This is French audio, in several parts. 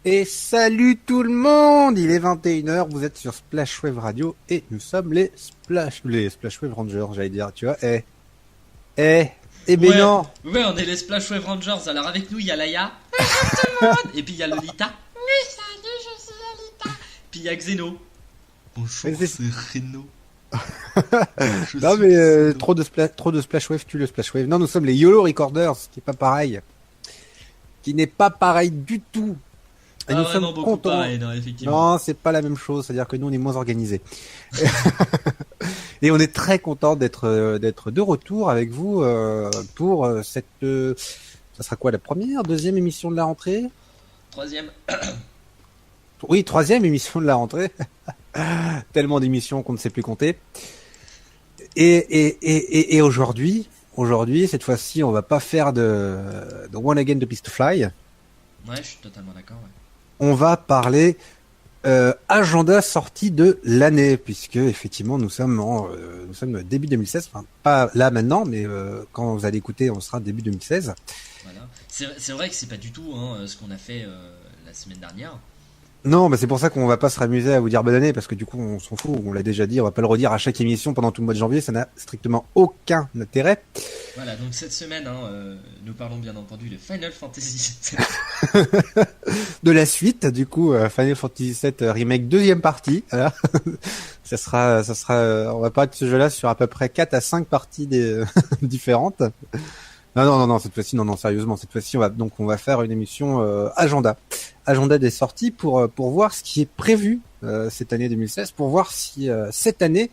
Et salut tout le monde, il est 21h, vous êtes sur Splash Wave Radio et nous sommes les Splash Wave Rangers, j'allais dire, tu vois, ben Ouais, non. ouais, on est les Splash Wave Rangers. Alors avec nous, il y a Laïa. Et puis il y a Lolita. Oui, salut, je suis Lolita. Puis il y a Xeno. Bonjour, Mais c'est- c'est Reno. Non mais trop de Splash Wave tue le Splash Wave. Non, nous sommes les YOLO Recorders, qui est pas pareil. Qui n'est pas pareil du tout. Et Ah, nous vraiment sommes beaucoup contents. pareil, non, effectivement. Non, c'est pas la même chose, c'est-à-dire que nous on est moins organisés. Et on est très content d'être de retour avec vous pour cette ça sera quoi, la première, deuxième émission de la rentrée? Troisième. Oui, troisième émission de la rentrée. Tellement d'émissions qu'on ne sait plus compter. Et aujourd'hui, cette fois-ci, on va pas faire de One Again de Piste Fly. Ouais, je suis totalement d'accord. Ouais. On va parler agenda sortie de l'année, puisque effectivement nous sommes début 2016, enfin pas là maintenant, mais quand vous allez écouter, on sera début 2016. Voilà. C'est vrai que c'est pas du tout ce qu'on a fait la semaine dernière. Non, bah c'est pour ça qu'on va pas se ramuser à vous dire bonne année, parce que du coup on s'en fout, on l'a déjà dit, on va pas le redire à chaque émission pendant tout le mois de janvier, ça n'a strictement aucun intérêt. Voilà, donc cette semaine, nous parlons bien entendu de Final Fantasy De la suite, du coup, Final Fantasy VII Remake deuxième partie. Voilà. ça sera, on va parler de ce jeu-là sur à peu près 4 à 5 parties différentes. Non, cette fois-ci, non, sérieusement, cette fois-ci, on va faire une émission agenda des sorties pour voir ce qui est prévu cette année 2016, pour voir si cette année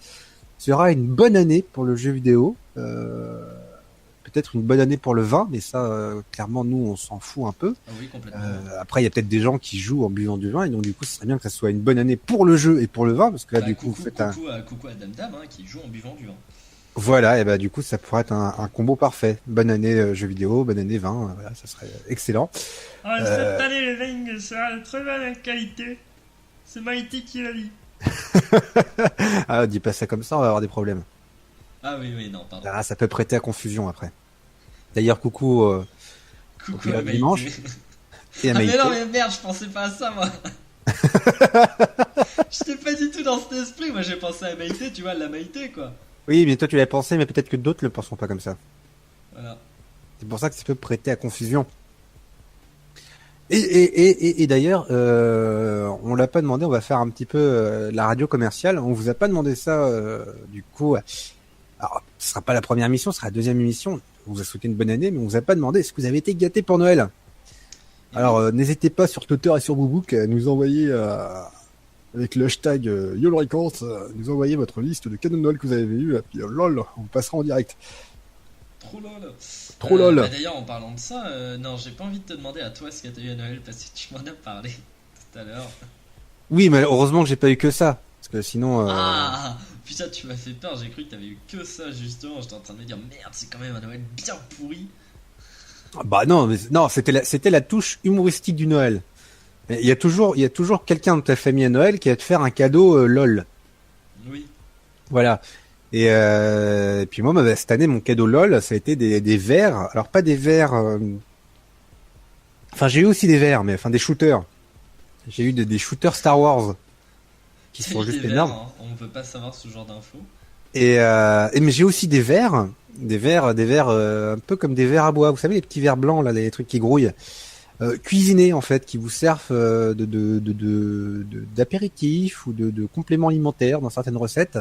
sera une bonne année pour le jeu vidéo. Peut-être une bonne année pour le vin, mais ça, clairement, nous, on s'en fout un peu. Ah oui, complètement. Après, il y a peut-être des gens qui jouent en buvant du vin, et donc du coup, ce serait bien que ça soit une bonne année pour le jeu et pour le vin, parce que là, du coup, coucou, vous faites un... coucou à Dame Dame qui joue en buvant du vin. Voilà, et bah du coup, ça pourrait être un combo parfait. Bonne année jeu vidéo, bonne année vin, voilà, ça serait excellent. Ah, cette année, le vin sera de très bonne qualité. C'est Mighty qui l'a dit. Ah, dis pas ça comme ça, on va avoir des problèmes. Ah oui, non, pardon. Ah, ça peut prêter à confusion après. D'ailleurs, coucou Coucou à à Maïté. Dimanche. Et à Ah mais Maïté. non, mais merde, je pensais pas à ça, moi. J'étais pas du tout dans cet esprit. Moi, j'ai pensé à Maïté, tu vois, la Maïté, quoi. Oui, mais toi tu l'avais pensé, mais peut-être que d'autres le penseront pas comme ça. Voilà. C'est pour ça que ça peut prêter à confusion. Et d'ailleurs, on l'a pas demandé, on va faire un petit peu la radio commerciale. On vous a pas demandé ça, du coup. Alors, ce sera pas la première émission, ce sera la deuxième émission. On vous a souhaité une bonne année, mais on vous a pas demandé est-ce que vous avez été gâtés pour Noël. Alors, n'hésitez pas sur Twitter et sur Boobook à nous envoyer, avec le hashtag YOLO Records, nous envoyer votre liste de cadeaux de Noël que vous avez eu, et puis lol, on vous passera en direct. Trop lol. Trop lol. Bah, d'ailleurs, en parlant de ça, non, j'ai pas envie de te demander à toi ce que t'as eu à Noël parce que tu m'en as parlé tout à l'heure. Oui, mais heureusement que j'ai pas eu que ça. Parce que sinon... Ah putain, tu m'as fait peur, j'ai cru que t'avais eu que ça justement. J'étais en train de me dire merde, c'est quand même un Noël bien pourri. Bah non, c'était la touche humoristique du Noël. Il y a toujours quelqu'un de ta famille à Noël qui va te faire un cadeau LOL. Oui. Voilà. Et puis moi, bah, cette année, mon cadeau LOL, ça a été des verres. Alors pas des verres... Enfin, j'ai eu aussi des verres, mais enfin des shooters. J'ai eu des shooters Star Wars. Qui sont juste énormes. Hein. On peut pas savoir ce genre d'infos. Mais j'ai aussi des verres, un peu comme des verres à bois. Vous savez, les petits verres blancs, là, les trucs qui grouillent. Cuisinés, en fait, qui vous servent d'apéritif ou de compléments alimentaires dans certaines recettes.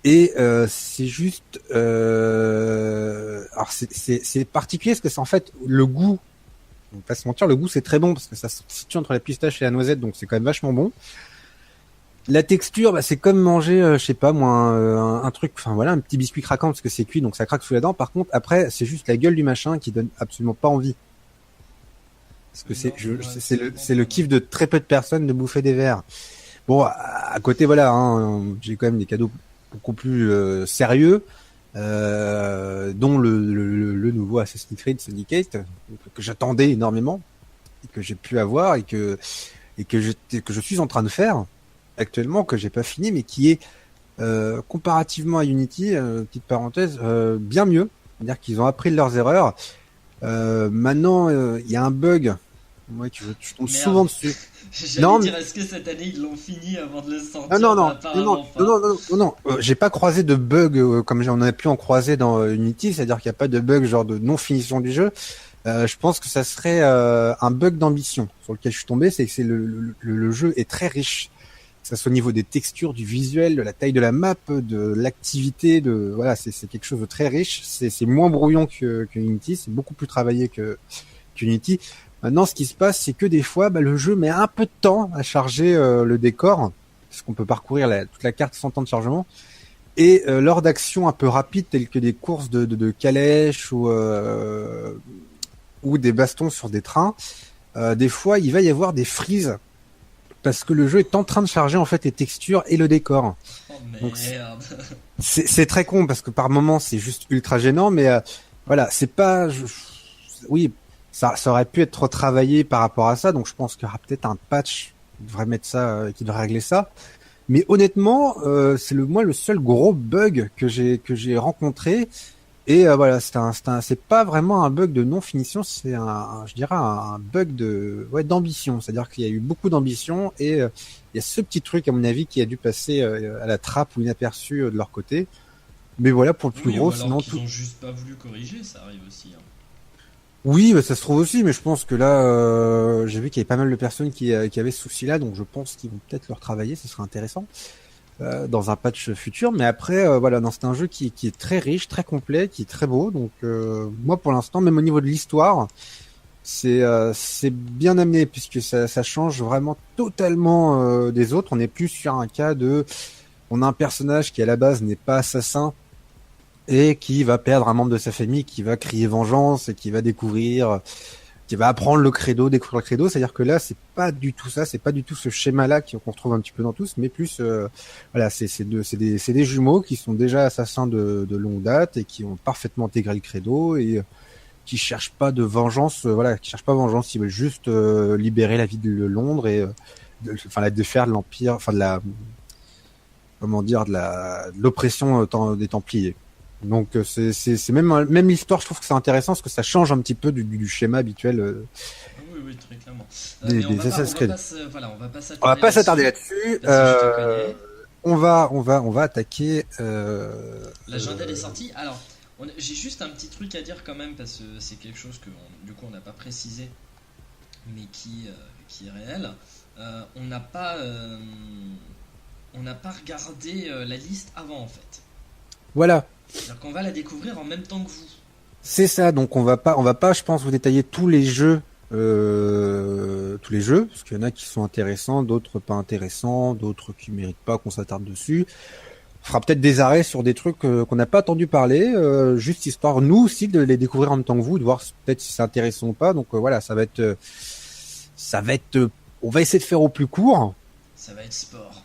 Et c'est juste... alors, c'est particulier parce que c'est en fait le goût. On va pas se mentir, le goût, c'est très bon parce que ça se situe entre la pistache et la noisette, donc c'est quand même vachement bon. La texture, bah, c'est comme manger, je sais pas moi, un truc, enfin voilà, un petit biscuit craquant parce que c'est cuit, donc ça craque sous la dent. Par contre, après, c'est juste la gueule du machin qui donne absolument pas envie. Parce que c'est le kiff de très peu de personnes de bouffer des verres. Bon, à côté, voilà, hein, j'ai quand même des cadeaux beaucoup plus sérieux, dont le nouveau Assassin's Creed Syndicate que j'attendais énormément et que j'ai pu avoir et que je suis en train de faire actuellement, que j'ai pas fini, mais qui est comparativement à Unity, petite parenthèse, bien mieux. C'est-à-dire qu'ils ont appris de leurs erreurs. Maintenant, il y a un bug Moi, je tombe Merde. souvent dessus. J'allais Non, dire, est-ce que cette année ils l'ont fini avant de le sortir? Ah non, non, non, Apparemment non, pas. non, non, non, non. J'ai pas croisé de bug comme on a pu en croiser dans Unity, c'est-à-dire qu'il n'y a pas de bug genre de non-finition du jeu. Je pense que ça serait un bug d'ambition sur lequel je suis tombé, c'est que le jeu est très riche, que ça soit au niveau des textures, du visuel, de la taille de la map, de l'activité, voilà, c'est quelque chose de très riche. C'est moins brouillon que Unity, c'est beaucoup plus travaillé que Unity. Maintenant, ce qui se passe, c'est que des fois, le jeu met un peu de temps à charger le décor, parce qu'on peut parcourir toute la carte sans temps de chargement. Et lors d'actions un peu rapides, telles que des courses de calèches ou des bastons sur des trains, des fois, il va y avoir des freezes, parce que le jeu est en train de charger en fait les textures et le décor. Oh Donc, merde. c'est très con, parce que par moments, c'est juste ultra gênant, mais voilà, c'est pas... oui, ça aurait pu être retravaillé par rapport à ça, donc je pense qu'il y aura peut-être un patch qui devrait mettre ça, qui devrait régler ça. Mais honnêtement, c'est le seul gros bug que j'ai rencontré. Et voilà, c'est pas vraiment un bug de non finition, c'est je dirais un bug d'ambition. C'est-à-dire qu'il y a eu beaucoup d'ambition et il y a ce petit truc à mon avis qui a dû passer à la trappe ou inaperçu de leur côté. Mais voilà pour le plus Oui, gros, ou alors sinon qu'ils tout. ont juste pas voulu corriger, ça arrive aussi. Hein. Oui, ça se trouve aussi, mais je pense que là, j'ai vu qu'il y avait pas mal de personnes qui avaient ce souci-là, donc je pense qu'ils vont peut-être le retravailler, ce serait intéressant dans un patch futur. Mais après, voilà, non, c'est un jeu qui est très riche, très complet, qui est très beau. Donc moi, pour l'instant, même au niveau de l'histoire, c'est bien amené puisque ça change vraiment totalement des autres. On n'est plus sur un cas on a un personnage qui à la base n'est pas assassin et qui va perdre un membre de sa famille, qui va crier vengeance et qui va qui va apprendre le credo, découvrir le credo. C'est-à-dire que là, c'est pas du tout ça, c'est pas du tout ce schéma-là qu'on retrouve un petit peu dans tous, mais plus, voilà, c'est des jumeaux qui sont déjà assassins de longue date et qui ont parfaitement intégré le credo et qui cherchent pas de vengeance, voilà, qui cherchent pas vengeance, ils veulent juste libérer la ville de Londres et de faire de l'empire, de l'oppression des Templiers. Donc c'est même l'histoire, je trouve que c'est intéressant parce que ça change un petit peu du schéma habituel Oui, très clairement. des Assassin's Creed. On va pas On va pas s'attarder là-dessus. Parce que je te connais. On va attaquer. L'agenda des sorties. Alors, j'ai juste un petit truc à dire quand même parce que c'est quelque chose que du coup on n'a pas précisé, mais qui est réel. On n'a pas regardé la liste avant en fait. Voilà. C'est-à-dire qu'on va la découvrir en même temps que vous. C'est ça. Donc on va pas, je pense, vous détailler tous les jeux, parce qu'il y en a qui sont intéressants, d'autres pas intéressants, d'autres qui méritent pas qu'on s'attarde dessus. On fera peut-être des arrêts sur des trucs qu'on n'a pas entendu parler, juste histoire nous aussi de les découvrir en même temps que vous, de voir peut-être si c'est intéressant ou pas. Donc voilà, ça va être, on va essayer de faire au plus court. Ça va être sport.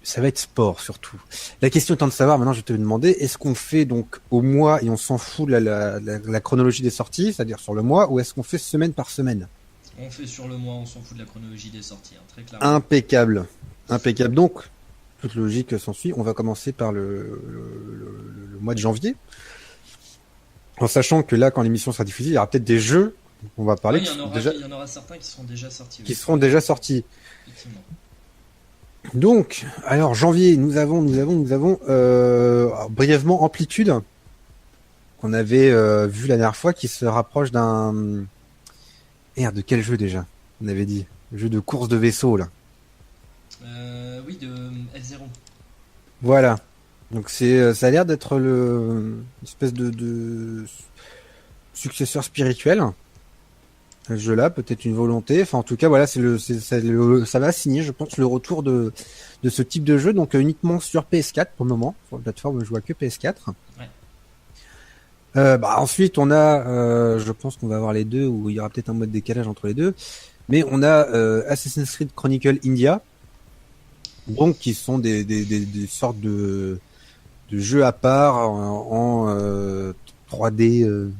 Ça va être sport surtout. La question étant de savoir, maintenant je vais te demander, est-ce qu'on fait donc au mois et on s'en fout de la chronologie des sorties, c'est-à-dire sur le mois, ou est-ce qu'on fait semaine par semaine? On fait sur le mois, on s'en fout de la chronologie des sorties, hein, très clairement. Impeccable. Donc, toute logique s'ensuit. On va commencer par le mois de janvier. En sachant que là, quand l'émission sera diffusée, il y aura peut-être des jeux dont on va parler. Il y en aura certains qui seront déjà sortis. Qui seront déjà sortis. Effectivement. Donc, alors janvier, nous avons brièvement Amplitude qu'on avait vu la dernière fois, qui se rapproche d'un de quel jeu déjà? On avait dit jeu de course de vaisseau là. Oui, de F0. Voilà. Donc ça a l'air d'être une espèce de successeur spirituel. Ce jeu-là, peut-être une volonté. Enfin, en tout cas, voilà, ça va signer, je pense, le retour de ce type de jeu. Donc uniquement sur PS4 pour le moment. Sur la plateforme, je vois que PS4. Ouais. Ensuite, on a, je pense qu'on va avoir les deux, ou il y aura peut-être un mode décalage entre les deux. Mais on a Assassin's Creed Chronicle India, donc qui sont des sortes de jeux à part en 3D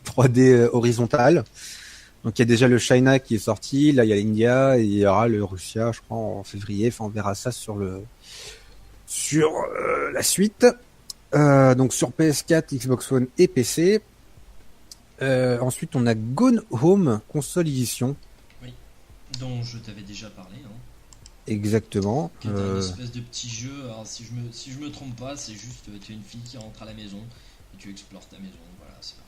3D horizontal. Donc il y a déjà le China qui est sorti, là il y a l'India et il y aura le Russia, je crois, en février. Enfin, on verra ça sur la suite. Donc sur PS4, Xbox One et PC. Ensuite, on a Gone Home console édition. Dont je t'avais déjà parlé, hein. Exactement. Qui est un espèce de petit jeu. Alors si je me trompe pas, c'est juste tu es une fille qui rentre à la maison et tu explores ta maison. Voilà, c'est pas.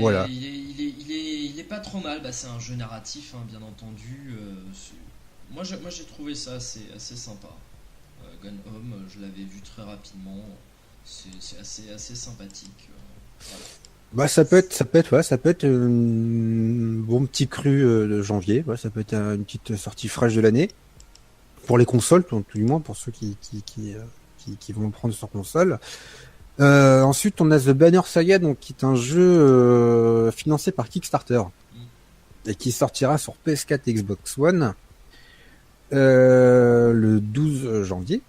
Voilà. Il est pas trop mal. Bah, c'est un jeu narratif, hein, bien entendu. Moi j'ai trouvé ça assez sympa. Gone Home, je l'avais vu très rapidement. C'est assez sympathique. Voilà. Bah ça peut être un bon petit cru de janvier. Ouais, ça peut être une petite sortie fraîche de l'année pour les consoles, tout du moins pour ceux qui vont le prendre sur console. Ensuite, on a The Banner Saga, donc qui est un jeu financé par Kickstarter et qui sortira sur PS4 et Xbox One le 12 janvier.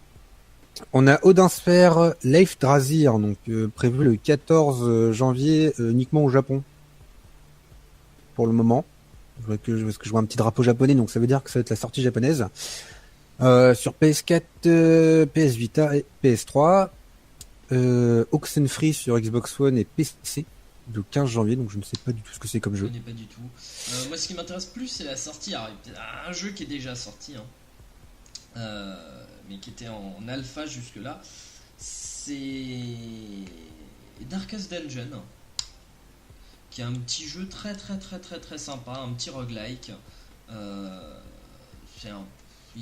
On a Odin Sphere Leif Drazir, donc prévu le 14 janvier uniquement au Japon. Pour le moment. Parce que je vois un petit drapeau japonais, donc ça veut dire que ça va être la sortie japonaise. Sur PS4, PS Vita et PS3. Oxenfree sur Xbox One et PC le 15 janvier, donc je ne sais pas du tout ce que c'est comme jeu. Je connais pas du tout. Moi, ce qui m'intéresse plus, c'est la sortie. Alors, un jeu qui est déjà sorti, hein. Mais qui était en alpha jusque-là, c'est Darkest Dungeon, qui est un petit jeu très sympa, un petit roguelike. Il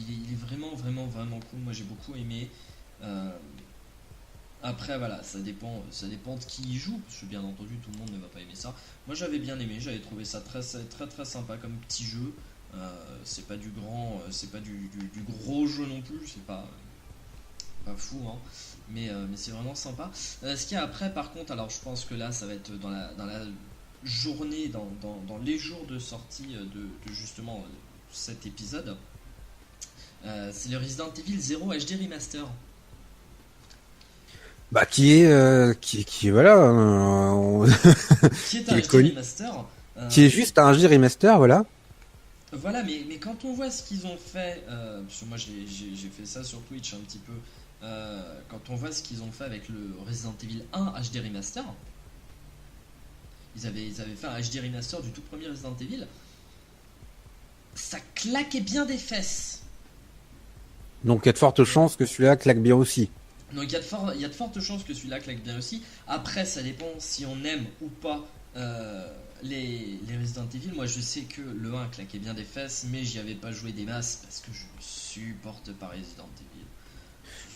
est vraiment cool. Moi, j'ai beaucoup aimé. Après, voilà, ça dépend de qui y joue, parce que bien entendu, tout le monde ne va pas aimer ça. Moi, j'avais bien aimé, j'avais trouvé ça très sympa comme petit jeu. C'est pas du gros jeu non plus, c'est pas fou, hein. Mais c'est vraiment sympa. Ce qu'il y a après, par contre, alors je pense que là, ça va être dans la journée, dans les jours de sortie de justement cet épisode. C'est le Resident Evil 0 HD Remaster. Bah qui est voilà Qui est qui un est HD connu, Remaster. qui est juste un HD remaster, voilà. Voilà, mais quand on voit ce qu'ils ont fait, parce que moi j'ai fait ça sur Twitch un petit peu, quand on voit ce qu'ils ont fait avec le Resident Evil 1 HD Remaster, ils avaient fait un HD Remaster du tout premier Resident Evil, ça claquait bien des fesses. Donc il y a de fortes chances que celui-là claque bien aussi. Donc il y a de fortes chances que celui-là claque bien aussi. Après, ça dépend si on aime ou pas les Resident Evil. Moi, je sais que le 1 claquait bien des fesses, mais j'y avais pas joué des masses parce que je supporte pas Resident Evil.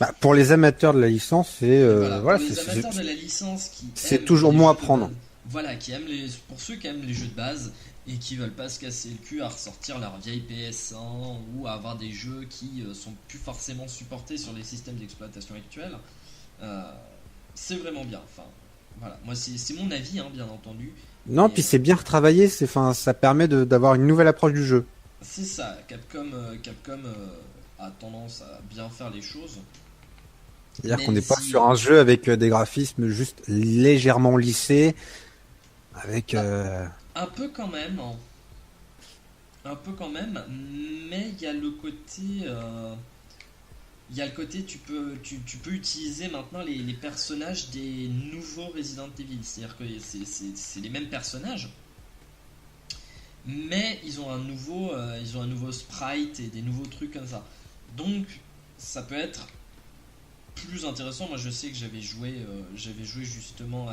Bah, pour les amateurs de la licence, c'est Voilà, voilà, pour les amateurs de la licence qui c'est aiment toujours les moins jeux à de prendre. base, voilà, pour ceux qui aiment les jeux de base et qui veulent pas se casser le cul à ressortir leur vieille PS1 ou à avoir des jeux qui sont plus forcément supportés sur les systèmes d'exploitation actuels, c'est vraiment bien. Enfin, voilà, moi c'est mon avis, hein, bien entendu. Non, Et, puis c'est bien retravaillé, ça permet d'avoir une nouvelle approche du jeu. c'est ça, Capcom a tendance à bien faire les choses. C'est-à-dire Même qu'on n'est pas si- sur un jeu avec des graphismes juste légèrement lissés, avec Un peu quand même, hein. Un peu quand même, mais il y a le côté, tu peux utiliser maintenant les personnages des nouveaux Resident Evil, c'est-à-dire que c'est les mêmes personnages, mais ils ont un nouveau sprite et des nouveaux trucs comme ça. Donc ça peut être plus intéressant. Moi, je sais que j'avais joué justement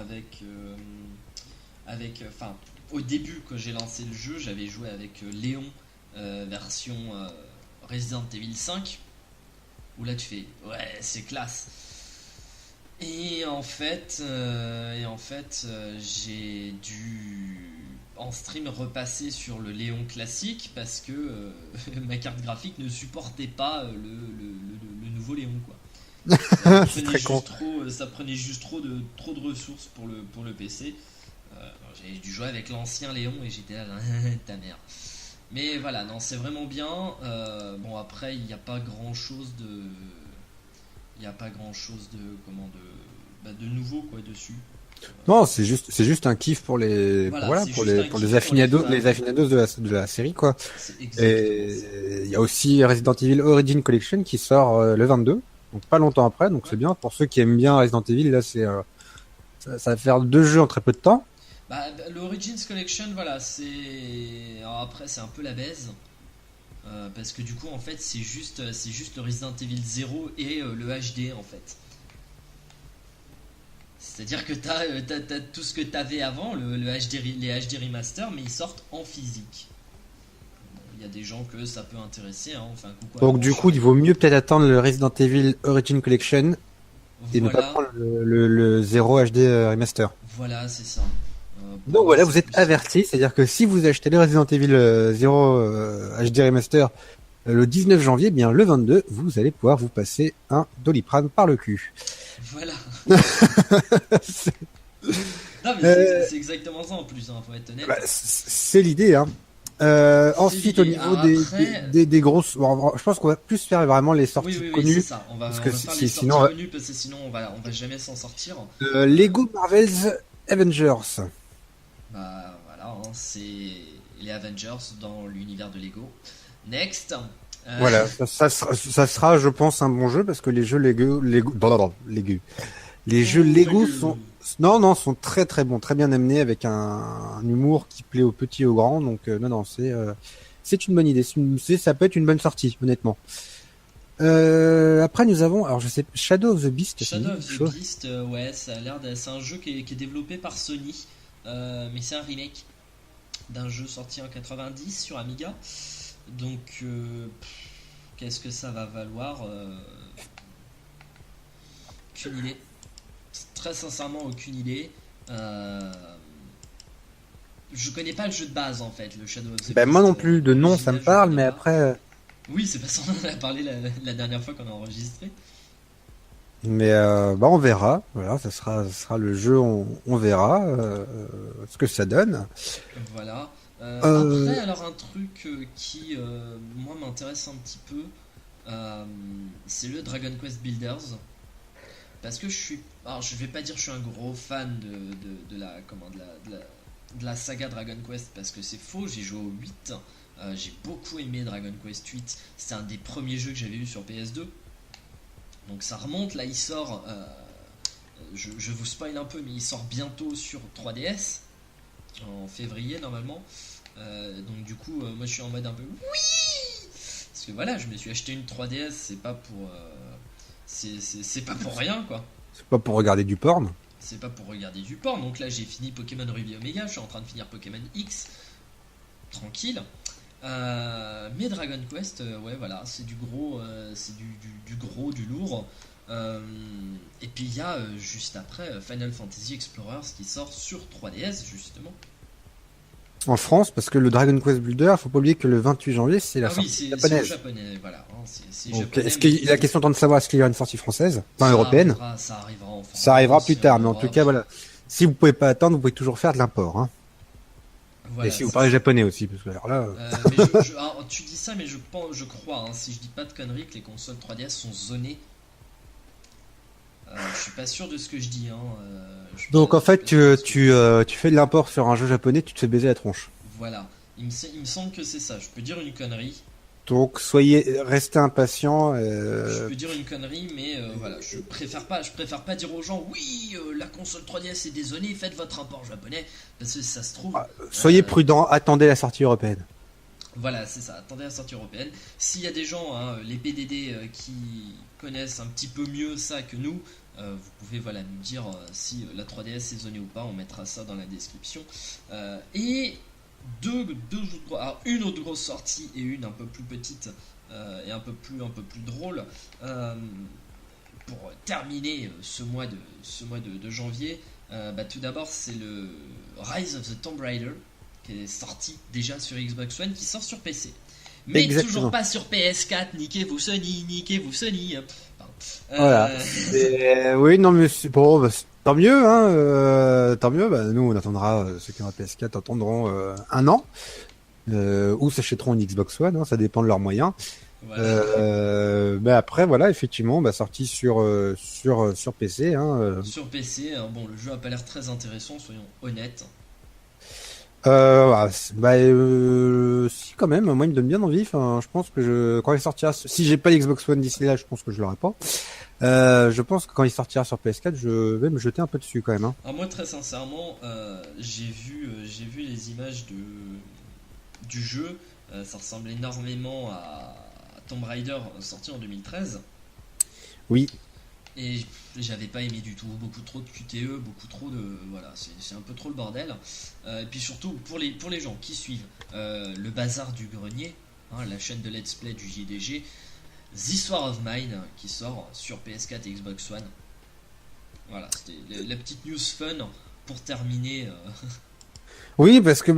enfin, au début quand j'ai lancé le jeu, j'avais joué avec Léon version Resident Evil 5, où là tu fais ouais, c'est classe. Et en fait, j'ai dû en stream repasser sur le Léon classique parce que ma carte graphique ne supportait pas le nouveau Léon, quoi. c'est très con. Ça prenait juste trop de ressources pour le PC. J'ai dû jouer avec l'ancien Léon et j'étais là, ta mère. Mais voilà, non, c'est vraiment bien. Bon, après, il n'y a pas grand chose de. De nouveau, quoi, dessus. Non, c'est juste un kiff pour les Voilà, c'est pour juste un les pour kiff les pour affinados les fans. de la série, quoi. C'est exactement ça. Et il y a aussi Resident Evil Origin Collection qui sort le 22, donc pas longtemps après, donc c'est bien pour ceux qui aiment bien Resident Evil. Là, ça va faire 2 jeux en très peu de temps. Bah, le Origins Collection, voilà, c'est. Alors après, c'est un peu la baise. Parce que du coup, en fait, c'est juste le Resident Evil 0 et le HD en fait. C'est-à-dire que t'as tout ce que t'avais avant, le HD, les HD remaster, mais ils sortent en physique. Il y a des gens que ça peut intéresser, hein, on fait un coucou à Donc du coup, il vaut mieux peut-être attendre le Resident Evil Origin Collection et ne pas voilà, prendre le 0 HD Remaster. voilà, c'est ça. Pour Donc moi, voilà, c'est vous êtes plus- avertis, c'est-à-dire que si vous achetez le Resident Evil 0 HD Remaster le 19 janvier, eh bien le 22, vous allez pouvoir vous passer un Doliprane par le cul. Voilà. C'est- Non, mais c'est exactement ça en plus, hein, faut être honnête. bah, c'est l'idée, hein. Ensuite, au l'idée. niveau Après- des grosses, bon, je pense qu'on va plus faire vraiment les sorties Oui, c'est connues. ça. On va parce faire que les sinon, sorties connues parce que sinon on va jamais s'en sortir. Lego Marvel's Avengers. Bah voilà, hein, c'est les Avengers dans l'univers de Lego. Next. Voilà, ça sera, je pense, un bon jeu parce que les jeux les jeux Lego sont très très bons, très bien amenés avec un humour qui plaît aux petits et aux grands. Donc non, c'est une bonne idée. Ça peut être une bonne sortie, honnêtement. Après, nous avons, alors je sais, Shadow of the Beast. Shadow of the Beast, ouais, ça a l'air c'est un jeu qui est développé par Sony, mais c'est un remake d'un jeu sorti en 90 sur Amiga. Donc, qu'est-ce que ça va valoir aucune idée. Très sincèrement, aucune idée. Je connais pas le jeu de base en fait, le Shadow of the Ben, Beast. moi non plus, de nom ça me je parle, connais mais pas. après. Oui, c'est parce qu'on en a parlé la dernière fois qu'on a enregistré. Mais bah on verra. Voilà, ça sera le jeu. On verra ce que ça donne. Voilà. Euh, Après, alors un truc qui, moi, m'intéresse un petit peu, c'est le Dragon Quest Builders. Parce que alors je vais pas dire que je suis un gros fan de la, comment, de la saga Dragon Quest, parce que c'est faux, j'ai joué au 8, j'ai beaucoup aimé Dragon Quest 8, c'est un des premiers jeux que j'avais eu sur PS2. Donc ça remonte, là il sort, je vous spoil un peu, mais il sort bientôt sur 3DS, en février normalement. Donc du coup, moi je suis en mode un peu oui, parce que voilà, je me suis acheté une 3DS, c'est pas pour c'est pas pour rien quoi. c'est pas pour regarder du porn. C'est pas pour regarder du porn. Donc là, j'ai fini Pokémon Ruby Omega, je suis en train de finir Pokémon X, tranquille. Mais Dragon Quest, ouais, voilà, c'est du gros, c'est du gros, du lourd. Et puis il y a juste après Final Fantasy Explorers qui sort sur 3DS justement. En France, parce que le Dragon Quest Builder, faut pas oublier que le 28 janvier, c'est la Ah oui, sortie c'est au japonaise. japonais, voilà. Hein, c'est Donc, japonais, est-ce qu'il la question étant de savoir est-ce qu'il y aura une sortie française, enfin européenne? Ça arrivera en France. Ça arrivera plus tard, mais en tout Europe. cas, voilà. Si vous pouvez pas attendre, vous pouvez toujours faire de l'import, hein. Voilà, Et si vous c'est parlez ça. japonais aussi, parce que alors là, Mais alors, tu dis ça, mais je crois, hein, si je dis pas de conneries, que les consoles 3DS sont zonées. Je suis pas sûr de ce que je dis. Hein, donc en fait, tu fais de l'import sur un jeu japonais, tu te fais baiser la tronche. Voilà. Il me semble que c'est ça. Je peux dire une connerie. Donc restez impatients. Je peux dire une connerie, mais voilà. Je préfère pas dire aux gens oui, la console 3DS est dézonée, faites votre import japonais, parce que ça se trouve. Soyez prudents, attendez la sortie européenne. Voilà, c'est ça, attendez la sortie européenne. S'il y a des gens, hein, les PDD, qui connaissent un petit peu mieux ça que nous, vous pouvez voilà, nous dire si la 3DS est zonée ou pas, on mettra ça dans la description. Et alors, une autre grosse sortie et une un peu plus petite et un peu plus drôle pour terminer ce mois de janvier. Tout d'abord, c'est le Rise of the Tomb Raider qui est sorti déjà sur Xbox One, qui sort sur PC. Mais Exactement. toujours pas sur PS4. Niquez-vous Sony, niquez-vous Sony. Pardon. Voilà. Oui, non, mais c'est bon, bah, tant mieux, hein. Tant mieux. Bah, nous, on attendra. Ceux qui ont un PS4 attendront un an, ou s'achèteront une Xbox One. Hein, ça dépend de leurs moyens. Voilà. Mais après, voilà, effectivement, bah, sorti sur PC. Hein. Sur PC, hein, bon, le jeu a pas l'air très intéressant, soyons honnêtes. Si quand même, moi il me donne bien envie. Enfin, je pense que quand il sortira, si j'ai pas l'Xbox One d'ici là, je pense que je l'aurai pas. Je pense que quand il sortira sur PS4, je vais me jeter un peu dessus quand même. Hein. Alors moi très sincèrement, j'ai vu les images du jeu. Ça ressemble énormément à Tomb Raider sorti en 2013. Oui, Et j'avais pas aimé du tout, beaucoup trop de QTE, beaucoup trop de... Voilà, c'est un peu trop le bordel. Et puis surtout, pour les gens qui suivent le bazar du grenier, hein, la chaîne de let's play du JDG, This War of Mine, qui sort sur PS4 et Xbox One. Voilà, c'était la petite news fun pour terminer. oui, parce que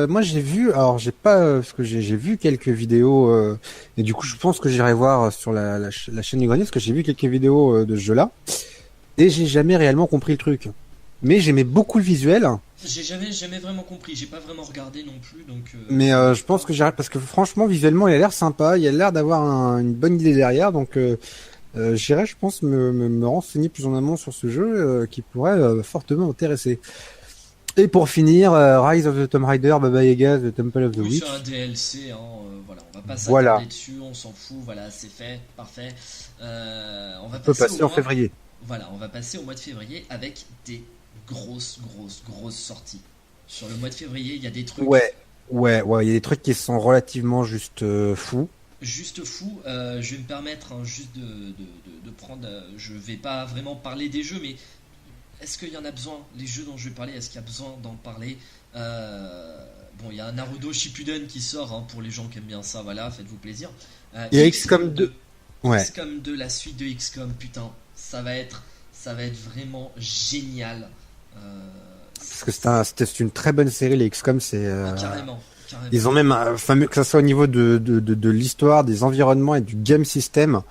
moi j'ai vu, alors j'ai pas, parce que j'ai vu quelques vidéos et du coup je pense que j'irai voir sur la chaîne du grenier parce que j'ai vu quelques vidéos de ce jeu-là et j'ai jamais réellement compris le truc. Mais j'aimais beaucoup le visuel. J'ai jamais vraiment compris, j'ai pas vraiment regardé non plus, donc... Mais je pense que j'irai parce que franchement visuellement il a l'air sympa, il a l'air d'avoir une bonne idée derrière, donc j'irai je pense me renseigner plus en amont sur ce jeu qui pourrait fortement m'intéresser. Et pour finir, Rise of the Tomb Raider, Baba Yaga, The Temple of the oui, Witch. c'est un DLC, hein, voilà, on va pas Voilà. s'attarder dessus, on s'en fout, voilà, c'est fait, parfait. On va On peut passer passer en février. Voilà, on va passer au mois de février avec des grosses sorties. Sur le mois de février, il y a des trucs Ouais, il y a des trucs qui sont relativement juste fous. juste fous. Je vais me permettre hein, juste de prendre. Je vais pas vraiment parler des jeux, mais est-ce qu'il y en a besoin? Les jeux dont je vais parler, est-ce qu'il y a besoin d'en parler? Bon, il y a un Naruto Shippuden qui sort hein, pour les gens qui aiment bien ça, voilà, faites-vous plaisir. Il y a XCOM 2. Ouais. XCOM 2, la suite de XCOM, putain, ça va être vraiment génial. Parce que c'était une très bonne série, les XCOM, c'est. Carrément. Ils ont même, enfin, que ça soit au niveau de l'histoire, des environnements et du game system,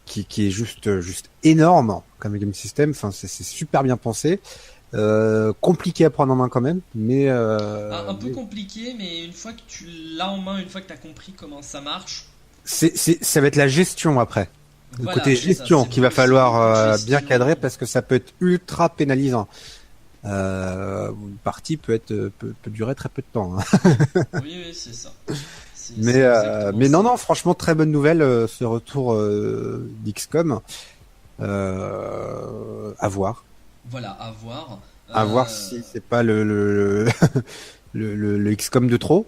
qui est juste énorme comme game system. Enfin, c'est super bien pensé. Compliqué à prendre en main quand même, mais Un peu compliqué, mais une fois que tu l'as en main, une fois que tu as compris comment ça marche, ça va être la gestion après. Le voilà, côté c'est gestion ça, c'est qu'il va beaucoup falloir de bien gestion. cadrer parce que ça peut être ultra pénalisant. Une partie peut durer très peu de temps. Hein. Oui, c'est ça. C'est Mais exactement ça. non, franchement, très bonne nouvelle ce retour d'XCOM. À voir. Voilà, à voir. À voir si c'est pas le XCOM de trop.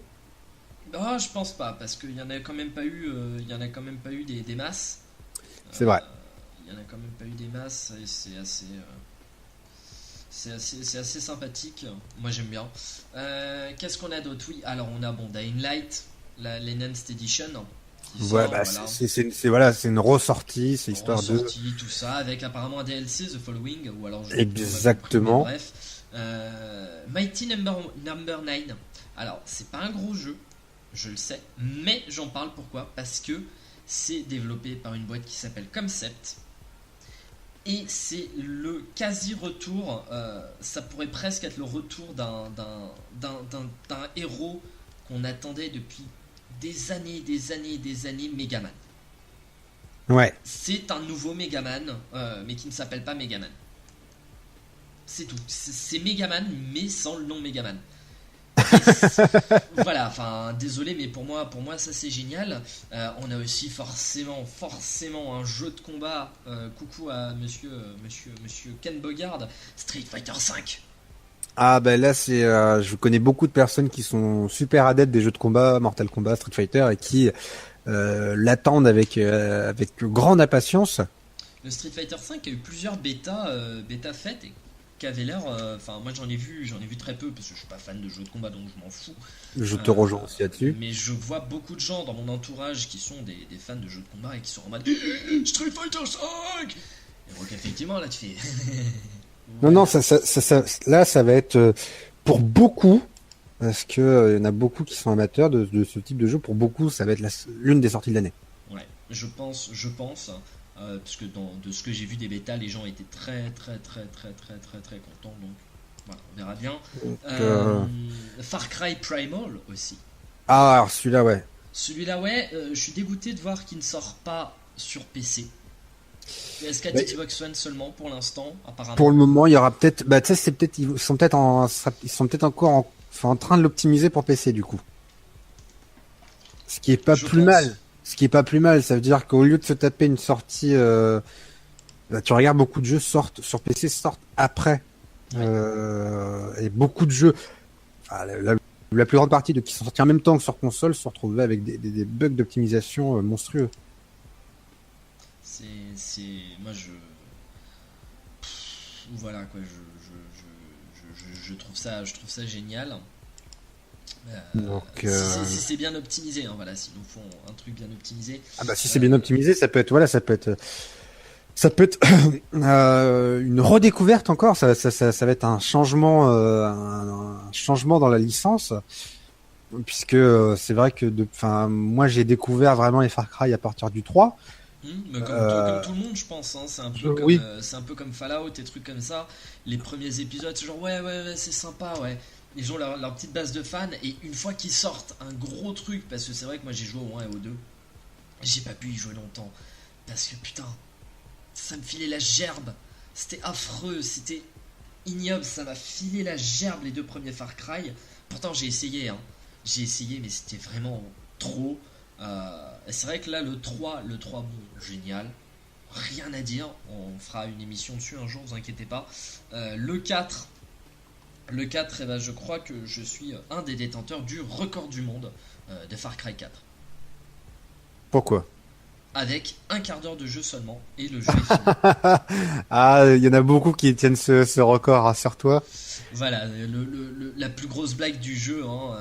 Ah, je pense pas, parce qu'il y en a quand même pas eu, il y en a quand même pas eu des masses. C'est vrai. Il y en a quand même pas eu des masses et c'est assez sympathique. Moi j'aime bien. Qu'est-ce qu'on a d'autre? Oui, alors on a bon Dying Light, l'Enhanced Edition. Qui Ouais, sort, bah, voilà. c'est une ressortie, c'est histoire de. Ressorti, tout ça, avec apparemment un DLC, The Following, ou alors je Exactement. bref. Mighty Number 9. Alors, c'est pas un gros jeu, je le sais, mais j'en parle pourquoi? Parce que c'est développé par une boîte qui s'appelle Concept. Et c'est le quasi-retour, ça pourrait presque être le retour d'un héros qu'on attendait depuis des années, Megaman. Ouais. C'est un nouveau Megaman, mais qui ne s'appelle pas Megaman. C'est tout. C'est Megaman, mais sans le nom Megaman. Voilà, enfin, désolé, mais pour moi ça c'est génial. On a aussi forcément un jeu de combat. Coucou à monsieur Ken Bogard, Street Fighter V. Ah ben là je connais beaucoup de personnes qui sont super adeptes des jeux de combat, Mortal Kombat, Street Fighter et qui l'attendent avec grande impatience. Le Street Fighter V a eu plusieurs bêtas faites et qui avaient l'air. Enfin, moi j'en ai vu très peu parce que je suis pas fan de jeux de combat donc je m'en fous. Je te rejoins aussi là-dessus. Mais je vois beaucoup de gens dans mon entourage qui sont des fans de jeux de combat et qui sont en mode Street Fighter V. Et donc effectivement là tu fais. Non, non, là, ça va être pour beaucoup, parce que il y en a beaucoup qui sont amateurs de ce type de jeu. Pour beaucoup, ça va être l'une des sorties de l'année. Ouais, je pense, parce que de ce que j'ai vu des bêtas, les gens étaient très contents. Donc voilà, on verra bien. Donc, Far Cry Primal aussi. Ah, alors celui-là, ouais. Celui-là, ouais, je suis dégoûté de voir qu'il ne sort pas sur PC. PS4, Bah, Xbox One seulement pour l'instant, apparemment. Pour le moment, il y aura peut-être, bah, tu sais, c'est peut-être, ils sont peut-être encore en train de l'optimiser pour PC, du coup. Ce qui est pas Je plus pense. mal. Ce qui est pas plus mal, ça veut dire qu'au lieu de se taper une sortie, bah, tu regardes beaucoup de jeux sortent sur PC sortent après. Ouais. Et beaucoup de jeux, enfin, la plus grande partie de qui sont sortis en même temps que sur console se retrouvaient avec des bugs d'optimisation monstrueux. Moi, voilà quoi, je trouve ça génial. Donc, Si c'est bien optimisé, hein, voilà, s'ils nous font un truc bien optimisé. ah bah si c'est bien optimisé, ça peut être, voilà, ça peut être une redécouverte encore. Ça va être un changement, un changement dans la licence, puisque c'est vrai que, enfin, moi j'ai découvert vraiment les Far Cry à partir du 3. Mais comme tout le monde, je pense, hein, Oui. c'est un peu comme Fallout et trucs comme ça. Les premiers épisodes, c'est genre ouais, c'est sympa, ouais. Ils ont leur petite base de fans et une fois qu'ils sortent un gros truc, parce que c'est vrai que moi j'ai joué au 1 et au 2, j'ai pas pu y jouer longtemps parce que putain, ça me filait la gerbe. C'était affreux, c'était ignoble, ça m'a filé la gerbe les deux premiers Far Cry. Pourtant j'ai essayé, hein. J'ai essayé, mais c'était vraiment trop. C'est vrai que là le 3 bon, génial, rien à dire, on fera une émission dessus un jour, vous inquiétez pas. Le 4, eh ben, je crois que je suis un des détenteurs du record du monde de Far Cry 4. Pourquoi? Avec un quart d'heure de jeu seulement, et le jeu est fini. Ah, il y en a beaucoup qui tiennent ce record, rassure-toi. Voilà, la plus grosse blague du jeu, hein,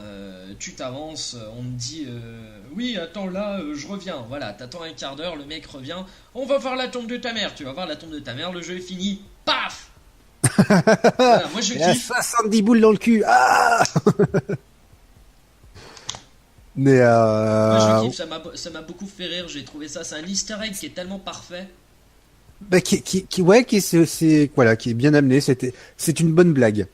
tu t'avances, on me dit oui, attends là, je reviens. Voilà, t'attends un quart d'heure, le mec revient, on va voir la tombe de ta mère, tu vas voir la tombe de ta mère, le jeu est fini, paf. Voilà, moi je Il y a kiffe. 70 boules dans le cul. Ah Mais Moi je kiffe, ça m'a beaucoup fait rire, j'ai trouvé ça, c'est un easter egg qui est tellement parfait. bah, ouais, voilà, qui est bien amené. C'est une bonne blague.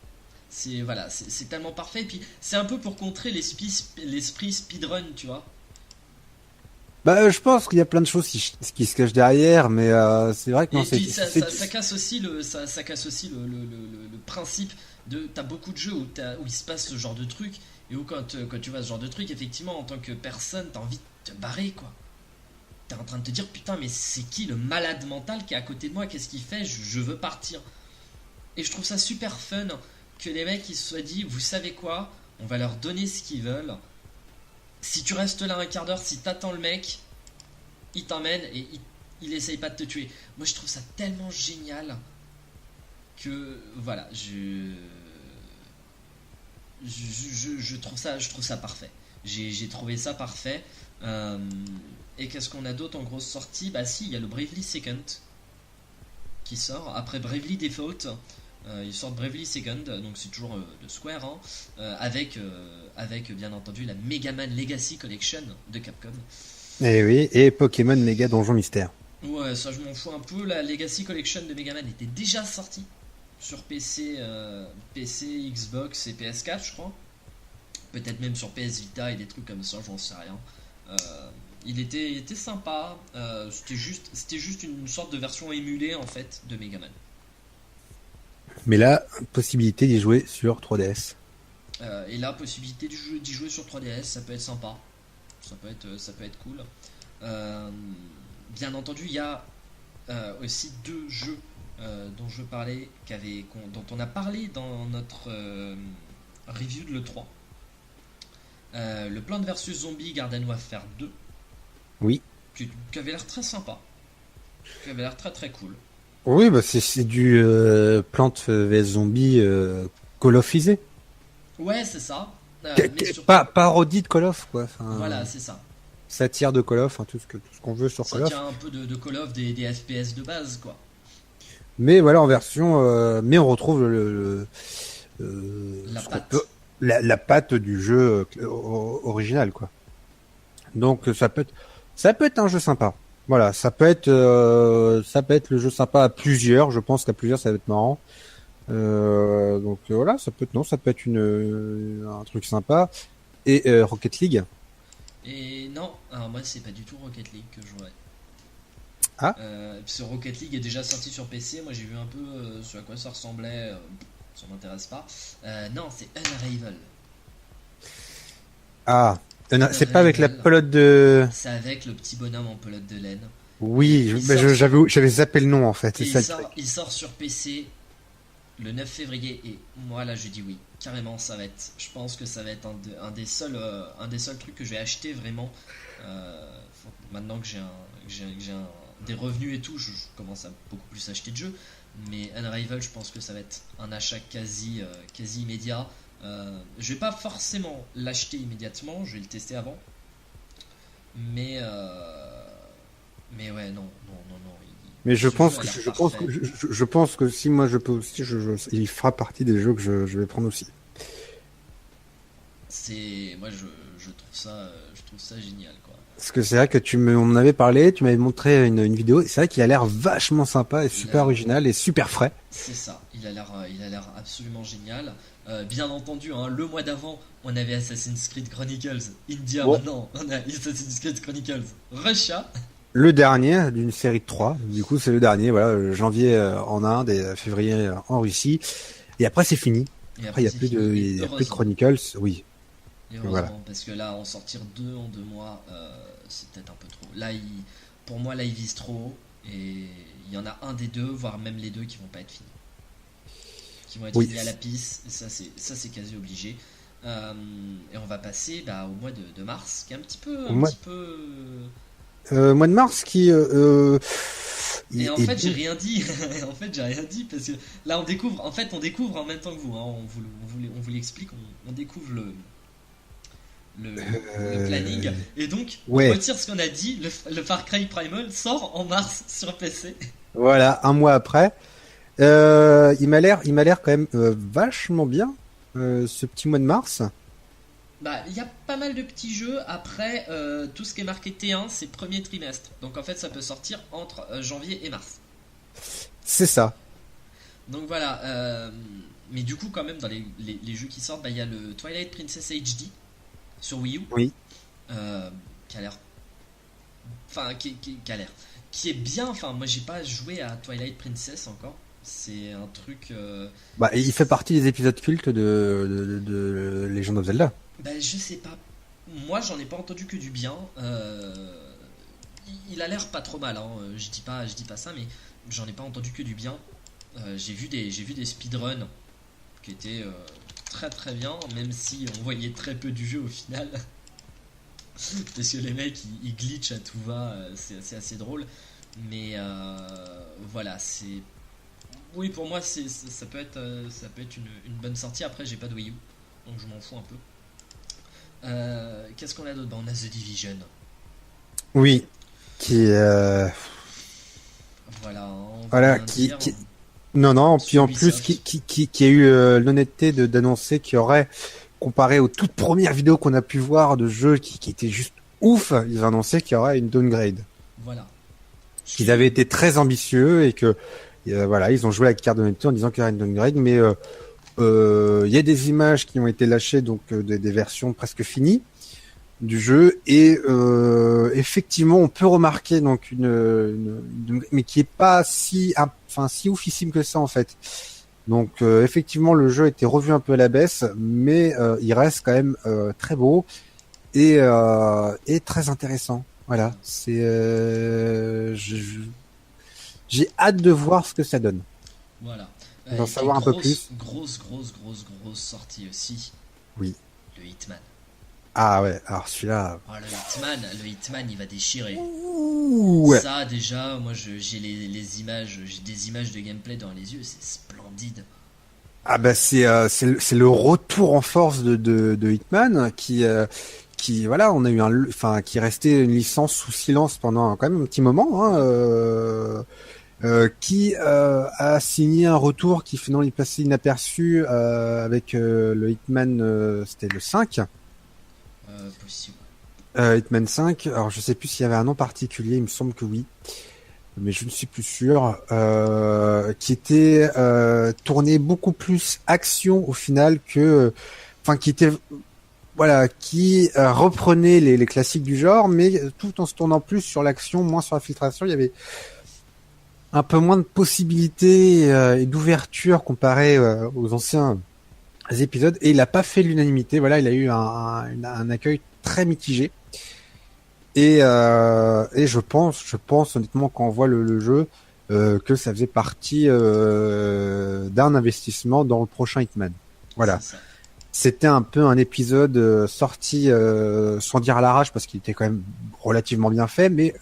C'est tellement parfait, et puis c'est un peu pour contrer l'esprit speedrun, tu vois. Bah, je pense qu'il y a plein de choses qui se cachent derrière, mais c'est vrai que non, Et puis ça casse aussi ça casse aussi le principe de t'as beaucoup de jeux où il se passe ce genre de truc et où quand tu vois ce genre de truc, effectivement en tant que personne t'as envie de te barrer quoi. T'es en train de te dire putain mais c'est qui le malade mental qui est à côté de moi, qu'est-ce qu'il fait, je veux partir. Et je trouve ça super fun que les mecs ils se soient dit vous savez quoi, on va leur donner ce qu'ils veulent. Si tu restes là un quart d'heure, si t'attends le mec, il t'emmène et il essaye pas de te tuer. Moi je trouve ça tellement génial que voilà, je trouve ça parfait. J'ai trouvé ça parfait. Et qu'est-ce qu'on a d'autre en grosse sortie? Bah si, il y a le Bravely Second qui sort après Bravely Default. Ils sortent Bravely Second, donc c'est toujours de Square, hein, avec bien entendu la Mega Man Legacy Collection de Capcom. Eh oui, et Pokémon Méga Donjon Mystère. Ouais, ça je m'en fous un peu. La Legacy Collection de Mega Man était déjà sortie sur PC, Xbox et PS4, je crois. Peut-être même sur PS Vita et des trucs comme ça, j'en sais rien. Il était sympa. C'était juste une sorte de version émulée en fait de Mega Man. Mais là, possibilité d'y jouer sur 3DS. Et la possibilité d'y jouer sur 3DS, ça peut être sympa. Ça peut être cool. Bien entendu, il y a aussi deux jeux dont je parlais, dont on a parlé dans notre review de l'E3. Le Plants vs Zombie Garden Warfare 2. Oui. Qui avait l'air très sympa. Qui avait l'air très très cool. Oui, bah c'est du Plants vs Zombie Call of-isé. Ouais, c'est ça. Parodie de Call of, quoi. Enfin, voilà, c'est ça. Satire de Call of, hein, tout ce qu'on veut sur ça Call of. Ça tient un peu de Call of, des FPS de base, quoi. Mais voilà, en version... mais on retrouve la patte du jeu original, quoi. Donc ça peut être un jeu sympa. Voilà, ça peut être le jeu sympa à plusieurs. Je pense qu'à plusieurs ça va être marrant. Donc voilà, ça peut être un truc sympa. Et Rocket League. Et non, alors moi c'est pas du tout Rocket League que je jouerais. Ah. Parce que Rocket League est déjà sorti sur PC. Moi j'ai vu un peu ce à quoi ça ressemblait. Ça m'intéresse pas. Non, c'est Unravel. Ah, c'est pas avec la pelote de... C'est avec le petit bonhomme en pelote de laine. Oui, j'avais zappé le nom en fait. Et C'est ça, il sort sur PC le 9 février et moi là je dis oui, carrément ça va être. Je pense que ça va être un des seuls trucs que je vais acheter vraiment. Maintenant que j'ai des revenus et tout, je commence à beaucoup plus acheter de jeux. Mais Unravel, je pense que ça va être un achat quasi immédiat. Je vais pas forcément l'acheter immédiatement, je vais le tester avant. Mais ouais, non. mais je pense que si moi je peux aussi, il fera partie des jeux que je vais prendre aussi. Moi je trouve ça génial quoi. Parce que c'est vrai que on en avait parlé, tu m'avais montré une vidéo, et c'est vrai qu'il a l'air vachement sympa et super original et super frais. C'est ça, il a l'air absolument génial. Bien entendu, hein, le mois d'avant, on avait Assassin's Creed Chronicles India, maintenant on a Assassin's Creed Chronicles Russia. Le dernier d'une série de 3, du coup c'est le dernier, voilà, janvier en Inde et février en Russie. Et après c'est fini. Après il n'y a plus de Chronicles, oui. Et heureusement, voilà. Parce que là, en sortir 2 en 2 mois, c'est peut-être un peu trop. Là, pour moi, là, il vise trop haut. Et il y en a un des deux, voire même les deux, qui vont pas être finis. Qui vont être finis à la pisse. Et ça, c'est quasi obligé. Et on va passer au mois de mars, qui est un petit peu... mois de mars qui... et en fait, j'ai rien dit. Parce que là, on découvre en même temps que vous. Hein, on vous l'explique. On découvre le planning. Et donc, on retire ce qu'on a dit. Le Far Cry Primal sort en mars sur PC. Voilà, un mois après. Il m'a l'air quand même vachement bien, ce petit mois de mars. Il y a pas mal de petits jeux. Après, tout ce qui est marqué T1, c'est premier trimestre. Donc en fait, ça peut sortir entre janvier et mars. C'est ça. Donc voilà. Mais du coup, quand même, dans les jeux qui sortent, il y a le Twilight Princess HD sur Wii U. Oui. Qui a l'air... Enfin, qui est bien. Enfin, moi, j'ai pas joué à Twilight Princess encore. C'est un truc... il fait partie des épisodes cultes de Legend of Zelda. Je sais pas. Moi, j'en ai pas entendu que du bien. Il a l'air pas trop mal. Hein. Je dis pas ça, mais j'en ai pas entendu que du bien. J'ai vu des speedruns qui étaient très très bien, même si on voyait très peu du jeu au final. Parce que les mecs ils glitchent à tout va. C'est assez drôle. Mais voilà, c'est... Oui, pour moi, ça peut être une bonne sortie. Après, j'ai pas de Wii U, donc je m'en fous un peu. Qu'est-ce qu'on a d'autre ? On a The Division. Oui, qui voilà, qui non, puis en plus qui a eu l'honnêteté d'annoncer qu'il y aurait, comparé aux toutes premières vidéos qu'on a pu voir de jeux qui étaient juste ouf, ils ont annoncé qu'il y aurait une downgrade. Voilà. Qu'ils avaient été très ambitieux et que voilà, ils ont joué la carte d'honnêteté en disant qu'il y aurait une downgrade, mais il y a des images qui ont été lâchées, donc des versions presque finies du jeu, et effectivement on peut remarquer donc mais qui est pas si oufissime que ça en fait. Donc effectivement le jeu a été revu un peu à la baisse, mais il reste quand même très beau et très intéressant. Voilà, c'est j'ai hâte de voir ce que ça donne. Voilà. D'en savoir un peu plus. Grosse sortie aussi. Oui. Le Hitman. Ah ouais, alors celui-là... Le Hitman, il va déchirer. Ouais. Ça, déjà, moi, j'ai les images, j'ai des images de gameplay dans les yeux, c'est splendide. Ah c'est le retour en force de Hitman qui voilà, on a eu qui restait une licence sous silence pendant quand même un petit moment, hein, qui a signé un retour qui finalement est passé inaperçu avec le Hitman, c'était le 5. Possible. Hitman 5, alors je sais plus s'il y avait un nom particulier, il me semble que oui, mais je ne suis plus sûr, qui était tourné beaucoup plus action au final que, qui était, voilà, qui reprenait les classiques du genre, mais tout en se tournant plus sur l'action, moins sur la filtration. Il y avait un peu moins de possibilités et d'ouverture comparé aux anciens épisodes, et il a pas fait l'unanimité. Voilà, il a eu un accueil très mitigé. Et je pense honnêtement quand on voit le jeu que ça faisait partie d'un investissement dans le prochain Hitman. Voilà. C'est ça. C'était un peu un épisode sorti sans dire à l'arrache parce qu'il était quand même relativement bien fait, mais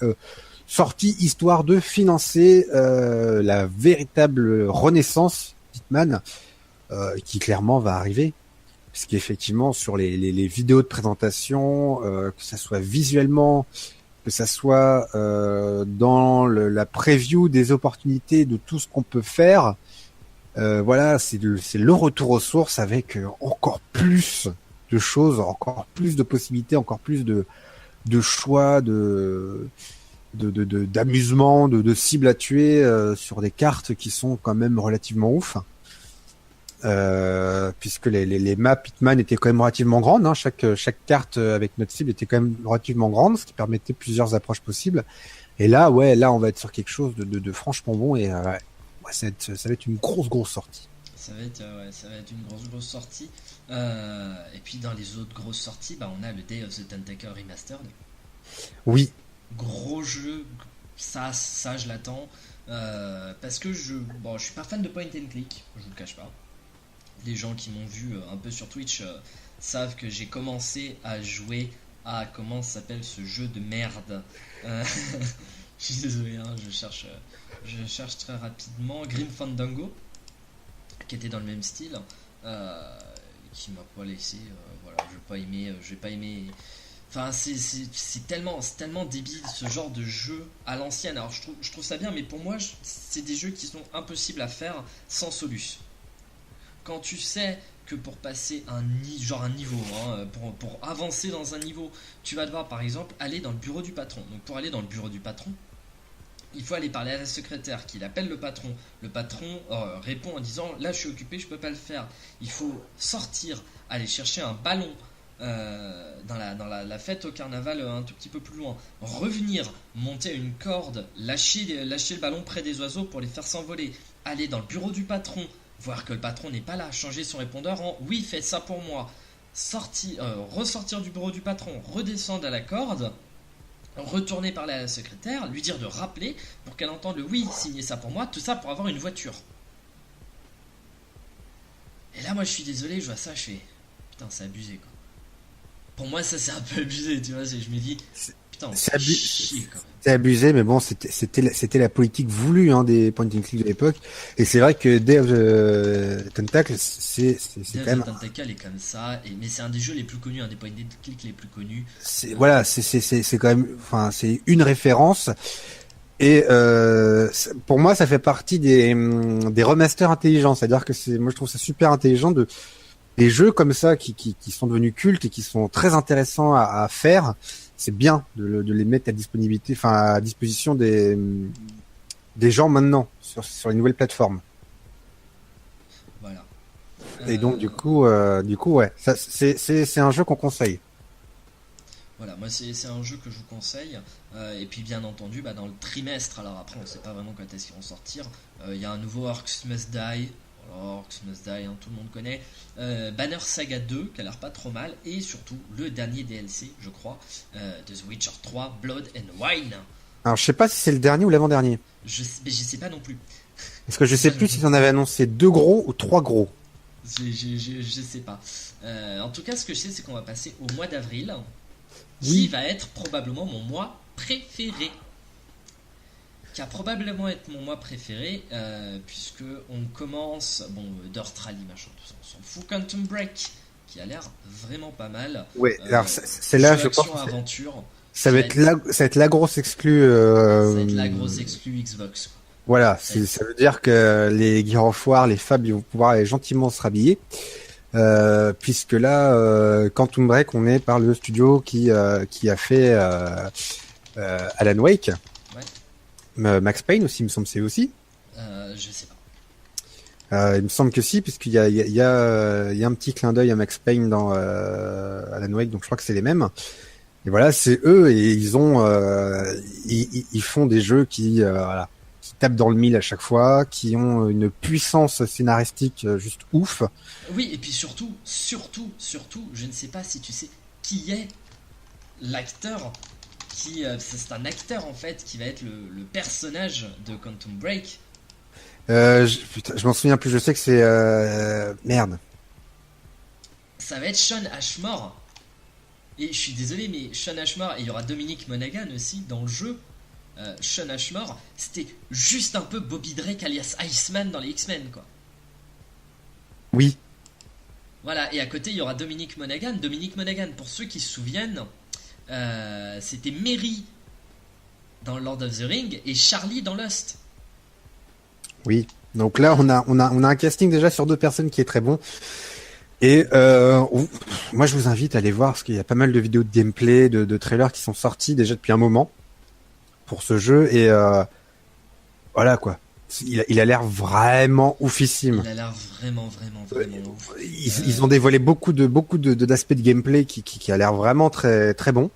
sorti histoire de financer la véritable renaissance d'Hitman qui clairement va arriver. Parce qu'effectivement sur les vidéos de présentation, que ça soit visuellement, que ça soit dans la preview des opportunités de tout ce qu'on peut faire, voilà, c'est le retour aux sources avec encore plus de choses, encore plus de possibilités, encore plus de choix, d'amusement, de cibles à tuer sur des cartes qui sont quand même relativement ouf. Puisque les maps Hitman étaient quand même relativement grandes, hein. Chaque carte avec notre cible était quand même relativement grande, ce qui permettait plusieurs approches possibles. Et là, on va être sur quelque chose de franchement bon et ça va être une grosse sortie. Ça va être une grosse sortie. Et puis dans les autres grosses sorties, bah, on a le Day of the Tentacle Remastered. Oui. Gros jeu, ça je l'attends. Parce que je suis pas fan de point and click, je vous le cache pas. Les gens qui m'ont vu un peu sur Twitch savent que j'ai commencé à jouer à comment s'appelle ce jeu de merde. Je suis désolé, hein, je cherche très rapidement. Grim Fandango, qui était dans le même style, qui m'a pas laissé. Voilà, je vais pas aimer. Enfin, c'est tellement débile ce genre de jeu à l'ancienne. Alors je trouve ça bien, mais pour moi, c'est des jeux qui sont impossibles à faire sans Solus. Quand tu sais que pour passer un niveau, hein, pour avancer dans un niveau, tu vas devoir par exemple aller dans le bureau du patron. Donc pour aller dans le bureau du patron, il faut aller parler à la secrétaire qui appelle le patron. Le patron répond en disant là je suis occupé, je peux pas le faire. Il faut sortir, aller chercher un ballon dans la fête au carnaval un tout petit peu plus loin, revenir, monter une corde, lâcher le ballon près des oiseaux pour les faire s'envoler, aller dans le bureau du patron, voir que le patron n'est pas là, changer son répondeur en oui faites ça pour moi, ressortir du bureau du patron, redescendre à la corde, retourner parler à la secrétaire, lui dire de rappeler pour qu'elle entende le oui signer ça pour moi, tout ça pour avoir une voiture. Et là moi je suis désolé, je vois ça, je fais putain c'est abusé quoi. Pour moi ça c'est un peu abusé, tu vois, je me dis putain c'est chier quand même. C'est abusé, mais bon, c'était la politique voulue hein, des point and click de l'époque. Et c'est vrai que Day of the Tentacle, c'est quand même. Day of the Tentacle est comme ça, mais c'est un des jeux les plus connus, un des point and click les plus connus. Voilà, c'est quand même, enfin, c'est une référence. Et pour moi, ça fait partie des remasters intelligents. C'est-à-dire que moi, je trouve ça super intelligent des jeux comme ça qui sont devenus cultes et qui sont très intéressants à faire. C'est bien de les mettre à disposition des gens maintenant sur les nouvelles plateformes. Voilà. Et donc du coup ouais, ça c'est un jeu qu'on conseille. Voilà, moi c'est un jeu que je vous conseille. Et puis bien entendu, dans le trimestre, alors après on sait pas vraiment quand est-ce qu'ils vont sortir. Il y a un nouveau Orcs Must Die. Orcs Must Die, hein, tout le monde connaît. Banner Saga 2, qui a l'air pas trop mal. Et surtout, le dernier DLC, je crois, de The Witcher 3, Blood and Wine. Alors, je sais pas si c'est le dernier ou l'avant-dernier. Mais je sais pas non plus. Parce que je sais plus si on avait annoncé 2 gros ou 3 gros. Je sais pas. En tout cas, ce que je sais, c'est qu'on va passer au mois d'avril, qui va être probablement mon mois préféré. Qui va probablement être mon mois préféré, puisque on commence, Dirt Rally, machin, tout ça, on s'en fout. Quantum Break, qui a l'air vraiment pas mal. Ouais, alors c'est là, je pense. Aventure. Ça va être la grosse exclue. Ça va être la grosse exclue Xbox. Quoi. Voilà, ça veut dire que les Gears of War, les Fab, ils vont pouvoir aller gentiment se rhabiller. Puisque là, Quantum Break, on est par le studio qui a fait Alan Wake. Max Payne aussi, il me semble que c'est aussi. Je sais pas. Il me semble que si, puisqu'il y a un petit clin d'œil à Max Payne dans Alan Wake, donc je crois que c'est les mêmes. Et voilà, c'est eux et ils font des jeux qui qui tapent dans le mille à chaque fois, qui ont une puissance scénaristique juste ouf. Oui, et puis surtout, je ne sais pas si tu sais qui est l'acteur qui... c'est un acteur en fait qui va être le personnage de Quantum Break. Putain, je m'en souviens plus, je sais que c'est... Merde. Ça va être Sean Ashmore. Et je suis désolé, mais Sean Ashmore, et il y aura Dominic Monaghan aussi dans le jeu. Sean Ashmore, c'était juste un peu Bobby Drake alias Iceman dans les X-Men, quoi. Oui. Voilà, et à côté, il y aura Dominic Monaghan. Dominic Monaghan, pour ceux qui se souviennent, c'était Merry dans Lord of the Ring et Charlie dans Lost. Oui. Donc là, on a un casting déjà sur 2 personnes qui est très bon. Et moi, je vous invite à aller voir parce qu'il y a pas mal de vidéos de gameplay, de trailers qui sont sortis déjà depuis un moment pour ce jeu. Et voilà quoi. Il a l'air vraiment oufissime. Il a l'air vraiment ouf. Ils ont dévoilé beaucoup d'aspects de gameplay qui a l'air vraiment très très bon.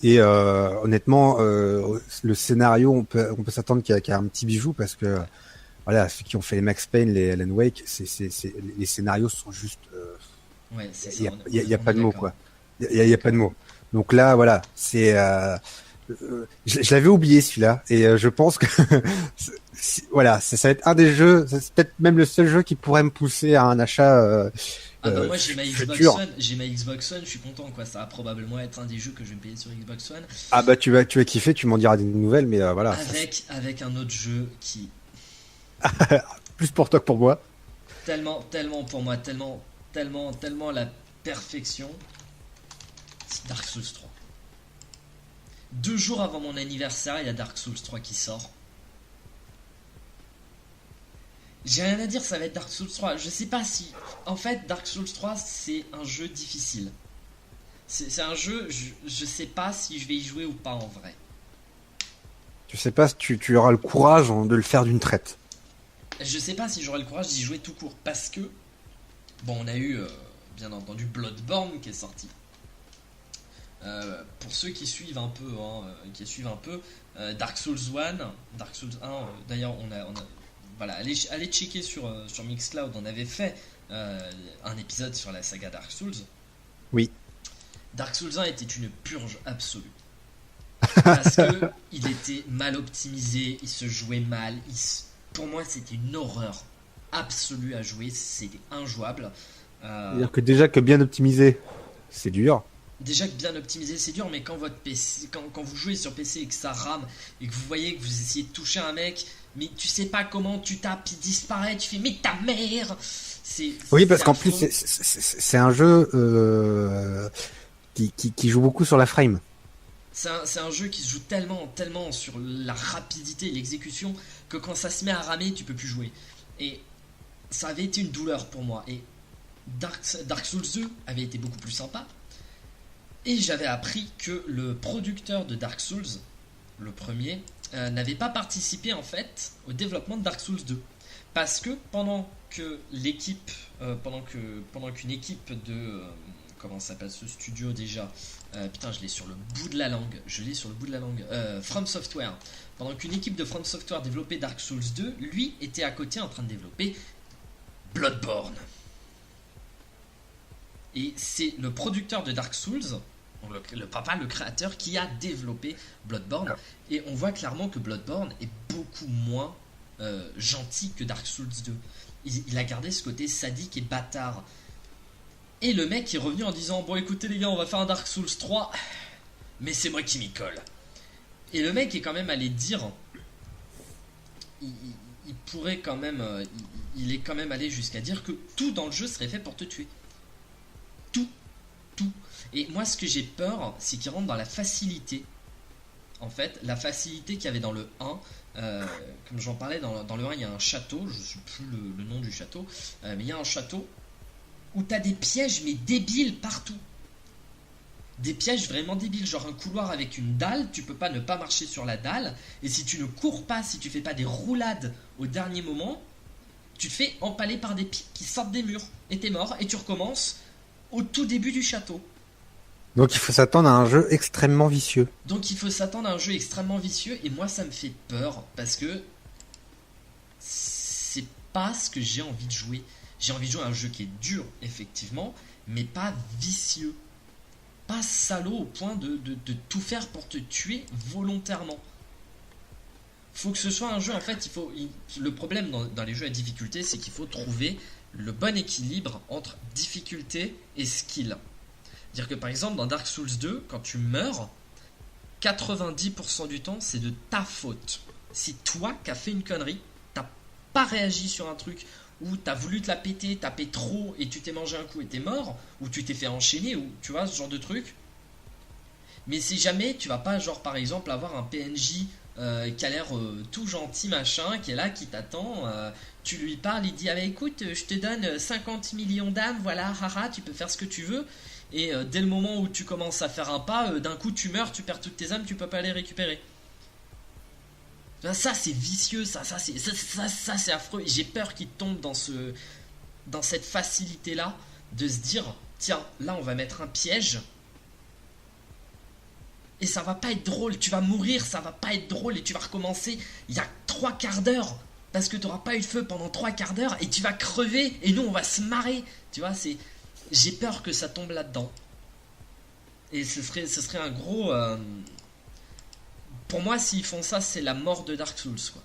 Et honnêtement, le scénario, on peut s'attendre qu'il y a un petit bijou parce que voilà, ceux qui ont fait les Max Payne, les Alan Wake, les scénarios sont juste. Ouais, c'est ça. Il y a pas de mots quoi. Il y a pas de mots. Donc là, voilà, c'est. Je l'avais oublié celui-là et je pense que voilà, ça va être un des jeux, c'est peut-être même le seul jeu qui pourrait me pousser à un achat. Moi j'ai ma Xbox One, je suis content quoi, ça va probablement être un des jeux que je vais me payer sur Xbox One. Ah bah tu vas kiffer, tu m'en diras des nouvelles, mais voilà. Avec un autre jeu qui plus pour toi que pour moi. Tellement pour moi, tellement la perfection. C'est Dark Souls 3. 2 jours avant mon anniversaire, il y a Dark Souls 3 qui sort. J'ai rien à dire, ça va être Dark Souls 3. Je sais pas si... En fait, Dark Souls 3, c'est un jeu difficile. C'est un jeu, je sais pas si je vais y jouer ou pas en vrai. Tu sais pas si tu auras le courage de le faire d'une traite. Je sais pas si j'aurai le courage d'y jouer tout court. Parce que... Bon, on a eu, bien entendu, Bloodborne qui est sorti. Pour ceux qui suivent un peu, Dark Souls 1, Dark Souls 1, d'ailleurs on a voilà, allez checker sur Mixcloud, on avait fait un épisode sur la saga Dark Souls. Oui. Dark Souls 1 était une purge absolue. Parce que il était mal optimisé, il se jouait mal, pour moi c'était une horreur absolue à jouer, c'était injouable. C'est-à-dire que déjà que bien optimisé, c'est dur. Déjà que bien optimisé c'est dur, mais quand votre PC, quand vous jouez sur PC et que ça rame et que vous voyez que vous essayez de toucher un mec, mais tu sais pas comment, tu tapes, il disparaît, tu fais mais ta mère. Oui, parce qu'en plus c'est un jeu qui joue beaucoup sur la frame. C'est un jeu qui se joue tellement sur la rapidité et l'exécution que quand ça se met à ramer, tu peux plus jouer. Et ça avait été une douleur pour moi. Et Dark Souls 2 avait été beaucoup plus sympa. Et j'avais appris que le producteur de Dark Souls, le premier, n'avait pas participé en fait au développement de Dark Souls 2. Parce que pendant qu'une équipe de... comment s'appelle ce studio déjà, putain, je l'ai sur le bout de la langue. From Software. Pendant qu'une équipe de From Software développait Dark Souls 2, lui était à côté en train de développer Bloodborne. Et c'est le producteur de Dark Souls, le créateur, qui a développé Bloodborne. Et on voit clairement que Bloodborne est beaucoup moins gentil que Dark Souls 2. Il a gardé ce côté sadique et bâtard. Et le mec est revenu en disant: bon écoutez les gars, on va faire un Dark Souls 3, mais c'est moi qui m'y colle. Et le mec est quand même allé dire, il pourrait quand même, il est quand même allé jusqu'à dire que tout dans le jeu serait fait pour te tuer. Tout. Et moi ce que j'ai peur, c'est qu'il rentre dans la facilité. En fait, la facilité qu'il y avait dans le 1, comme j'en parlais, dans le 1 il y a un château, je ne sais plus le nom du château, mais il y a un château où t'as des pièges mais débiles partout. Des pièges vraiment débiles, genre un couloir avec une dalle, tu peux pas ne pas marcher sur la dalle, et si tu ne cours pas, si tu fais pas des roulades au dernier moment, tu te fais empaler par des pics qui sortent des murs, et t'es mort, et tu recommences au tout début du château. Donc il faut s'attendre à un jeu extrêmement vicieux. Donc il faut s'attendre à un jeu extrêmement vicieux et moi ça me fait peur parce que c'est pas ce que j'ai envie de jouer. J'ai envie de jouer à un jeu qui est dur effectivement, mais pas vicieux. Pas salaud au point de tout faire pour te tuer volontairement. Faut que ce soit un jeu en fait, le problème dans les jeux à difficulté, c'est qu'il faut trouver le bon équilibre entre difficulté et skill. C'est-à-dire que par exemple dans Dark Souls 2, quand tu meurs, 90% du temps c'est de ta faute. C'est toi qui as fait une connerie, t'as pas réagi sur un truc, ou t'as voulu te la péter, taper trop et tu t'es mangé un coup et t'es mort, ou tu t'es fait enchaîner, ou tu vois ce genre de truc. Mais si jamais tu vas pas genre par exemple avoir un PNJ qui a l'air tout gentil machin, qui est là, qui t'attend, tu lui parles, il dit ah bah écoute je te donne 50 millions d'âmes, voilà, haha, tu peux faire ce que tu veux, et dès le moment où tu commences à faire un pas, d'un coup tu meurs, tu perds toutes tes âmes, tu peux pas les récupérer. Ça c'est vicieux, ça c'est affreux, et j'ai peur qu'il tombe dans cette facilité là de se dire tiens là on va mettre un piège et ça va pas être drôle, tu vas mourir, ça va pas être drôle et tu vas recommencer il y a 3/4 d'heure parce que tu n'auras pas eu de feu pendant 3/4 d'heure et tu vas crever et nous on va se marrer, tu vois, j'ai peur que ça tombe là-dedans. Et ce serait un gros pour moi s'ils font ça c'est la mort de Dark Souls quoi.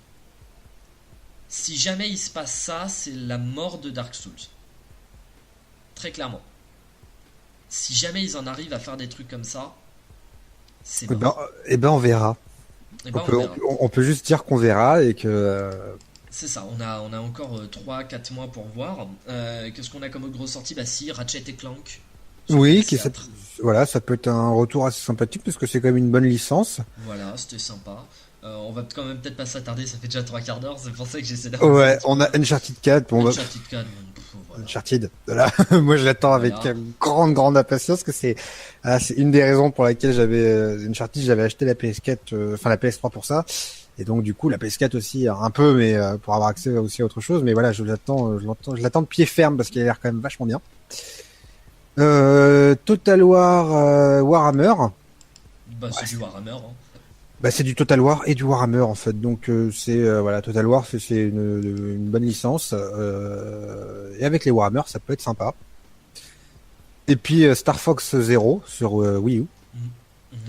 Si jamais il se passe ça, c'est la mort de Dark Souls. Très clairement. Si jamais ils en arrivent à faire des trucs comme ça, c'est mort. On verra. On peut juste dire qu'on verra et que. C'est ça, on a encore 3-4 mois pour voir. Qu'est-ce qu'on a comme autre grosse sortie? Bah si, Ratchet et Clank. Oui, voilà, ça peut être un retour assez sympathique parce que c'est quand même une bonne licence. Voilà, c'était sympa. On va quand même peut-être pas s'attarder, ça fait déjà 3/4 d'heure, c'est pour ça que j'essaie d'avoir. Ouais, on a Uncharted 4. Uncharted 4, voilà. Uncharted, voilà. Moi je l'attends avec grande impatience, parce que c'est une des raisons pour laquelle Uncharted, j'avais acheté la PS4, enfin la PS3 pour ça. Et donc du coup la PS4 aussi un peu, mais pour avoir accès aussi à autre chose. Mais voilà, je l'attends de pied ferme parce qu'il a l'air quand même vachement bien. Total War Warhammer. Bah c'est du Warhammer. Hein. Bah c'est du Total War et du Warhammer en fait. Donc voilà, Total War c'est une bonne licence. Et avec les Warhammer ça peut être sympa. Et puis Star Fox Zero sur Wii U.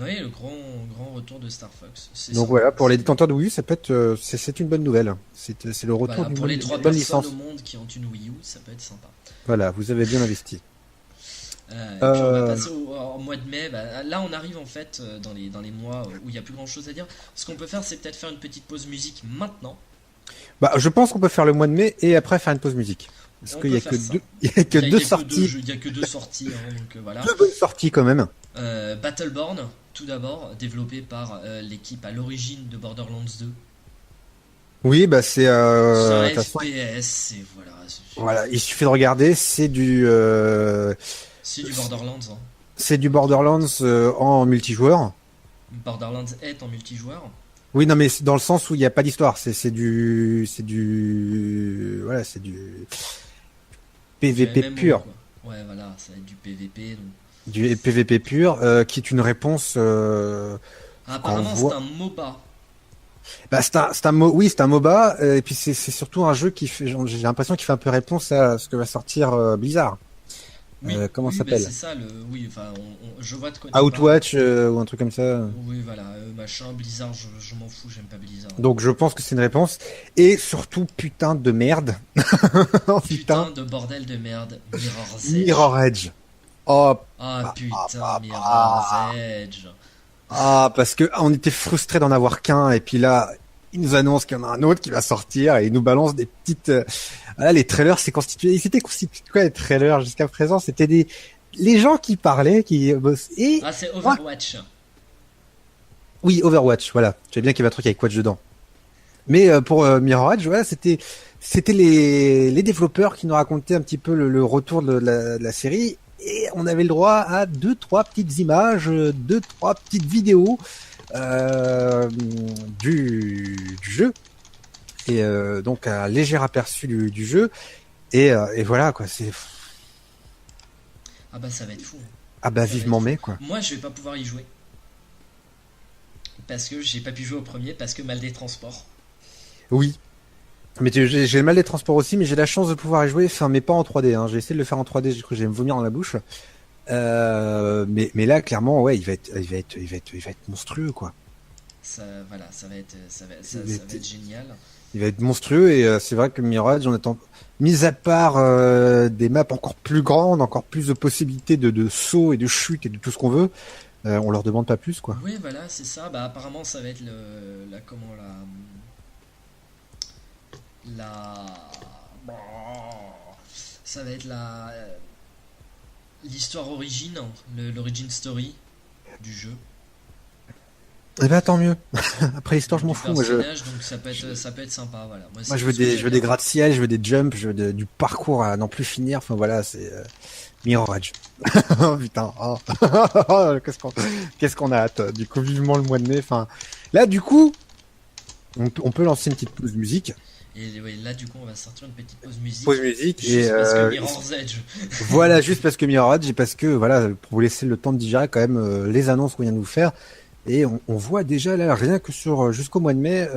Oui, le grand retour de Star Fox. Donc voilà, pour les détenteurs de Wii U, ça peut être, c'est une bonne nouvelle. C'est le retour pour les 3 bonne personnes licence au monde qui ont une Wii U, ça peut être sympa. Voilà, vous avez bien investi. Puis on va passer au mois de mai. Bah, là, on arrive en fait dans les mois où il n'y a plus grand chose à dire. Ce qu'on peut faire, c'est peut-être faire une petite pause musique maintenant. Bah, je pense qu'on peut faire le mois de mai et après faire une pause musique. Parce qu'il y a que deux sorties. Il y a que 2 sorties, hein, donc voilà. 2 bonnes sorties quand même. Battleborn, tout d'abord, développé par l'équipe à l'origine de Borderlands 2. Oui, bah c'est un FPS, et voilà. Voilà, il suffit de regarder, c'est du Borderlands. Hein. C'est du Borderlands en multijoueur. Borderlands est en multijoueur. Oui, non, mais dans le sens où il n'y a pas d'histoire. C'est du PVP pur. Ouais, voilà, ça va être du PVP. Donc... Du PVP pur, qui est une réponse. Apparemment, c'est un MOBA. Bah, c'est un MOBA, et puis c'est surtout un jeu qui fait. J'ai l'impression qu'il fait un peu réponse à ce que va sortir Blizzard. Oui, comment ça s'appelle? C'est ça je vois de quoi. Outwatch ou un truc comme ça. Oui, voilà, machin, Blizzard, je m'en fous, j'aime pas Blizzard. Donc je pense que c'est une réponse. Et surtout, putain de merde. Putain de bordel de merde. Mirror's Edge. Oh. Putain, Mirror's Edge. Parce que on était frustrés d'en avoir qu'un, et puis là, ils nous annoncent qu'il y en a un autre qui va sortir, et ils nous balancent des petites... Voilà, les trailers, ils s'étaient constitués de quoi, les trailers, jusqu'à présent? C'était les gens qui parlaient, qui bossaient. C'est Overwatch. Oui, Overwatch, voilà. Je sais bien qu'il y avait un truc avec Watch dedans. Mais pour Mirror's Edge, voilà, c'était les développeurs qui nous racontaient un petit peu le retour de la série, et on avait le droit à 2-3 petites images, 2-3 petites vidéos du jeu, et donc un léger aperçu du jeu, et voilà quoi. C'est ça va être fou. Ah bah Ça va vivement être fou. mai quoi. Moi, je vais pas pouvoir y jouer parce que j'ai pas pu jouer au premier parce que mal des transports. Oui. Mais j'ai mal des transports aussi, mais j'ai la chance de pouvoir y jouer, enfin mais pas en 3D. Hein. J'ai essayé de le faire en 3D, j'ai cru que j'allais me vomir dans la bouche. Mais là clairement ouais, il va être monstrueux quoi. Ça, voilà, ça va être, Il va ça va être, être génial. il va être monstrueux et c'est vrai que Mirage, on attend. Mis à part des maps encore plus grandes, encore plus de possibilités de sauts et de chutes et de tout ce qu'on veut, on leur demande pas plus quoi. Oui, voilà, c'est ça. Bah, apparemment, ça va être la, ça va être l'histoire origine, l'origin story du jeu, Eh ben tant mieux. Après l'histoire je m'en du fous. personnage. Donc Je- ça peut être sympa. Voilà. Moi, Moi, c'est tout ce que je veux j'avais des en tête. gratte-ciel, je veux des jumps, je veux du parcours à n'en plus finir. Enfin voilà, c'est Mirage. Oh putain, oh. Qu'est-ce qu'on a hâte. Du coup, vivement le mois de mai. Enfin, là, du coup, on peut lancer une petite pause musique. Et ouais, là, du coup, on va sortir une petite pause musique. Pause musique et Juste parce que Mirror's Edge. voilà, juste parce que Mirage et parce que voilà, pour vous laisser le temps de digérer quand même les annonces qu'on vient de vous faire. Et on voit déjà là, rien que sur jusqu'au mois de mai,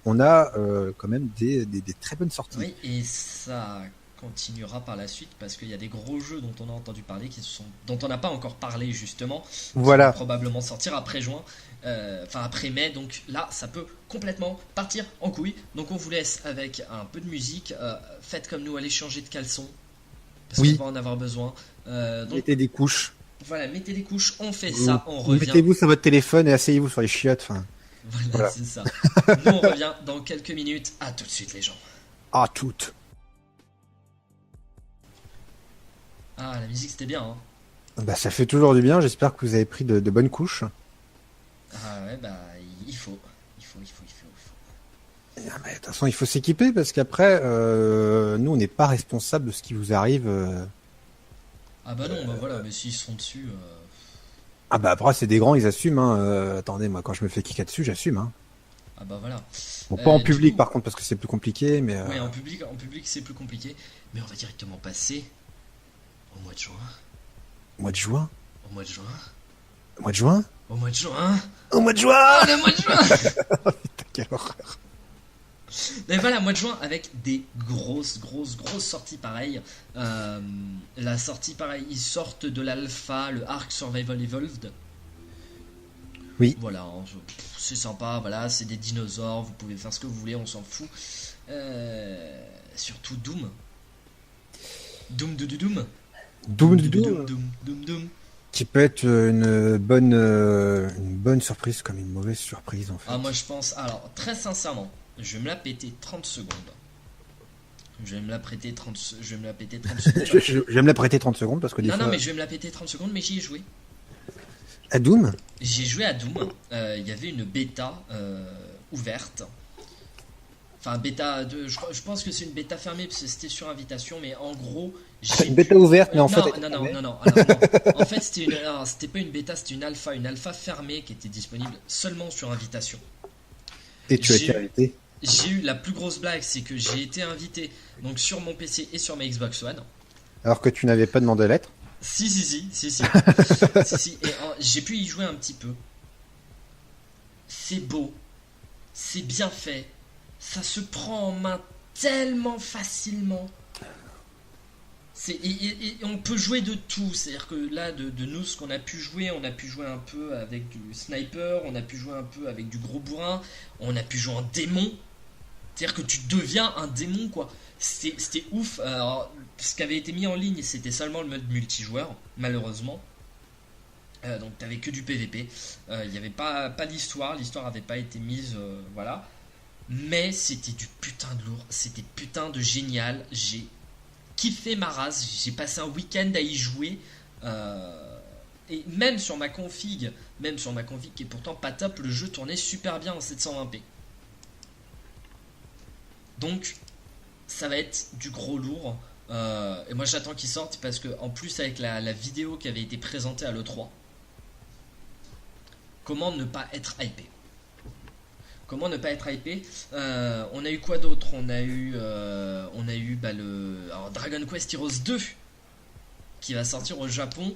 on a quand même des très bonnes sorties. Oui, et ça continuera par la suite parce qu'il y a des gros jeux dont on a entendu parler dont on n'a pas encore parlé justement, qui vont Voilà. probablement sortir après juin, enfin après mai. Donc là, ça peut complètement partir en couille. Donc on vous laisse avec un peu de musique. Faites comme nous, allez changer de caleçon parce Oui. qu'on va en avoir besoin. Donc Mettez des couches. voilà, mettez des couches. On fait ça, on Ou revient. mettez-vous sur votre téléphone et asseyez-vous sur les chiottes. Enfin, Voilà, voilà. c'est ça. Nous on revient dans quelques minutes. À tout de suite les gens. Ah, toutes. Ah, la musique c'était bien, hein. Bah, ça fait toujours du bien. J'espère que vous avez pris de bonnes couches. Ah ouais, bah il faut. Ah, bah, de toute façon, il faut s'équiper parce qu'après, nous, on n'est pas responsable de ce qui vous arrive. Ah bah non, bah voilà, mais s'ils se font dessus. Ah bah après, c'est des grands, ils assument. Hein. Attendez, moi, quand je me fais kicker dessus, j'assume. Hein. Ah bah voilà. Bon, pas en Du public, coup, par contre, parce que c'est plus compliqué, mais ouais, en public c'est plus compliqué. Mais on va directement passer au mois de juin. mois de juin. Au mois de juin. Mois de juin. Au mois de juin. Au mois de juin. Ah, le mois de juin. Quelle horreur. Mais voilà, mois de juin avec des grosses sorties pareilles. La sortie pareil, ils sortent de l'alpha, le Ark Survival Evolved. Oui. Voilà, hein, c'est sympa, voilà, c'est des dinosaures, vous pouvez faire ce que vous voulez, on s'en fout. Surtout Doom. Doom. Doom. Qui peut être une bonne surprise comme une mauvaise surprise, en fait. Ah, moi je pense, alors très sincèrement, je vais me la péter 30 secondes. Je vais me la péter 30 secondes. Je vais me la prêter 30 secondes parce que des Non, fois. non, mais je vais me la péter 30 secondes, mais j'y ai joué. À Doom. J'ai joué à Doom. Il y avait une bêta ouverte. Enfin, bêta de. Je pense que c'est une bêta fermée parce que c'était sur invitation, mais en gros. Une bêta ouverte, mais en fait. Non. Alors, non. En fait, c'était pas une bêta, c'était une alpha fermée qui était disponible seulement sur invitation. Et tu as été invité. J'ai eu la plus grosse blague, c'est que j'ai été invité donc sur mon PC et sur ma Xbox One. Alors que tu n'avais pas demandé lettre. Si. Si. Et j'ai pu y jouer un petit peu. C'est beau, c'est bien fait, ça se prend en main tellement facilement. Et on peut jouer de tout, c'est-à-dire que là, de nous, ce qu'on a pu jouer, on a pu jouer un peu avec du sniper, on a pu jouer un peu avec du gros bourrin, on a pu jouer en démon. C'est-à-dire que tu deviens un démon, quoi. C'était ouf. Alors, ce qui avait été mis en ligne, c'était seulement le mode multijoueur, malheureusement. Donc t'avais que du PVP. Il n'y avait pas l'histoire n'avait pas été mise, voilà. Mais c'était du putain de lourd, c'était putain de génial. J'ai kiffé ma race, j'ai passé un week-end à y jouer. Et même sur ma config qui est pourtant pas top, le jeu tournait super bien en 720p. Donc ça va être du gros lourd. Et moi j'attends qu'il sorte parce que en plus avec la vidéo qui avait été présentée à l'E3, comment ne pas être hypé? On a eu quoi d'autre? On a eu le alors, Dragon Quest Heroes 2 qui va sortir au Japon.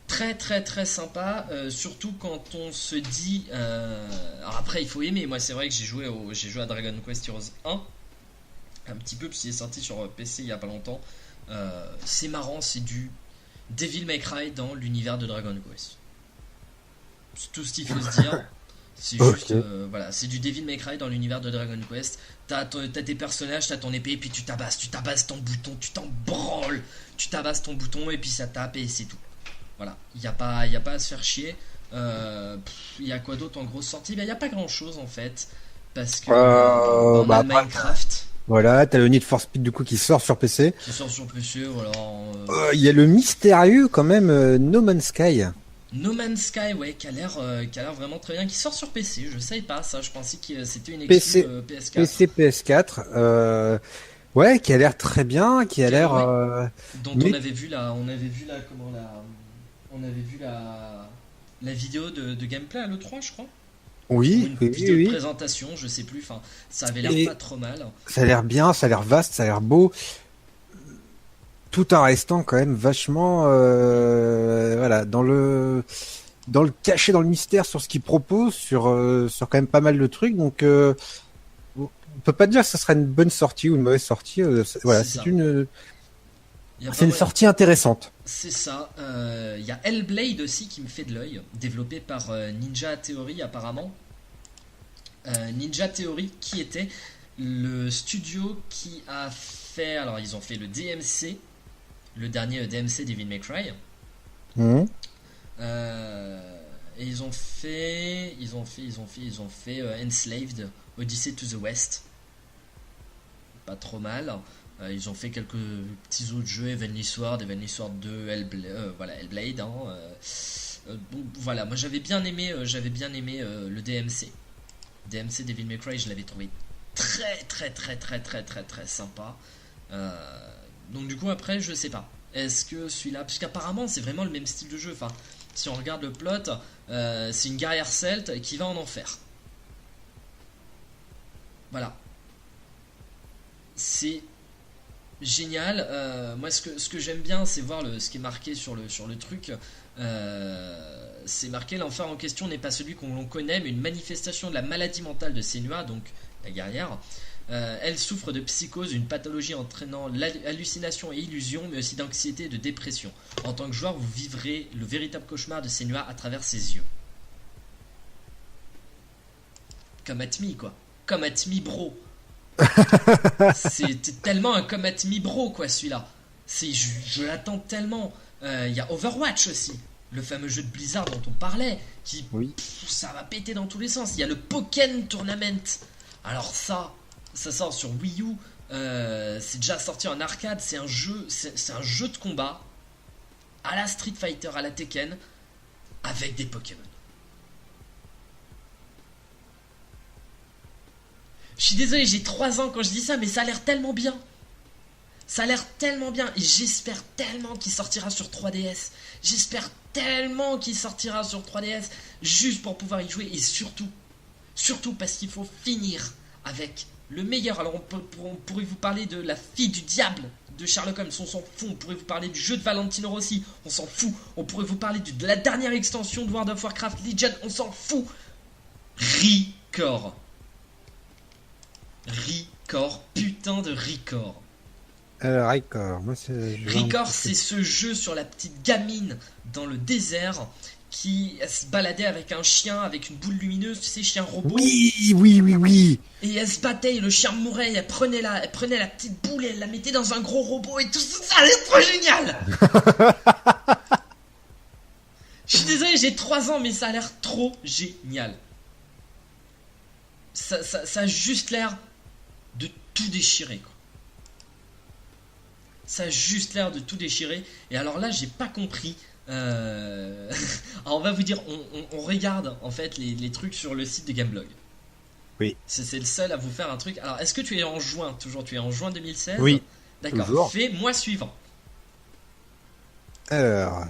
Très très très sympa, surtout quand on se dit. Alors après, il faut aimer. Moi, c'est vrai que j'ai joué à Dragon Quest Heroes 1 un petit peu, puisqu'il est sorti sur PC il y a pas longtemps. C'est marrant, c'est du Devil May Cry dans l'univers de Dragon Quest. C'est tout ce qu'il faut se dire. C'est juste, voilà, c'est du Devil May Cry dans l'univers de Dragon Quest. T'as tes personnages, t'as ton épée, et puis tu tabasses ton bouton, tu t'en branles, tu tabasses ton bouton, et puis ça tape, et c'est tout. Voilà, il n'y a pas à se faire chier. Il y a quoi d'autre en grosse sortie? Il n'y a pas grand chose en fait. Parce que on a Minecraft. Voilà, t'as le Need for Speed du coup qui sort sur PC. Qui sort sur PC, voilà. Il y a le mystérieux quand même No Man's Sky. No Man's Sky, ouais, qui a l'air vraiment très bien, qui sort sur PC. Je savais pas ça, je pensais que c'était une exclue PS4. PC, PS4. Ouais, qui a l'air très bien, qui a l'air. Ouais. Dont on avait vu la vidéo de gameplay à l'E3, je crois. Oui, une vidéo de présentation, je sais plus. Enfin, ça avait l'air pas trop mal. Ça a l'air bien, ça a l'air vaste, ça a l'air beau. Tout en restant quand même vachement, voilà, dans le cachet, dans le mystère sur ce qu'il propose, sur quand même pas mal de trucs. Donc, on peut pas dire que ça sera une bonne sortie ou une mauvaise sortie. Voilà, c'est une sortie intéressante. C'est ça. Il y a Hellblade aussi qui me fait de l'œil, développé par Ninja Theory apparemment. Ninja Theory qui était le studio qui a fait. Alors ils ont fait le DMC, le dernier DMC Devil May Cry. Et ils ont fait Enslaved, Odyssey to the West. Pas trop mal. Ils ont fait quelques petits autres jeux, Heavenly Sword 2, Hellblade. Bon, voilà, moi j'avais bien aimé le DMC. DMC Devil May Cry, je l'avais trouvé très très très très très très très sympa. Donc du coup après, je sais pas. Est-ce que celui-là, parce qu'apparemment c'est vraiment le même style de jeu. Enfin, si on regarde le plot, c'est une guerrière celte qui va en enfer. Voilà. C'est génial. Moi ce que j'aime bien, c'est voir ce qui est marqué sur le truc. C'est marqué: l'enfer en question n'est pas celui qu'on connaît, mais une manifestation de la maladie mentale de Senua, donc la guerrière. Elle souffre de psychose, une pathologie entraînant hallucination et illusion, mais aussi d'anxiété et de dépression. En tant que joueur, vous vivrez le véritable cauchemar de Senua à travers ses yeux. Come at me, quoi. Come at me, bro. C'est tellement un Come at me, bro, quoi, celui-là. Je l'attends tellement. Il y a Overwatch aussi, le fameux jeu de Blizzard dont on parlait, qui ça va péter dans tous les sens. Il y a le Pokken Tournament. Alors ça sort sur Wii U. C'est déjà sorti en arcade. C'est un jeu de combat à la Street Fighter, à la Tekken, avec des Pokémon. Je suis désolé, j'ai 3 ans quand je dis ça, mais ça a l'air tellement bien. Ça a l'air tellement bien. Et j'espère tellement qu'il sortira sur 3DS. J'espère tellement qu'il sortira sur 3DS, juste pour pouvoir y jouer. Et surtout parce qu'il faut finir avec le meilleur. Alors on pourrait vous parler de la fille du diable de Sherlock Holmes, on s'en fout. On pourrait vous parler du jeu de Valentino Rossi, on s'en fout. On pourrait vous parler de la dernière extension de World of Warcraft Legion, on s'en fout. Recore, putain de Recore. Recore, moi Recore, c'est ce jeu sur la petite gamine dans le désert qui se baladait avec un chien, avec une boule lumineuse, tu sais, chien robot. Oui. Et elle se battait et le chien mourait, et elle prenait la petite boule et elle la mettait dans un gros robot et tout ça, c'est trop génial. Je suis désolé, j'ai 3 ans, mais ça a l'air trop génial. Ça a juste l'air de tout déchirer, quoi. Ça a juste l'air de tout déchirer. Et alors là, j'ai pas compris. Alors on va vous dire, on regarde en fait les trucs sur le site de Gameblog. Oui. C'est le seul à vous faire un truc. Alors, est-ce que tu es en juin? Toujours, tu es en juin 2016? Oui. D'accord. Toujours. Fais mois suivant. Alors,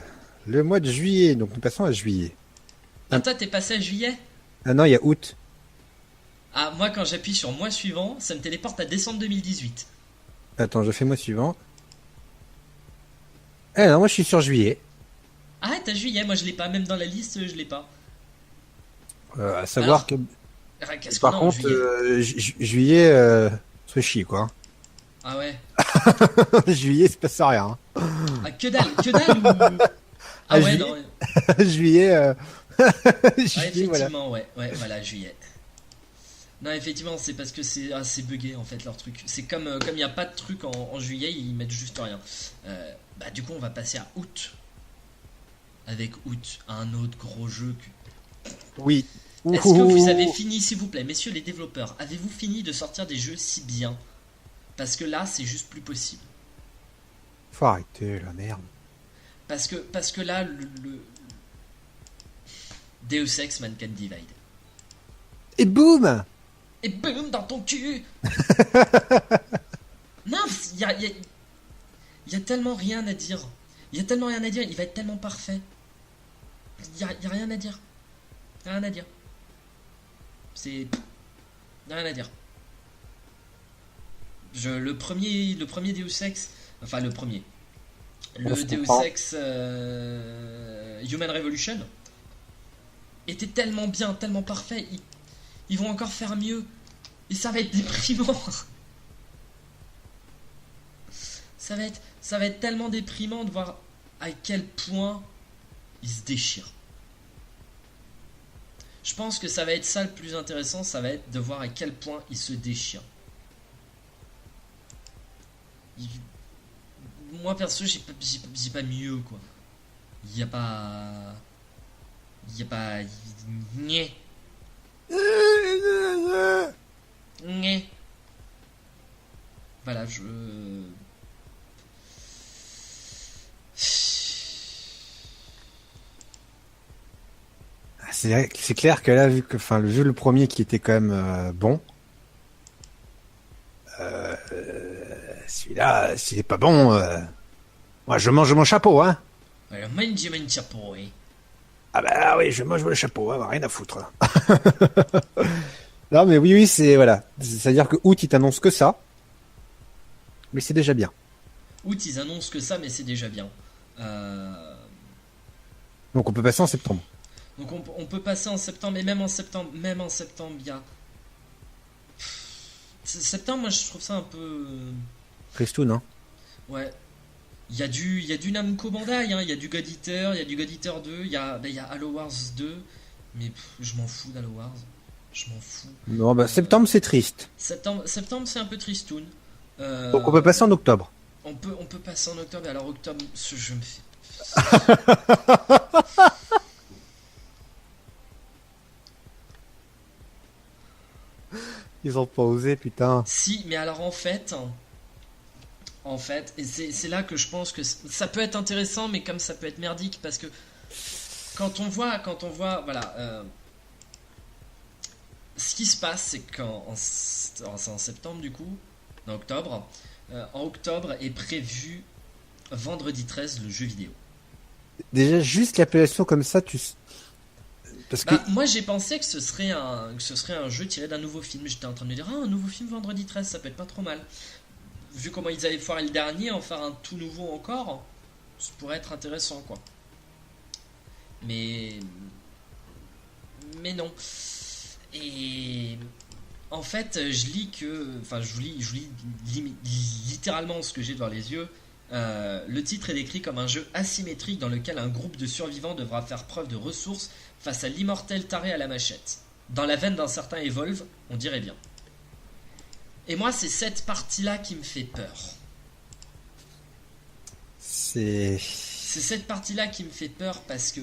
le mois de juillet, donc nous passons à juillet. Ah, toi, t'es passé à juillet? Ah non, il y a août. Ah, moi, quand j'appuie sur mois suivant, ça me téléporte à décembre 2018. Attends, je fais mois suivant. Eh non, moi je suis sur juillet. Ah, t'as juillet, moi je l'ai pas, même dans la liste, je l'ai pas. À savoir Alors, que, qu'est-ce qu'on par a en contre, juillet? juillet, se chie quoi. Ah ouais. Juillet, c'est pas rien. Ah, que dalle ou... Ah Ah, ouais, juillet, non. juillet, Ah, juillet, voilà. effectivement, ouais, voilà, juillet. Non, effectivement, c'est parce que c'est buggé en fait leur truc. C'est comme il n'y a pas de truc en juillet, ils mettent juste rien. Bah, du coup, on va passer à août. Avec août, un autre gros jeu. Oui. Est-ce que vous avez fini, s'il vous plaît, messieurs les développeurs, avez-vous fini de sortir des jeux si bien? Parce que là, c'est juste plus possible. Faut arrêter la merde. Parce que là, le Deus Ex Mankind Divide. Et boum! Et boum dans ton cul. Non, il y a tellement rien à dire. Il y a tellement rien à dire, il va être tellement parfait. Il y a rien à dire. Y a rien à dire. C'est... Y a rien à dire. Le premier Deus Ex... Enfin, le premier. Le On se Deus comprend. Ex Human Revolution était tellement bien, tellement parfait. Ils vont encore faire mieux. Et ça va être déprimant. Ça va être tellement déprimant de voir à quel point ils se déchirent. Je pense que ça va être ça le plus intéressant, ça va être de voir à quel point ils se déchirent. Moi perso, j'ai pas mieux quoi. Il y a pas... Il y a pas... Nyeh. Nyeh. Voilà, je... C'est clair que là, vu que, enfin, le jeu, le premier qui était quand même bon, celui-là, s'il est pas bon, moi je mange mon chapeau, hein. Alors, mange chapeau, oui. Ah bah oui, je mange mon chapeau, hein, rien à foutre. Non mais oui, oui, c'est voilà, c'est-à-dire que août il t'annonce que ça, mais c'est déjà bien. Août, ils annoncent que ça, mais c'est déjà bien. Donc on peut passer en septembre. Donc on peut passer en septembre, et même en septembre, il y a... Septembre, moi je trouve ça un peu... Tristoun, hein. Ouais. Il y a du Namco Bandai, hein. Il y a du God Eater, il y a du God Eater 2, il y a Halo Wars 2, mais je m'en fous d'Halo Wars. Je m'en fous. Non, bah septembre c'est triste. Septembre c'est un peu tristoun. Donc on peut passer en octobre. On peut passer en octobre, et alors octobre, ce jeu me fait... Ils ont pas osé, putain. Si, mais alors en fait, et c'est là que je pense que ça peut être intéressant, mais comme ça peut être merdique, parce que quand on voit, voilà, ce qui se passe, c'est c'est en septembre du coup, en octobre, est prévu vendredi 13 le jeu vidéo. Déjà juste l'appellation comme ça, parce que Bah, moi j'ai pensé que ce serait un jeu tiré d'un nouveau film. J'étais en train de me dire, ah, un nouveau film vendredi 13, ça peut être pas trop mal. Vu comment ils avaient foiré le dernier, en faire un tout nouveau encore, ça pourrait être intéressant quoi. Mais non. Et en fait, je lis que, enfin, je lis littéralement ce que j'ai devant les yeux. Le titre est décrit comme un jeu asymétrique dans lequel un groupe de survivants devra faire preuve de ressources face à l'immortel taré à la machette. Dans la veine d'un certain Evolve, on dirait bien. Et moi, c'est cette partie-là qui me fait peur. c'est... C'est cette partie-là qui me fait peur parce que,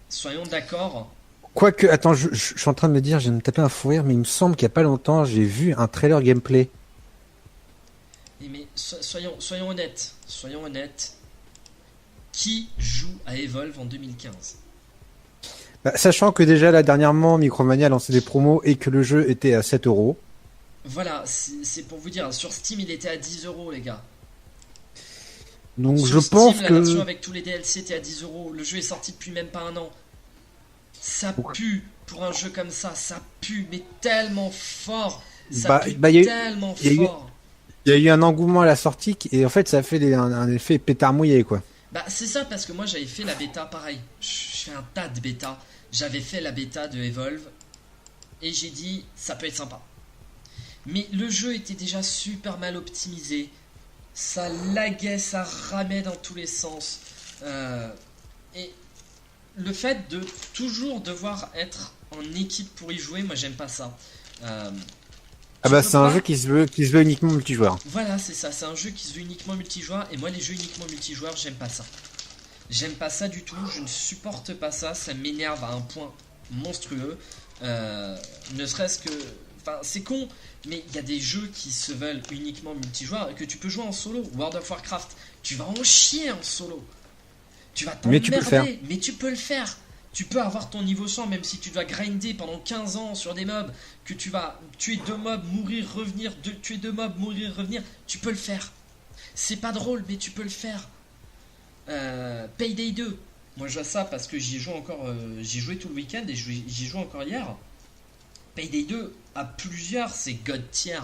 soyons d'accord, Quoique, attends, je suis en train de me dire, je viens de me taper un fou rire, mais il me semble qu'il y a pas longtemps, j'ai vu un trailer gameplay. mais soyons honnêtes. Soyons honnêtes. Qui joue à Evolve en 2015? Bah, sachant que déjà là dernièrement Micromania a lancé des promos et que le jeu était à 7 €. Voilà, c'est pour vous dire. Sur Steam, il était à 10 euros, les gars. Donc Sur je Steam, pense la que version avec tous les DLC était à 10 euros. Le jeu est sorti depuis même pas un an. Ça pue pour un jeu comme ça. Ça pue, mais tellement fort. Ça Bah, pue bah, il y a eu- tellement il y a eu- fort. Il y a eu un engouement à la sortie et en fait ça a fait un effet pétard mouillé quoi. Bah c'est ça parce que moi j'avais fait la bêta pareil. Je fais un tas de bêta. J'avais fait la bêta de Evolve et j'ai dit ça peut être sympa. Mais le jeu était déjà super mal optimisé. Ça laguait, ça ramait dans tous les sens. Et le fait de toujours devoir être en équipe pour y jouer, moi j'aime pas ça. Ah bah c'est un jeu qui se veut uniquement multijoueur. Voilà, c'est ça, c'est un jeu qui se veut uniquement multijoueur, et moi les jeux uniquement multijoueurs, j'aime pas ça. J'aime pas ça du tout, je ne supporte pas ça, ça m'énerve à un point monstrueux. Ne serait-ce que... Enfin, c'est con, mais il y a des jeux qui se veulent uniquement multijoueurs et que tu peux jouer en solo. World of Warcraft, tu vas en chier en solo. Tu vas t'emmerder, mais tu peux le faire. Tu peux avoir ton niveau 100 même si tu dois grinder pendant 15 ans sur des mobs, que tu vas tuer 2 mobs, mourir, revenir, tuer 2 mobs, mourir, revenir. Tu peux le faire. C'est pas drôle, mais tu peux le faire. Payday 2. Moi je vois ça parce que j'y joue encore, j'ai joué tout le week-end et j'y joue encore hier. Payday 2 à plusieurs c'est God tier.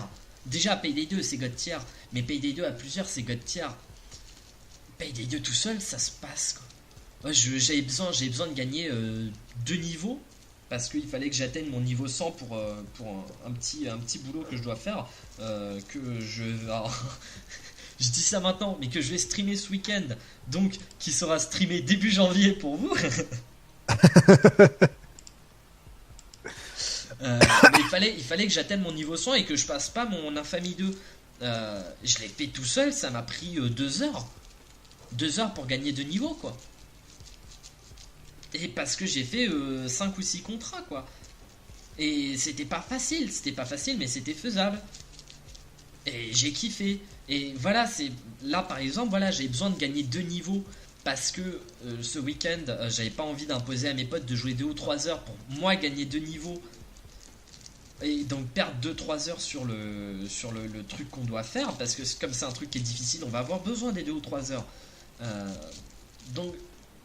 Déjà Payday 2 c'est God tier, mais Payday 2 à plusieurs c'est God tier. Payday 2 tout seul ça se passe quoi. Moi j'avais besoin de gagner 2 niveaux parce qu'il fallait que j'atteigne mon niveau 100 pour un petit boulot que je dois faire, que je je dis ça maintenant mais que je vais streamer ce week-end, donc qui sera streamé début janvier pour vous. Mais il fallait que j'atteigne mon niveau 100 et que je passe pas mon Infamie 2. Je l'ai fait tout seul, ça m'a pris 2 heures. 2 heures pour gagner 2 niveaux quoi. Et parce que j'ai fait 5 ou 6 contrats quoi. Et c'était pas facile mais c'était faisable. Et j'ai kiffé. Et voilà, c'est là par exemple, voilà, j'ai besoin de gagner 2 niveaux parce que ce week-end, j'avais pas envie d'imposer à mes potes de jouer 2 ou 3 heures pour moi gagner 2 niveaux. Et donc perdre 2-3 heures sur le truc qu'on doit faire, parce que comme c'est un truc qui est difficile, on va avoir besoin des 2 ou 3 heures. Donc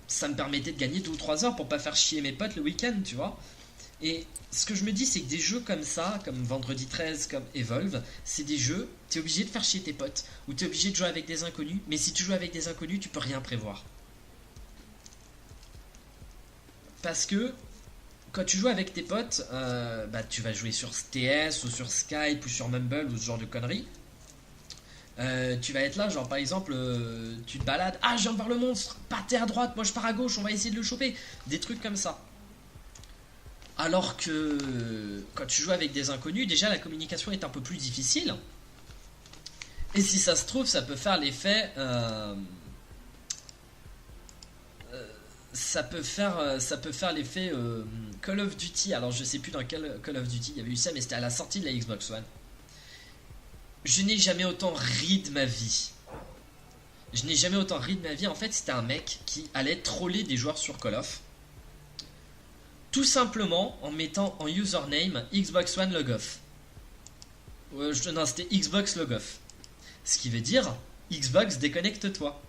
ça me permettait de gagner 2 ou 3 heures pour pas faire chier mes potes le week-end, tu vois. Et ce que je me dis, c'est que des jeux comme ça, comme Vendredi 13, comme Evolve, c'est des jeux, t'es obligé de faire chier tes potes, ou t'es obligé de jouer avec des inconnus, mais si tu joues avec des inconnus, tu peux rien prévoir. Parce que quand tu joues avec tes potes, bah, tu vas jouer sur TS ou sur Skype ou sur Mumble ou ce genre de conneries. Tu vas être là, genre par exemple, tu te balades, ah je viens de voir le monstre, partez à droite, moi je pars à gauche, on va essayer de le choper. Des trucs comme ça. Alors que quand tu joues avec des inconnus, déjà la communication est un peu plus difficile. Et si ça se trouve, ça peut faire l'effet... ça peut faire l'effet Call of Duty. Alors je sais plus dans quel Call of Duty il y avait eu ça, mais c'était à la sortie de la Xbox One. Je n'ai jamais autant ri de ma vie. En fait, c'était un mec qui allait troller des joueurs sur Call of. Tout simplement en mettant en username Xbox One Logoff. Non, c'était Xbox Logoff. Ce qui veut dire Xbox déconnecte-toi.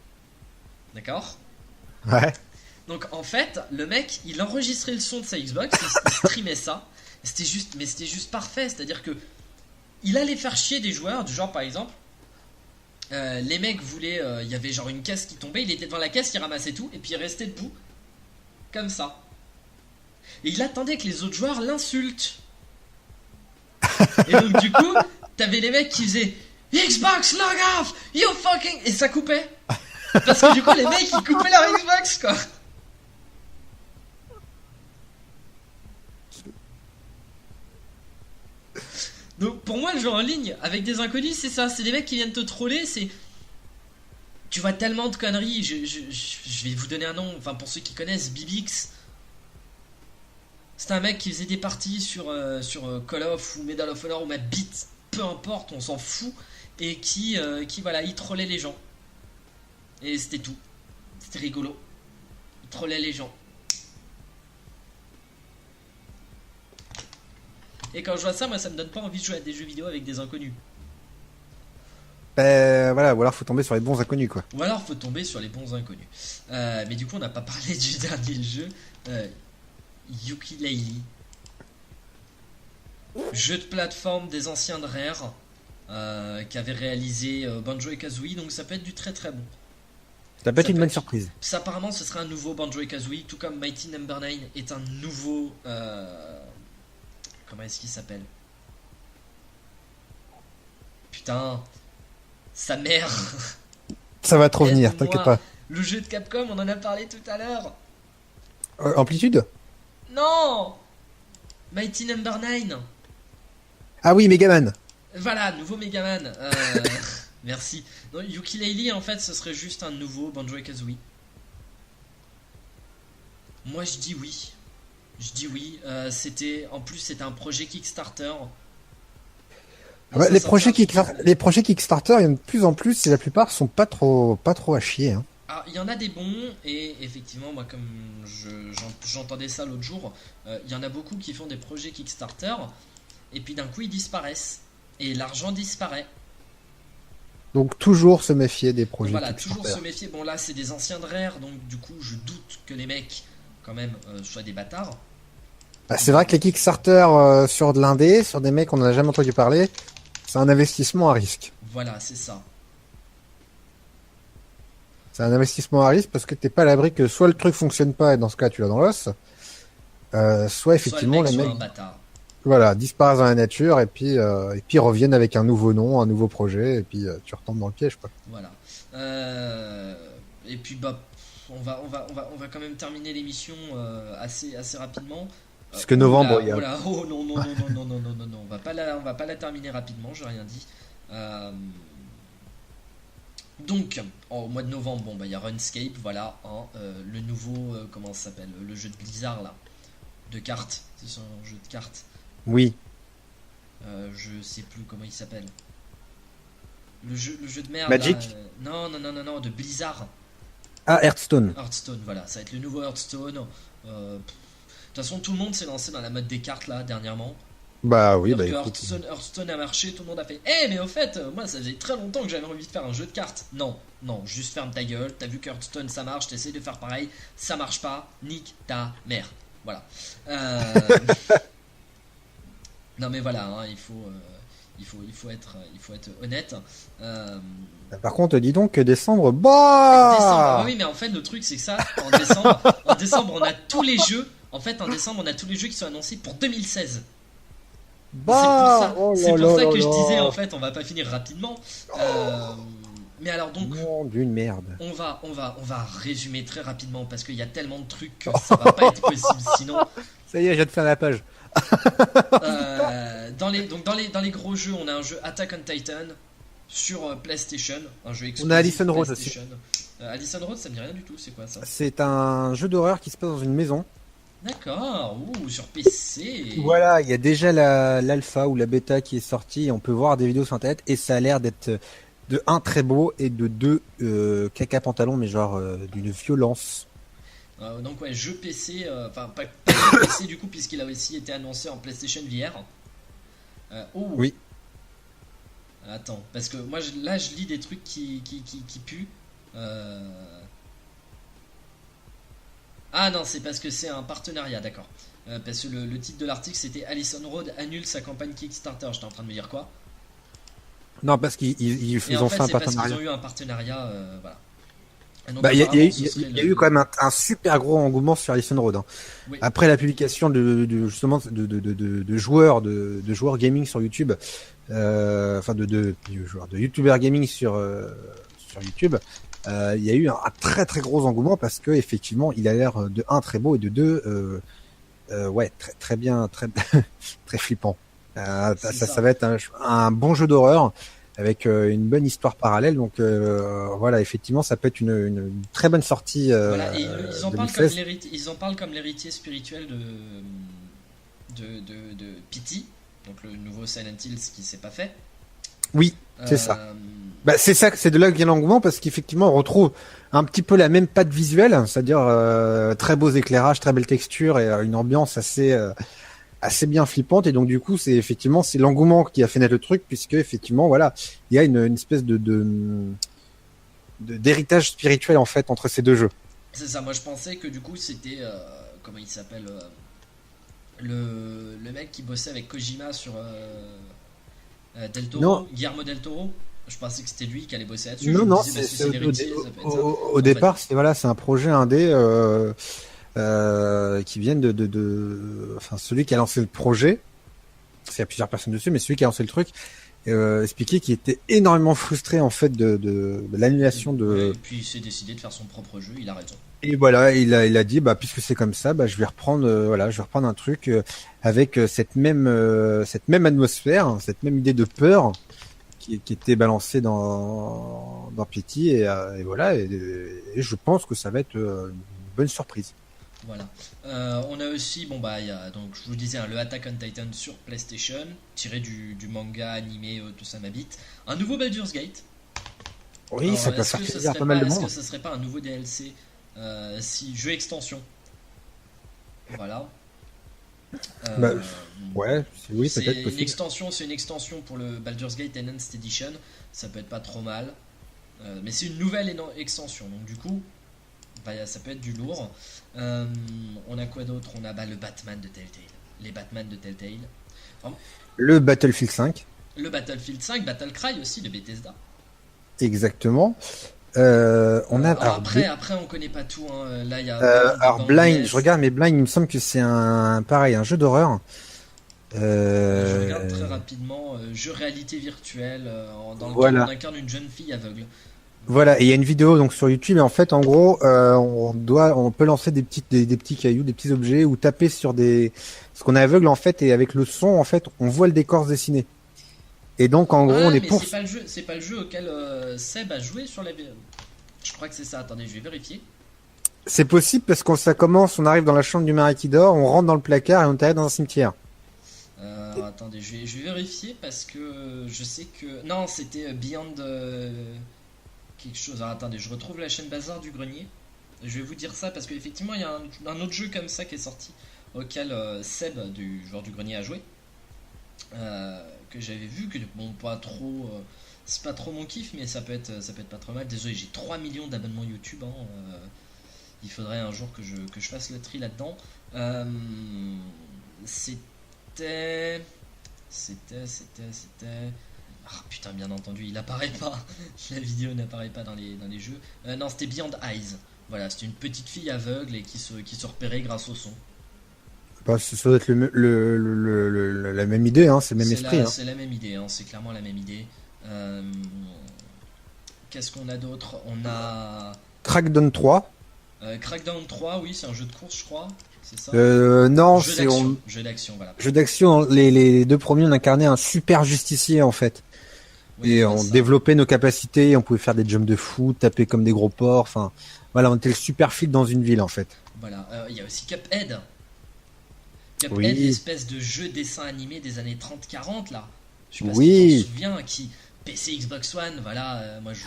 D'accord ? Ouais. Donc en fait, le mec, il enregistrait le son de sa Xbox, il streamait ça. C'était juste parfait. C'est-à-dire que il allait faire chier des joueurs, du genre par exemple, les mecs voulaient, il y avait genre une caisse qui tombait, il était devant la caisse, il ramassait tout, et puis il restait debout, comme ça. Et il attendait que les autres joueurs l'insultent. Et donc du coup, t'avais les mecs qui faisaient Xbox log off, you fucking... Et ça coupait. Parce que du coup, les mecs, ils coupaient leur Xbox, quoi. Donc pour moi, le jeu en ligne, avec des inconnus, c'est ça. C'est des mecs qui viennent te troller, c'est... Tu vois tellement de conneries, je vais vous donner un nom, enfin pour ceux qui connaissent, Bibix. C'est un mec qui faisait des parties sur Call of ou Medal of Honor ou ma bite, peu importe, on s'en fout, et qui voilà, il trollait les gens. Et c'était tout. C'était rigolo. Il trollait les gens. Et quand je vois ça, moi ça me donne pas envie de jouer à des jeux vidéo avec des inconnus. Voilà, ou alors faut tomber sur les bons inconnus quoi. Ou alors faut tomber sur les bons inconnus. Mais du coup on n'a pas parlé du dernier jeu. Yooka-Laylee. Jeu de plateforme des anciens de Rare. qui avait réalisé Banjo et Kazooie, donc ça peut être du très très bon. Ça peut être Ça une peut bonne être- surprise. Ça, apparemment, ce sera un nouveau Banjo et Kazooie, tout comme Mighty Number 9 est un nouveau. Comment est-ce qu'il s'appelle? Putain, sa mère. Ça va te revenir, Aide-moi. t'inquiète pas. Le jeu de Capcom, on en a parlé tout à l'heure. Amplitude? Non, Mighty Number 9. Ah oui, Megaman. Voilà, nouveau Megaman. Merci. Non, Yooka-Laylee, en fait, ce serait juste un nouveau Banjo et Kazooie. Moi, je dis oui. Je dis oui. En plus, c'était un projet Kickstarter. Ah bah, Ça les, sortira projets sous- les projets Kickstarter, il y en a de plus en plus et la plupart sont pas trop à chier. Hein. Ah, il y en a des bons, et effectivement, moi, comme j'entendais ça l'autre jour, il y en a beaucoup qui font des projets Kickstarter, et puis d'un coup, ils disparaissent. Et l'argent disparaît. Donc toujours se méfier des projets Voilà, Kickstarter. toujours se méfier. Bon, là, c'est des anciens de Rare, donc du coup, je doute que les mecs, quand même, soient des bâtards. Ah, c'est vrai que les Kickstarter sur de l'indé, sur des mecs qu'on n'a jamais entendu parler, c'est un investissement à risque. Voilà, c'est ça. C'est un investissement à risque parce que t'es pas à l'abri que soit le truc fonctionne pas et dans ce cas tu l'as dans l'os, soit Soit le effectivement mec les soit mecs un bâtard. voilà, disparaissent dans la nature et puis reviennent avec un nouveau nom, un nouveau projet et puis tu retombes dans le piège quoi. Voilà. Et puis, bah, on va quand même terminer l'émission assez rapidement. Parce que novembre, il y a... Voilà. Oh non, non, non, non, non, non, non, non, non. On va pas la terminer rapidement, j'ai rien dit. Donc, au mois de novembre, bon, bah, il y a RuneScape, voilà, hein, le nouveau, comment ça s'appelle, le jeu de Blizzard, là, de cartes, c'est un jeu de cartes, Oui. je sais plus comment il s'appelle, le jeu de merde, Magic là, non, non, non, non, non, de Blizzard, Ah, Hearthstone. Hearthstone, voilà, ça va être le nouveau Hearthstone, de toute façon, tout le monde s'est lancé dans la mode des cartes, là, dernièrement. Bah oui, Alors bah que écoute. Hearthstone a marché, tout le monde a fait Eh mais au fait, moi ça faisait très longtemps que j'avais envie de faire un jeu de cartes. Non, non, juste ferme ta gueule, t'as vu que Hearthstone ça marche, t'essayes de faire pareil, ça marche pas, nique ta mère. Voilà. Non mais voilà, hein, il faut être honnête. Par contre, dis donc que décembre, Décembre, ah bah oui mais en fait le truc c'est que ça, en décembre on a tous les jeux, en fait en décembre on a tous les jeux qui sont annoncés pour 2016. bah oh C'est là pour là ça que là je disais là. en fait on va pas finir rapidement. Mais alors donc Nom d'une merde. on va résumer très rapidement parce qu'il y a tellement de trucs que ça va pas être possible sinon. Ça y est, je viens de faire la page. Dans les gros jeux on a un jeu Attack on Titan sur PlayStation, un jeu exclusif On a Allison Road PlayStation. Allison Road ça me dit rien du tout, c'est quoi ça? C'est un jeu d'horreur qui se passe dans une maison. D'accord, ouh, sur PC. Voilà, il y a déjà l'alpha ou la bêta qui est sortie. On peut voir des vidéos sur internet et ça a l'air d'être de un très beau et de deux caca pantalon, mais genre d'une violence. Donc ouais, jeu PC, enfin pas jeu PC du coup puisqu'il a aussi été annoncé en PlayStation VR. Oh. Oui. Attends, parce que moi là je lis des trucs qui puent. Ah non, c'est parce que c'est un partenariat, d'accord. Parce que le titre de l'article c'était Allison Road annule sa campagne Kickstarter. J'étais en train de me dire quoi? Non, parce qu'ils Et en ont fait fait un c'est parce qu'ils partenariat. ont eu un partenariat, voilà. Et donc, Bah, il y a apparemment, ce il serait y a le- eu quand même un super gros engouement sur Allison Road. Hein. Oui. Après la publication justement de joueurs gaming sur YouTube, enfin de joueurs de YouTubers gaming sur YouTube, il y a eu un très très gros engouement parce que effectivement il a l'air de un très beau et de deux ouais très bien très flippant. C'est ça. Ça va être un bon jeu d'horreur avec une bonne histoire parallèle. Donc voilà, effectivement, ça peut être une très bonne sortie. Voilà, et ils en parlent comme 2016. ils en parlent comme l'héritier spirituel de Pity, donc le nouveau Silent Hills qui s'est pas fait. Oui, c'est ça. Bah, c'est de là que vient l'engouement parce qu'effectivement, on retrouve un petit peu la même patte visuelle, c'est-à-dire très beaux éclairages, très belle texture et une ambiance assez bien flippante. Et donc du coup, c'est l'engouement qui a fait naître le truc puisque effectivement, voilà, il y a une espèce d'héritage spirituel en fait entre ces deux jeux. C'est ça, moi je pensais que du coup c'était comment il s'appelle le mec qui bossait avec Kojima sur Del Toro, Non. Guillermo Del Toro. Je pensais que c'était lui qui allait bosser là-dessus. Non, Je me non, disais, bah, si c'est c'est l'héritier, ça peut être ça. au En départ, fait, c'est un projet indé qui vient enfin celui qui a lancé le projet. Il y a plusieurs personnes dessus, mais celui qui a lancé le truc expliquait qu'il était énormément frustré en fait de l'annulation ouais, de. et puis il s'est décidé de faire son propre jeu, il a raison. Et voilà, il a dit bah puisque c'est comme ça, bah je vais reprendre je vais reprendre un truc avec cette même atmosphère, hein, cette même idée de peur qui était balancée dans Pity et voilà et je pense que ça va être une bonne surprise. Voilà. On a aussi, bon bah, il y a, donc je vous disais, hein, le Attack on Titan sur PlayStation, tiré du manga animé tout ça m'habite. Un nouveau Baldur's Gate. Oui, Alors, ça peut est-ce faire que ce plaisir à serait pas mal de est-ce que monde. ce serait pas un nouveau DLC si jeu extension. Voilà. Bah, Euh, ouais, oui, c'est peut-être une possible. extension, c'est une extension pour le Baldur's Gate Enhanced Edition. Ça peut être pas trop mal. Mais c'est une nouvelle extension. Donc du coup, bah, ça peut être du lourd. On a quoi d'autre? On a bah, le Batman de Telltale. Les Batman de Telltale. Enfin, Le Battlefield 5, le Battlefield 5, Battlecry aussi de Bethesda. exactement. On a Alors après, on connaît pas tout. Hein. Là, il y a alors Beyond Blind, Yes. je regarde mais Blind, il me semble que c'est un jeu d'horreur. Je regarde très Euh, rapidement. Jeu réalité virtuelle dans lequel voilà. on incarne une jeune fille aveugle. Voilà, et il y a une vidéo donc sur YouTube et en fait en gros on peut lancer des petits cailloux, des petits objets ou taper sur ce qu'on est aveugle en fait et avec le son en fait on voit le décor se dessiner. Et donc en gros on Ah, est mais pour c'est pas le jeu auquel Seb a joué sur la. Je crois que c'est ça. Attendez, je vais vérifier. c'est possible parce qu'on ça commence, on arrive dans la chambre du mari qui dort, on rentre dans le placard et on arrive dans un cimetière. Attendez, je vais vérifier parce que je sais que. Non, c'était Beyond quelque chose. Alors, attendez, je retrouve la chaîne Bazar du Grenier. Je vais vous dire ça parce qu'effectivement, il y a un autre jeu comme ça qui est sorti auquel Seb du joueur du Grenier a joué. Que j'avais vu, que bon, pas trop. C'est pas trop mon kiff, mais ça peut être pas trop mal. Désolé, j'ai 3 millions d'abonnements YouTube. Hein, il faudrait un jour que je fasse le tri là-dedans. C'était. Ah putain, bien entendu, il apparaît pas. La vidéo n'apparaît pas dans les jeux. Non, c'était Beyond Eyes. Voilà, c'était une petite fille aveugle et qui se repérait grâce au son. Bah, ça doit être la même idée, hein, c'est le même esprit. Hein. C'est la même idée, hein, c'est clairement la même idée. Qu'est-ce qu'on a d'autre? On a Crackdown 3. Crackdown 3, oui, c'est un jeu de course, je crois. C'est ça? Non, Jeu d'action, voilà. jeu d'action. Les deux premiers on incarnait un super justicier en fait. Oui, Et je vois on ça. développait nos capacités, on pouvait faire des jumps de fou, taper comme des gros porcs, enfin voilà, on était le super flic dans une ville en fait. Voilà, il y a aussi Cuphead. Cuphead, Oui. l'espèce de jeu dessin animé des années 30-40 là. Je sais pas Oui. si tu t'en souviens, qui PC, Xbox One, voilà, moi je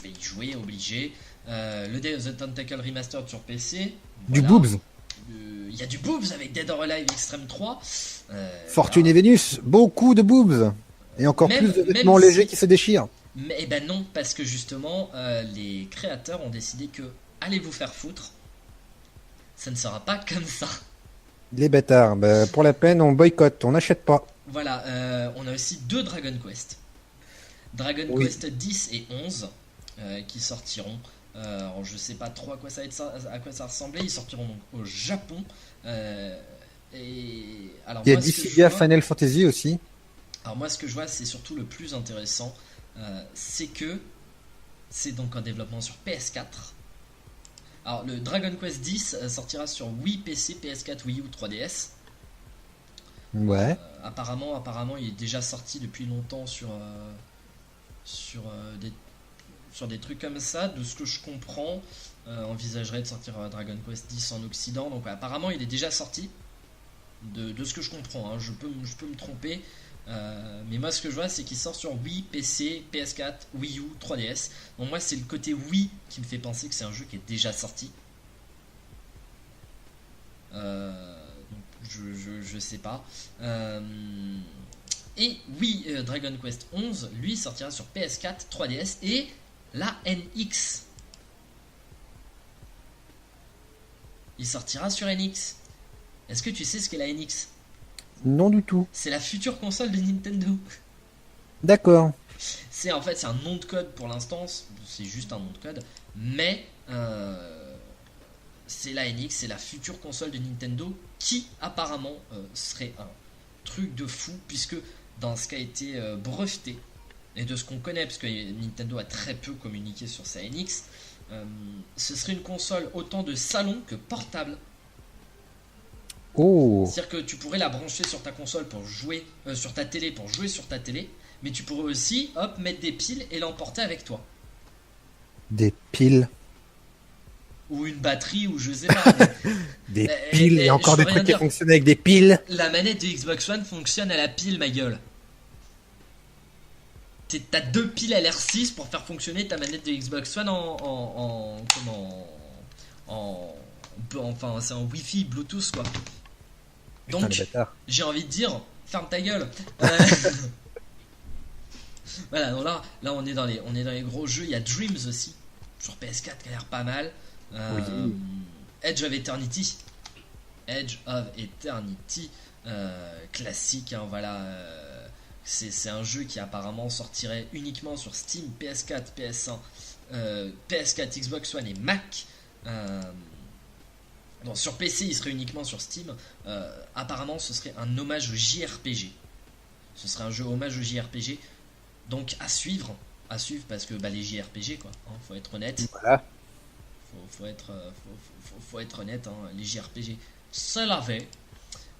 vais y jouer, obligé. Le Day of the Tentacle Remastered sur PC. Du voilà. boobs. Il y a du boobs avec Dead or Alive Extreme 3. Fortune voilà. et Vénus, beaucoup de boobs. Et encore Même- plus de même vêtements si- légers qui se déchirent. Mais eh ben non, parce que justement, les créateurs ont décidé que allez vous faire foutre, ça ne sera pas comme ça. Les bâtards, bah, pour la peine, on boycotte, on n'achète pas. Voilà, on a aussi deux Dragon Quest. Dragon Oui. Quest 10 et 11 qui sortiront. Alors, je sais pas trop à quoi ça ressemblait. Ils sortiront donc au Japon. Alors Il y a moi, ce que je Dissidia vois- Final Fantasy aussi. alors moi, ce que je vois, c'est surtout le plus intéressant, c'est que c'est donc en développement sur PS4. Alors le Dragon Quest 10 sortira sur Wii, PC, PS4, Wii U, 3DS. Ouais. Apparemment, il est déjà sorti depuis longtemps sur des trucs comme ça. De ce que je comprends, envisagerait de sortir Dragon Quest 10 en Occident. Donc ouais, apparemment, il est déjà sorti. De ce que je comprends, hein. Je peux me tromper. Mais moi, ce que je vois, c'est qu'il sort sur Wii, PC, PS4, Wii U, 3DS. Donc moi, c'est le côté Wii qui me fait penser que c'est un jeu qui est déjà sorti. Donc je sais pas. Et oui, Dragon Quest 11, lui, sortira sur PS4, 3DS et la NX. Il sortira sur NX. Est-ce que tu sais ce qu'est la NX? Non du tout. C'est la future console de Nintendo. D'accord. C'est en fait c'est un nom de code pour l'instant, c'est juste un nom de code, mais c'est la NX, c'est la future console de Nintendo qui apparemment serait un truc de fou puisque dans ce qui a été breveté et de ce qu'on connaît, parce que Nintendo a très peu communiqué sur sa NX, ce serait une console autant de salon que portable. Oh. C'est-à-dire que tu pourrais la brancher sur ta console pour jouer sur ta télé pour jouer sur ta télé, mais tu pourrais aussi hop mettre des piles et l'emporter avec toi. Des piles. Ou une batterie ou je sais pas. Des piles. Il y a encore des trucs qui fonctionnent avec des piles. La manette de Xbox One fonctionne à la pile, ma gueule. T'as 2 piles LR6 pour faire fonctionner ta manette de Xbox One enfin c'est en Wi-Fi, Bluetooth quoi. Donc Putain, j'ai envie de dire, ferme ta gueule. Voilà, donc là on est dans les gros jeux. Il y a Dreams aussi sur PS4 qui a l'air pas mal. Oui. Edge of Eternity. Classique, hein, voilà. C'est un jeu qui apparemment sortirait uniquement sur Steam, PS4, PS1, PS4, Xbox One et Mac. Bon, sur PC, il serait uniquement sur Steam. Apparemment, ce serait un hommage au JRPG. Ce serait un jeu hommage au JRPG. Donc à suivre parce que les JRPG quoi. Hein, faut être honnête. Voilà. Faut être honnête. Hein, les JRPG, ça l'avait.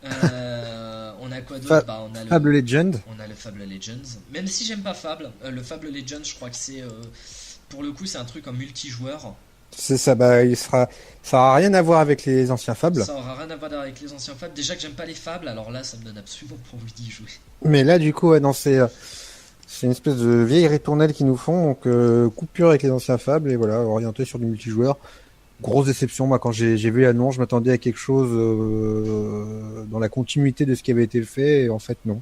On a quoi d'autre on a Fable Legend. On a le Fable Legends. Même si j'aime pas Fable, le Fable Legends, je crois que c'est pour le coup c'est un truc en multijoueur. C'est ça, ça aura rien à voir avec les anciens Fables. Ça aura rien à voir avec les anciens Fables. Déjà que j'aime pas les Fables, alors là ça me donne absolument pas envie d'y jouer. Mais là du coup, ouais, non, c'est une espèce de vieille ritournelle qu'ils nous font, donc coupure avec les anciens Fables et voilà, orienté sur du multijoueur. Grosse déception, moi quand j'ai vu l'annonce, je m'attendais à quelque chose dans la continuité de ce qui avait été fait et en fait non.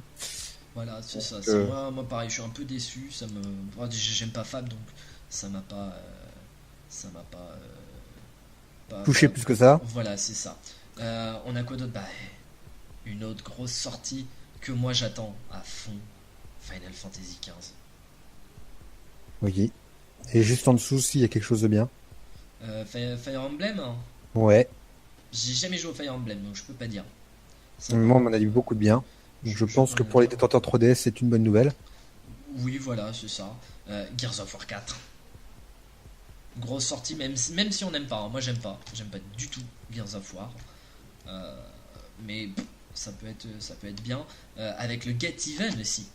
Voilà, c'est ça. Moi pareil, je suis un peu déçu. J'aime pas Fable donc ça m'a pas touché plus que ça. Voilà, c'est ça. On a quoi d'autre? Une autre grosse sortie que moi j'attends à fond, Final Fantasy XV. Oui. Et juste en dessous, s'il y a quelque chose de bien. Fire Emblem, hein. Ouais. J'ai jamais joué au Fire Emblem donc je peux pas dire. Moi, on m'en a dit beaucoup de bien. Donc je pense que pour les détenteurs 3DS, c'est une bonne nouvelle. Oui, voilà, c'est ça. Gears of War 4. Grosse sortie, même si on n'aime pas. Hein. Moi, j'aime pas du tout Gears of War. Mais ça peut être bien. Avec le Get Even aussi.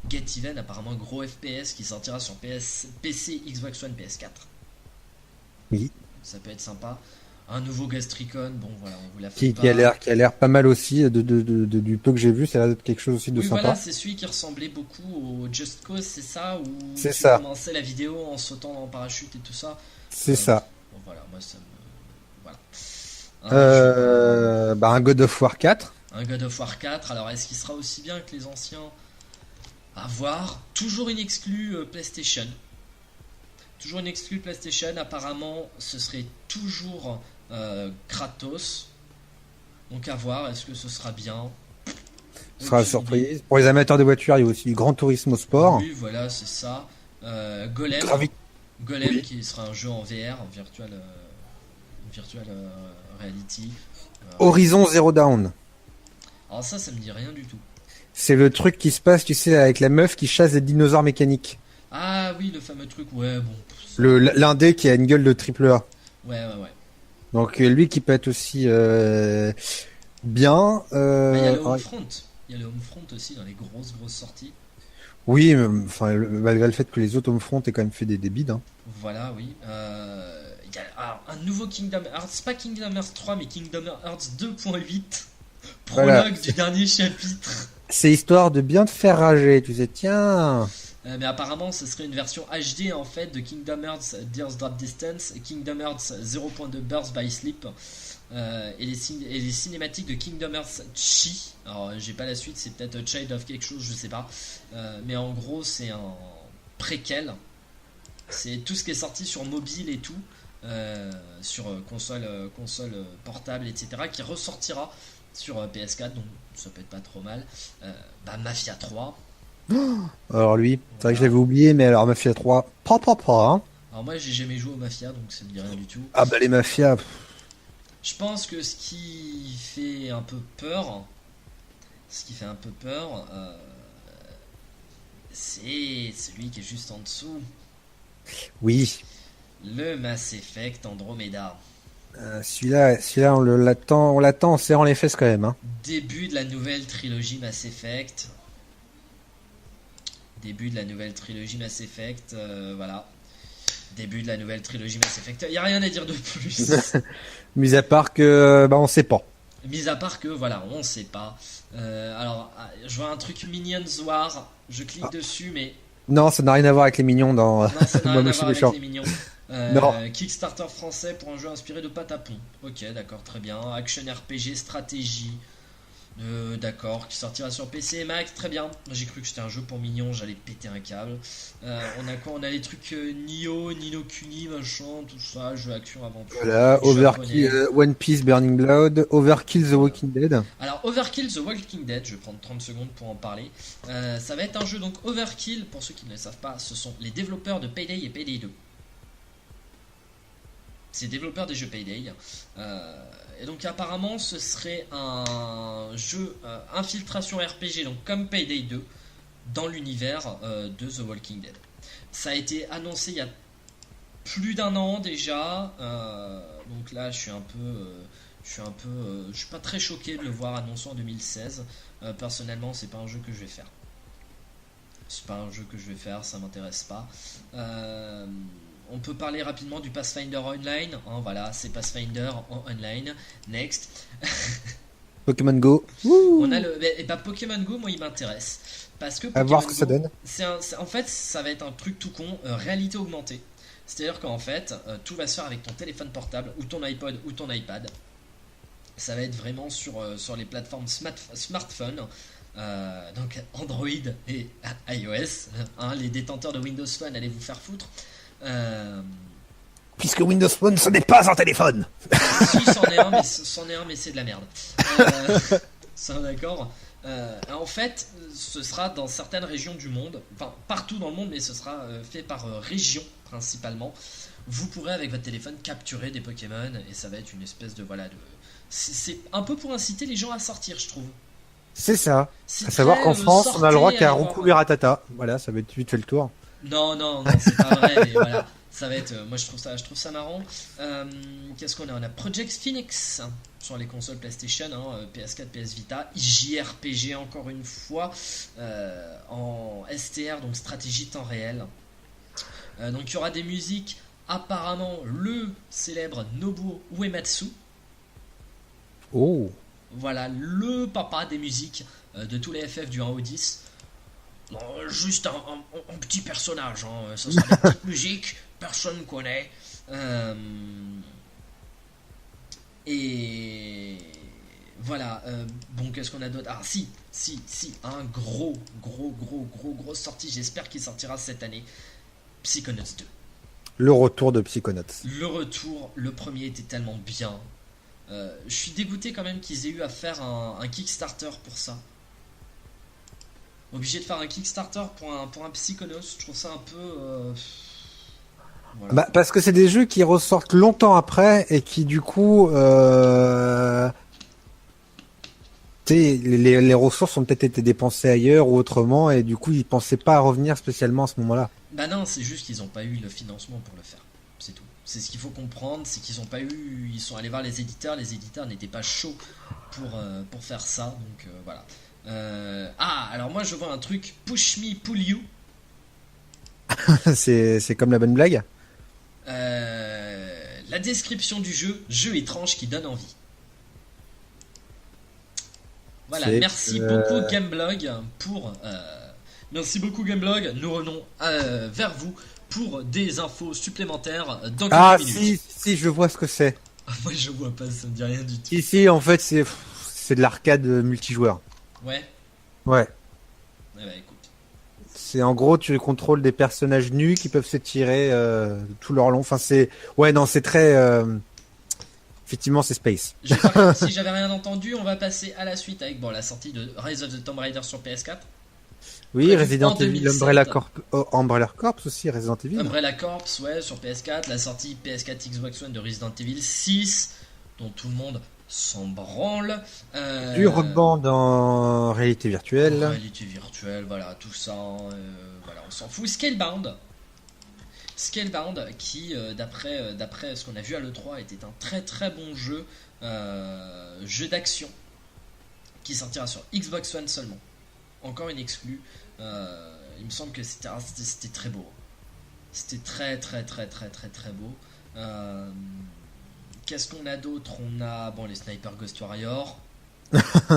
Get Even, apparemment, gros FPS qui sortira sur PC, Xbox One, PS4. Oui. Ça peut être sympa. Un nouveau Ghost Recon, bon voilà, on vous l'a fait qui a l'air pas mal aussi, du peu que j'ai vu, ça a l'air d'être quelque chose aussi de sympa. Voilà, c'est celui qui ressemblait beaucoup au Just Cause, c'est ça, où tu commençais la vidéo en sautant en parachute et tout ça. C'est ça. Bon, voilà, moi ça me... Voilà. Un God of War 4. Un God of War 4, alors est-ce qu'il sera aussi bien que les anciens? À voir. Toujours une exclue PlayStation. Toujours une exclue PlayStation, apparemment ce serait toujours Kratos. Donc à voir, est-ce que ce sera bien? Ce sera la surprise. Pour les amateurs de voitures, il y a aussi Gran Turismo Sport. Oui, voilà, c'est ça. Golem. Golem oui. Qui sera un jeu en VR, virtual reality. Horizon Zero Dawn. Alors ça me dit rien du tout. C'est le truc qui se passe, tu sais, avec la meuf qui chasse des dinosaures mécaniques. Ah oui, le fameux truc, ouais, bon. L'indé qui a une gueule de triple A. Ouais. Donc lui qui peut être aussi bien. Il y a le Homefront. Il y a le Homefront aussi dans les grosses sorties. Oui, malgré le fait que les autres Homefront aient quand même fait des bides. Hein. Voilà, oui. Il y a un nouveau Kingdom Hearts, pas Kingdom Hearts 3, mais Kingdom Hearts 2.8. Prologue du dernier chapitre. C'est histoire de bien te faire rager, tu sais, tiens. Mais apparemment, ce serait une version HD en fait de Kingdom Hearts Tears Drop Distance, Kingdom Hearts 0.2 Burst by Sleep et les cinématiques de Kingdom Hearts Chi. Alors, j'ai pas la suite, c'est peut-être Child of quelque chose, je sais pas. Mais en gros, c'est un préquel. C'est tout ce qui est sorti sur mobile et tout, sur console portable, etc., qui ressortira sur PS4, donc ça peut être pas trop mal. Mafia 3. Alors lui, c'est vrai que je Voilà. l'avais oublié, mais alors Mafia 3, hein. Alors moi j'ai jamais joué au Mafia, donc ça me dit rien du tout. Ah bah les mafias, Je pense que ce qui fait un peu peur, c'est celui qui est juste en dessous, oui. le Mass Effect Andromeda. Celui-là, on l'attend en serrant les fesses quand même, hein. Début de la nouvelle trilogie Mass Effect. Voilà. Début de la nouvelle trilogie Mass Effect. Il n'y a rien à dire de plus. Mis à part que, on sait pas. Mis à part que, voilà, on sait pas. Je vois un truc Minions War. Je clique dessus, mais Non, ça n'a rien à voir avec les mignons dans non, ça n'a Moi, rien à Moshi voir avec Méchant. les mignons. Non. Kickstarter français pour un jeu inspiré de Patapon. Ok, d'accord, très bien. Action RPG, stratégie. D'accord, qui sortira sur PC et Mac, très bien. J'ai cru que c'était un jeu pour mignons, j'allais péter un câble. On a quoi? On a les trucs Nioh, Nino Kuni, machin, tout ça, jeu action aventure. Voilà, jeu Overkill, japonais. One Piece Burning Blood, Overkill The Walking Dead. Alors Overkill The Walking Dead, je vais prendre 30 secondes pour en parler. Ça va être un jeu, donc Overkill, pour ceux qui ne le savent pas, ce sont les développeurs de Payday et Payday 2. C'est développeurs des jeux Payday. Et donc apparemment ce serait un jeu infiltration RPG, donc comme Payday 2, dans l'univers de The Walking Dead. Ça a été annoncé il y a plus d'un an déjà. Donc là je suis pas très choqué de le voir annoncé en 2016. Personnellement c'est pas un jeu que je vais faire. Ça m'intéresse pas. On peut parler rapidement du Pathfinder Online. Voilà, c'est Pathfinder en online. Next. Pokémon Go. On a Pokémon Go, moi il m'intéresse. Parce que À Pokémon voir ce que Go, ça donne. en fait, ça va être un truc tout con, réalité augmentée. C'est-à-dire qu'en fait, tout va se faire avec ton téléphone portable, ou ton iPod, ou ton iPad. Ça va être vraiment sur les plateformes smartphone. Donc Android et iOS. Les détenteurs de Windows Phone, allez vous faire foutre. Puisque Windows Phone, ce n'est pas un téléphone. Si, c'en est un, mais c'est de la merde. Ça, d'accord. En fait, ce sera dans certaines régions du monde, enfin partout dans le monde, mais ce sera fait par région principalement. Vous pourrez avec votre téléphone capturer des Pokémon et ça va être une espèce de c'est un peu pour inciter les gens à sortir, je trouve. C'est ça. C'est À savoir très, qu'en France, on a le droit sortez, qu'à allez voir. Roucouler Ratata. Voilà, ça va être vite fait le tour. Non, c'est pas vrai, mais voilà. Ça va être. Moi, je trouve ça marrant. Qu'est-ce qu'on a? On a Project Phoenix sur les consoles PlayStation, PS4, PS Vita, JRPG encore une fois, en STR, donc stratégie temps réel. Donc il y aura des musiques. Apparemment, le célèbre Nobuo Uematsu. Oh. Voilà, le papa des musiques de tous les FF du 1 au 10. Non, juste un petit personnage, ça sera des petites musiques, personne connaît. Et voilà, bon, qu'est-ce qu'on a d'autre? Ah, si, un grosse sortie, j'espère qu'il sortira cette année. Psychonauts 2. Le retour de Psychonauts. Le retour, le premier était tellement bien. Je suis dégoûté quand même qu'ils aient eu à faire un Kickstarter pour ça. Obligé de faire un Kickstarter pour un Psychonauts, je trouve ça un peu... voilà. Parce que c'est des jeux qui ressortent longtemps après et qui du coup... les ressources ont peut-être été dépensées ailleurs ou autrement et du coup ils pensaient pas à revenir spécialement à ce moment-là. Bah non, c'est juste qu'ils n'ont pas eu le financement pour le faire. C'est tout. C'est ce qu'il faut comprendre, c'est qu'ils ont pas eu... Ils sont allés voir les éditeurs n'étaient pas chauds pour faire ça, donc voilà. Alors moi je vois un truc, Push Me Pull You. c'est comme la bonne blague. La description du jeu étrange qui donne envie. Voilà, merci beaucoup Gameblog pour... Merci beaucoup Gameblog, nous revenons vers vous pour des infos supplémentaires dans quelques minutes. Si, je vois ce que c'est. Moi je vois pas, ça me dit rien du tout. Si, en fait c'est de l'arcade multijoueur. Ouais. Ouais. Eh ben, écoute. C'est en gros tu contrôles des personnages nus qui peuvent s'étirer tout leur long. Enfin c'est... Ouais non c'est très... Effectivement, c'est Space. Si j'avais rien entendu, on va passer à la suite avec la sortie de Rise of the Tomb Raider sur PS4. Oui, Prévu Resident en Evil, 2007. Umbrella Corps aussi, Resident Evil. Umbrella Corps, ouais, sur PS4. La sortie PS4 Xbox One de Resident Evil 6, dont tout le monde s'en branle. Du Rock Band en réalité virtuelle. Réalité virtuelle, voilà, tout ça. Voilà, on s'en fout. Scalebound. Scalebound, qui, d'après ce qu'on a vu à l'E3, était un très très bon jeu, jeu d'action, qui sortira sur Xbox One seulement. Encore une exclue. Il me semble que c'était très beau. C'était très très très très très très beau. Qu'est-ce qu'on a d'autre? On a les Sniper Ghost Warrior.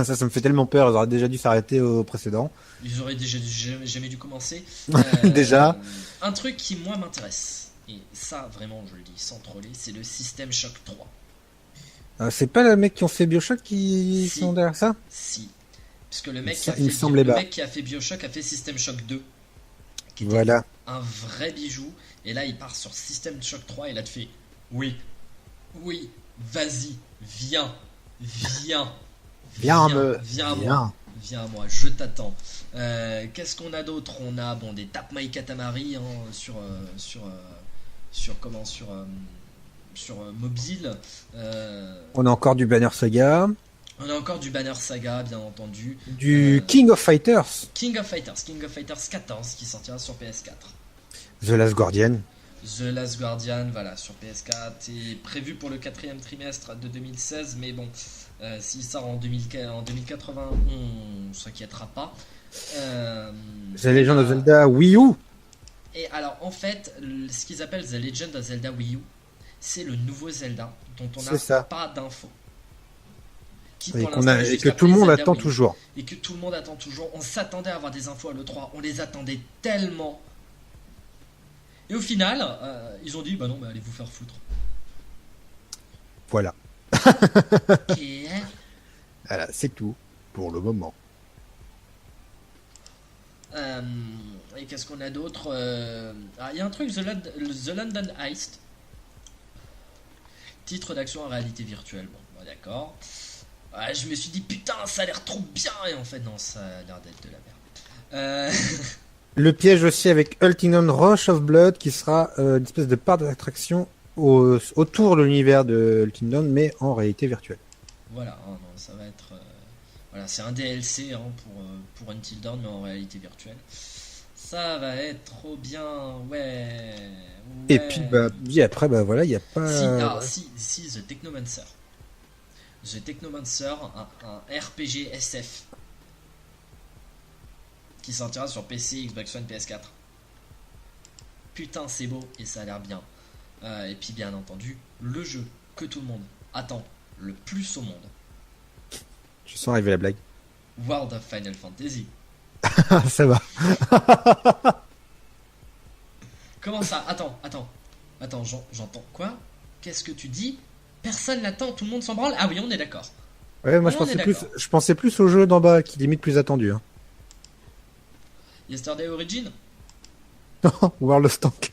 Ça me fait tellement peur, ils auraient déjà dû s'arrêter au précédent. Ils auraient déjà jamais dû commencer. Déjà. Un truc qui moi m'intéresse, et ça vraiment je le dis sans troller, c'est le System Shock 3. C'est pas le mec qui ont fait Bioshock qui Si. sont derrière ça? Si. Parce que le mec, Il me semblait le pas. mec qui a fait Bioshock a fait System Shock 2. Qui était Voilà. un vrai bijou. Et là il part sur System Shock 3 et là tu fais oui, vas-y, viens à moi, je t'attends. Qu'est-ce qu'on a d'autre? On a des Tap My Katamari sur mobile. On a encore du Banner Saga. On a encore du Banner Saga, bien entendu. Du King of Fighters. King of Fighters 14 qui sortira sur PS4. The Last Guardian. The Last Guardian, voilà, sur PS4, est prévu pour le 4e trimestre de 2016, mais s'il sort en 2080, on s'inquiétera pas. The Legend of Zelda Wii U. Et alors, en fait, ce qu'ils appellent The Legend of Zelda Wii U, c'est le nouveau Zelda dont on n'a pas d'infos. Et que tout le monde attend toujours. Et que tout le monde attend toujours. On s'attendait à avoir des infos à l'E3, on les attendait tellement. Et au final, ils ont dit allez vous faire foutre. Voilà. Ok. Voilà, c'est tout pour le moment. Et qu'est-ce qu'on a d'autre? Il y a un truc, The London Heist. Titre d'action en réalité virtuelle. Bon, d'accord. Je me suis dit putain, ça a l'air trop bien. Et en fait, non, ça a l'air d'être de la merde. Le piège aussi avec Ultimate Rush of Blood qui sera une espèce de part d'attraction autour de l'univers de Ultimate, mais en réalité virtuelle. Voilà, non, ça va être... c'est un DLC pour Until Dawn, mais en réalité virtuelle. Ça va être trop bien, ouais. Et puis, après, voilà, il n'y a pas... Si, The Technomancer. The Technomancer, un RPG SF. Qui sortira sur PC, Xbox One, PS4. Putain, c'est beau et ça a l'air bien. Et puis, bien entendu, le jeu que tout le monde attend le plus au monde. Je sens arriver la blague. World of Final Fantasy. Ça va. Comment ça? Attends, j'entends quoi? Qu'est-ce que tu dis? Personne l'attend, tout le monde s'en branle? Ah oui, on est d'accord. Ouais, moi je pensais plus au jeu d'en bas qui est limite plus attendu. Hein. Yesterday Origin? Non, World of Tanks.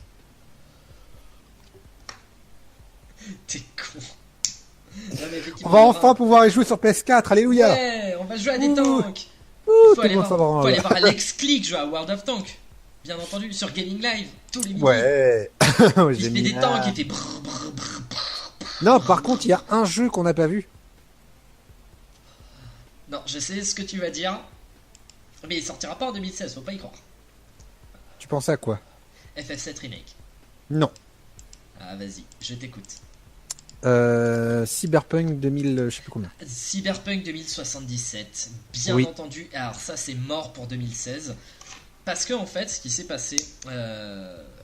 T'es con. On va enfin pouvoir y jouer sur PS4, alléluia. Ouais, on va jouer à des tanks. Il faut aller voir Alex Click jouer à World of Tanks. Bien entendu, sur Gaming Live, tous les midis. Ouais. Il fait des tanks qui étaient... Non, par contre, il y a un jeu qu'on n'a pas vu. Non, je sais ce que tu vas dire. Mais il sortira pas en 2016, faut pas y croire. Tu pensais à quoi? FF7 Remake. Non. Ah, vas-y, je t'écoute. Cyberpunk 2000, je sais plus combien. Cyberpunk 2077, bien entendu. Alors ça, c'est mort pour 2016. Parce que en fait, ce qui s'est passé...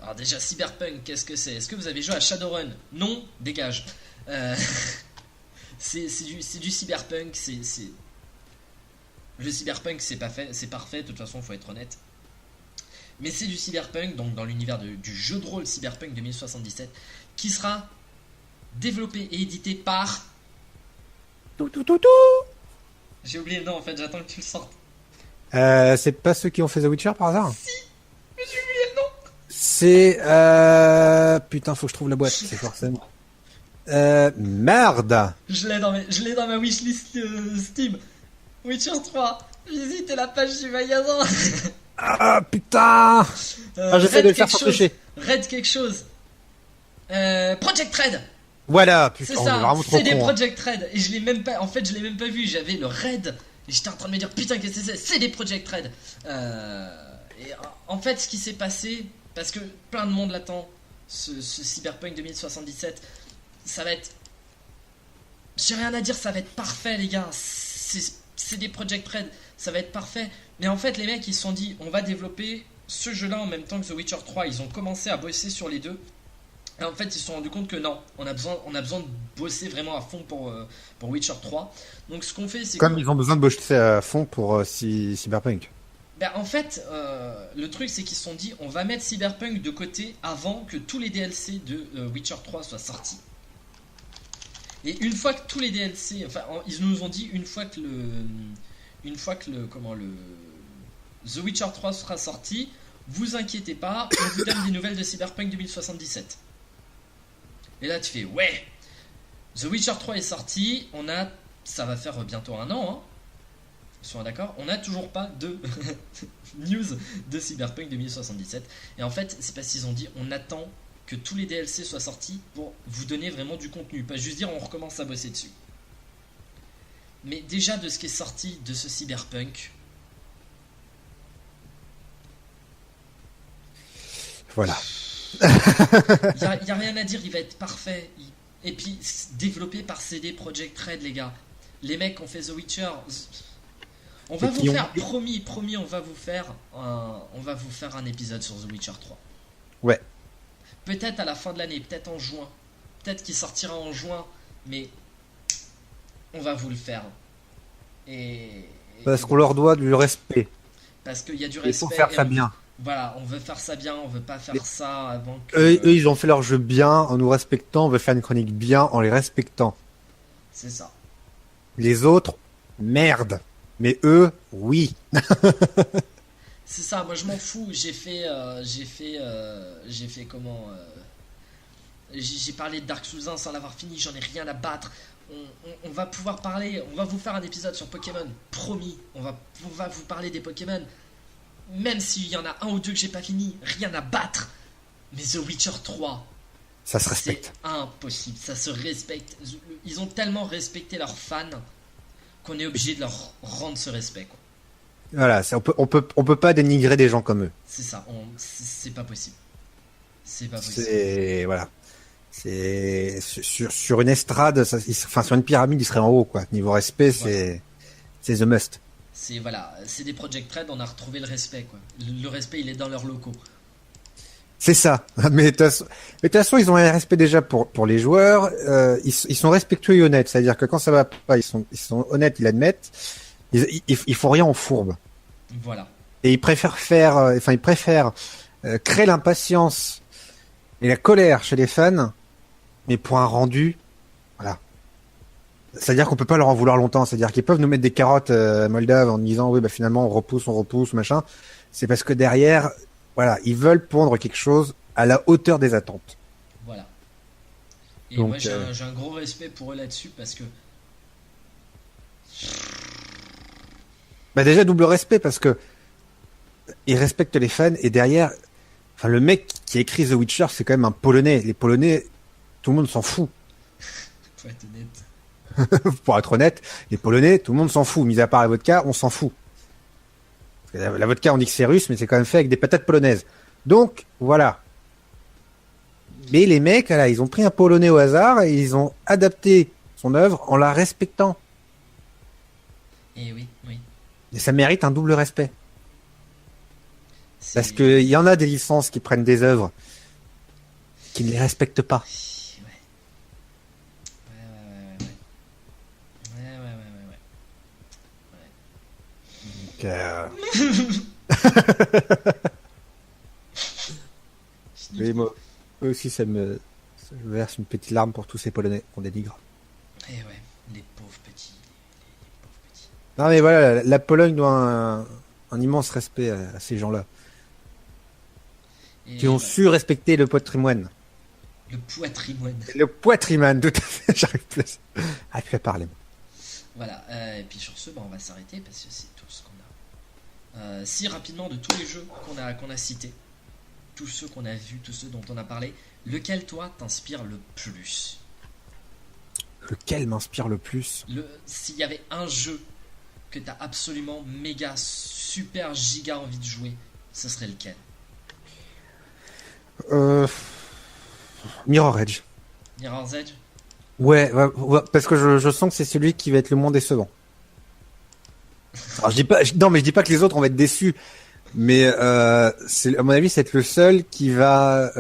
alors déjà, Cyberpunk, qu'est-ce que c'est? Est-ce que vous avez joué à Shadowrun? Non, dégage. C'est du Cyberpunk, Le Cyberpunk, c'est parfait, de toute façon, faut être honnête. Mais c'est du Cyberpunk, donc dans l'univers du jeu de rôle Cyberpunk 2077, qui sera développé et édité par... J'ai oublié le nom, en fait, j'attends que tu le sortes. C'est pas ceux qui ont fait The Witcher par hasard? Si, mais j'ai oublié le nom. C'est... Putain, faut que je trouve la boîte, c'est forcément... Merde. Je l'ai dans ma wishlist Steam. Witcher 3. Visitez la page du magasin. Ah putain. J'essaie de le faire sans tricher. Raid quelque chose. Project Red. Voilà, putain, C'est on est ça, vraiment trop c'est des con, hein. Project Red. Et je l'ai même pas, en fait, je l'ai même pas vu. J'avais le Red. Et j'étais en train de me dire, putain, qu'est-ce que c'est des Project Red. Et en fait, ce qui s'est passé, parce que plein de monde l'attend, ce Cyberpunk 2077, ça va être. J'ai rien à dire, ça va être parfait, les gars. C'est des Project Red, ça va être parfait. Mais en fait, les mecs, ils se sont dit, on va développer ce jeu-là en même temps que The Witcher 3. Ils ont commencé à bosser sur les deux. Et en fait, ils se sont rendus compte que non, on a besoin de bosser vraiment à fond pour Witcher 3. Donc, ce qu'on fait, c'est Comme ils ont besoin de bosser à fond pour Cyberpunk. Ben, en fait, le truc, c'est qu'ils se sont dit, on va mettre Cyberpunk de côté avant que tous les DLC de Witcher 3 soient sortis. Et une fois que tous les DLC, enfin, ils nous ont dit une fois que The Witcher 3 sera sorti, vous inquiétez pas, on vous donne des nouvelles de Cyberpunk 2077. Et là, tu fais, ouais, The Witcher 3 est sorti, ça va faire bientôt un an, hein. Sont d'accord, on n'a toujours pas de news de Cyberpunk 2077. Et en fait, c'est parce qu'ils ont dit, on attend que tous les DLC soient sortis pour vous donner vraiment du contenu, pas juste dire on recommence à bosser dessus. Mais déjà de ce qui est sorti de ce Cyberpunk, Voilà. y a rien à dire, il va être parfait. Et puis développé par CD Projekt Red, les gars. Les mecs qui ont fait The Witcher. On va vous faire, promis, on va vous faire un épisode sur The Witcher 3. Ouais. Peut-être à la fin de l'année, peut-être en juin. Peut-être qu'il sortira en juin, mais on va vous le faire. Parce qu'on leur doit du respect. Parce qu'il y a du Il respect. faut faire ça bien. Voilà, on veut faire ça bien, on veut pas faire ça avant que... Eux, ils ont fait leur jeu bien en nous respectant, on veut faire une chronique bien en les respectant. C'est ça. Les autres, merde. Mais eux, oui. C'est ça, moi je m'en fous. J'ai parlé de Dark Souls 1 sans l'avoir fini, j'en ai rien à battre. On va pouvoir parler, on va vous faire un épisode sur Pokémon, promis. On va vous parler des Pokémon. Même s'il y en a un ou deux que j'ai pas fini, rien à battre. Mais The Witcher 3, ça se respecte. C'est impossible, ça se respecte. Ils ont tellement respecté leurs fans qu'on est obligé de leur rendre ce respect, quoi. Voilà, on peut pas dénigrer des gens comme eux. C'est ça, c'est pas possible. C'est pas possible. C'est voilà. C'est sur une estrade, sur une pyramide, il serait en haut, quoi. Niveau respect, voilà. C'est the must. C'est des Project Red, on a retrouvé le respect, quoi. Le respect, il est dans leurs locaux. C'est ça. Mais de toute façon, ils ont un respect déjà pour les joueurs. Ils sont respectueux et honnêtes. C'est-à-dire que quand ça va pas, ils sont honnêtes, ils l'admettent. Ils font rien en fourbe. Voilà. Et ils préfèrent créer l'impatience et la colère chez les fans, mais pour un rendu, voilà. C'est-à-dire qu'on peut pas leur en vouloir longtemps. C'est-à-dire qu'ils peuvent nous mettre des carottes moldaves en disant oui, bah finalement on repousse, machin. C'est parce que derrière, voilà, ils veulent pondre quelque chose à la hauteur des attentes. Voilà. Et donc, moi j'ai un gros respect pour eux là-dessus parce que. Bah déjà double respect parce que ils respectent les fans et derrière, enfin le mec qui a écrit The Witcher, c'est quand même un Polonais. Les Polonais, tout le monde s'en fout. Faut être honnête. Pour être honnête, les Polonais, tout le monde s'en fout. Mis à part la vodka, on s'en fout. Parce que la vodka, on dit que c'est russe, mais c'est quand même fait avec des patates polonaises. Donc voilà. Mais les mecs, là, ils ont pris un Polonais au hasard et ils ont adapté son œuvre en la respectant. Et oui. Et ça mérite un double respect. Parce qu'il y en a des licences qui prennent des œuvres qui ne les respectent pas. Mais moi aussi, ça me verse une petite larme pour tous ces Polonais qu'on dénigre. Eh ouais, les pauvres petits. Non mais voilà, la Pologne doit un immense respect à ces gens-là. Qui ont su respecter le patrimoine. Le patrimoine. Le poitrimoine, tout à fait. J'arrive plus à parler. Voilà, et puis sur ce, on va s'arrêter parce que c'est tout ce qu'on a. Si rapidement, de tous les jeux qu'on a cités, tous ceux qu'on a vus, tous ceux dont on a parlé, lequel toi t'inspire le plus? Lequel m'inspire le plus? S'il y avait un jeu que t'as absolument méga super giga envie de jouer, ce serait lequel? Mirror Edge. Mirror's Edge? Ouais, parce que je sens que c'est celui qui va être le moins décevant. Alors je dis pas, non mais je dis pas que les autres vont être déçus, mais c'est à mon avis c'est être le seul qui va,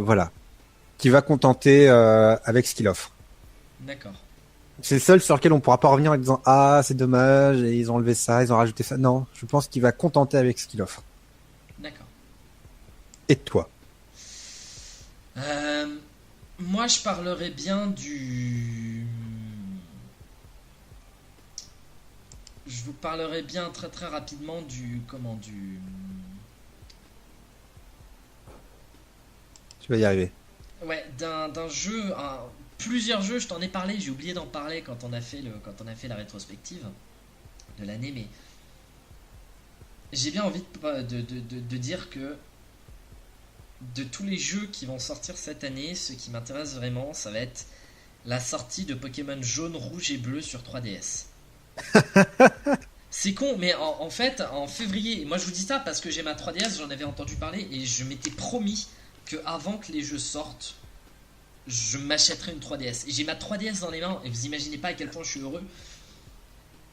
voilà, qui va contenter avec ce qu'il offre. D'accord. C'est le seul sur lequel on pourra pas revenir en disant ah c'est dommage et ils ont enlevé ça, ils ont rajouté ça. Non, je pense qu'il va contenter avec ce qu'il offre. D'accord. Et toi? Moi, je parlerais bien du. Je vous parlerai bien très très rapidement du. Comment du. Tu vas y arriver. Ouais, d'un jeu. Plusieurs jeux, je t'en ai parlé, j'ai oublié d'en parler quand on a fait la rétrospective de l'année, mais. J'ai bien envie de dire que. De tous les jeux qui vont sortir cette année, ce qui m'intéresse vraiment, ça va être la sortie de Pokémon jaune, rouge et bleu sur 3DS. C'est con, mais en fait, en février, moi je vous dis ça parce que j'ai ma 3DS, j'en avais entendu parler et je m'étais promis que avant que les jeux sortent, je m'achèterais une 3DS. Et j'ai ma 3DS dans les mains et vous imaginez pas à quel point je suis heureux.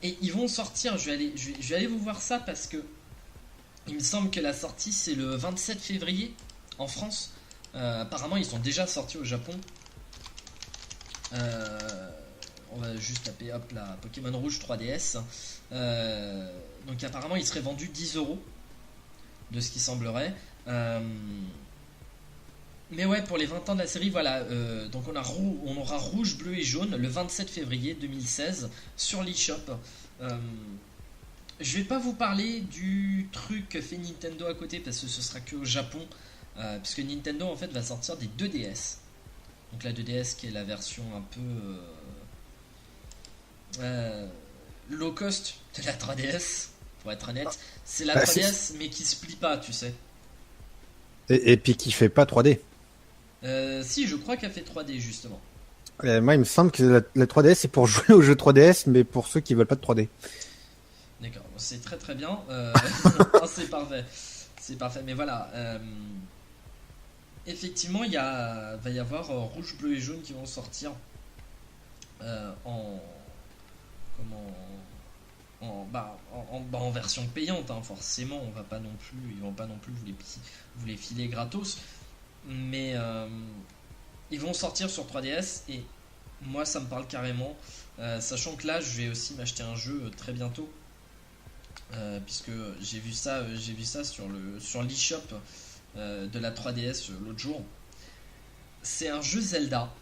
Et ils vont sortir, je vais aller vous voir ça parce que il me semble que la sortie c'est le 27 février. En France, apparemment ils sont déjà sortis au Japon. On va juste taper hop la Pokémon rouge 3DS. Donc apparemment il serait vendu 10€ de ce qui semblerait. Mais ouais, pour les 20 ans de la série, voilà. Donc on aura rouge, bleu et jaune le 27 février 2016 sur l'eShop. Je vais pas vous parler du truc que fait Nintendo à côté parce que ce sera que au Japon. Puisque Nintendo en fait va sortir des 2DS. Donc la 2DS qui est la version un peu low cost de la 3DS, pour être honnête. C'est la 3DS mais qui se plie pas, tu sais. Et puis qui fait pas 3D. Si, je crois qu'elle fait 3D justement. Moi il me semble que la 3DS c'est pour jouer au jeu 3DS mais pour ceux qui veulent pas de 3D. D'accord, c'est très très bien. C'est parfait. C'est parfait, mais voilà. Effectivement, va y avoir rouge, bleu et jaune qui vont sortir en version payante. Hein, forcément, ils vont pas non plus vous les filer gratos. Mais ils vont sortir sur 3DS et moi ça me parle carrément. Sachant que là, je vais aussi m'acheter un jeu très bientôt. Puisque j'ai vu ça sur l'eShop de la 3DS l'autre jour. C'est un jeu Zelda.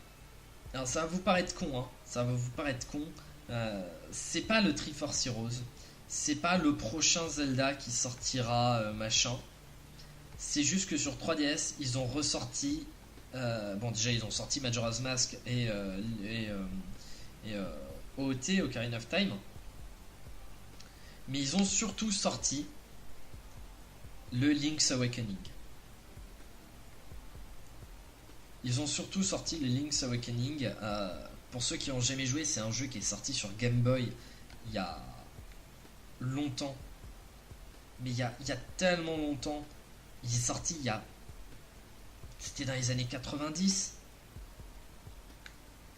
Alors ça va vous paraître con, c'est pas le Triforce Heroes, c'est pas le prochain Zelda qui sortira machin. C'est juste que sur 3DS ils ont ressorti déjà ils ont sorti Majora's Mask et OOT, Ocarina of Time. Mais ils ont surtout sorti le Link's Awakening. Pour ceux qui n'ont jamais joué, c'est un jeu qui est sorti sur Game Boy il y a longtemps. Mais il y a tellement longtemps. Il est sorti C'était dans les années 90.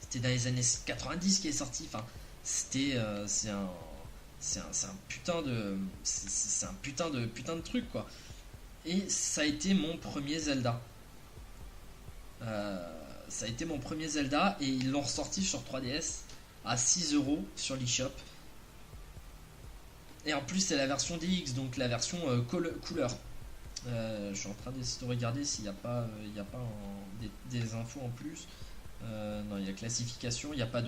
C'était dans les années 90 qu'il est sorti. Enfin, c'est un putain de truc quoi. Et ça a été mon premier Zelda. Et ils l'ont ressorti sur 3DS à 6€ sur l'eShop. Et en plus c'est la version DX, donc la version couleur. Je suis en train d'essayer de regarder s'il n'y a pas, des infos en plus. Non, il y a classification, il n'y a pas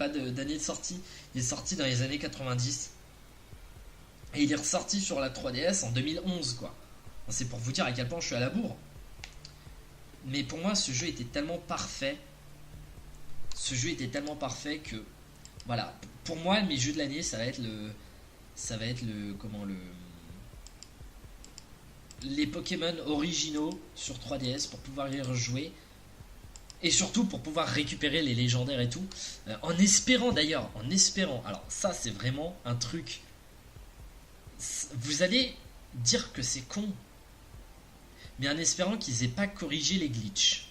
d'année de sortie. Il est sorti dans les années 90 et il est ressorti sur la 3DS en 2011 quoi. C'est pour vous dire à quel point je suis à la bourre. Mais pour moi, ce jeu était tellement parfait. Ce jeu était tellement parfait que, voilà, pour moi, mes jeux de l'année, ça va être les Pokémon originaux sur 3DS pour pouvoir y rejouer. Et surtout pour pouvoir récupérer les légendaires et tout. En espérant, alors ça c'est vraiment un truc. Vous allez dire que c'est con. Mais en espérant qu'ils aient pas corrigé les glitches.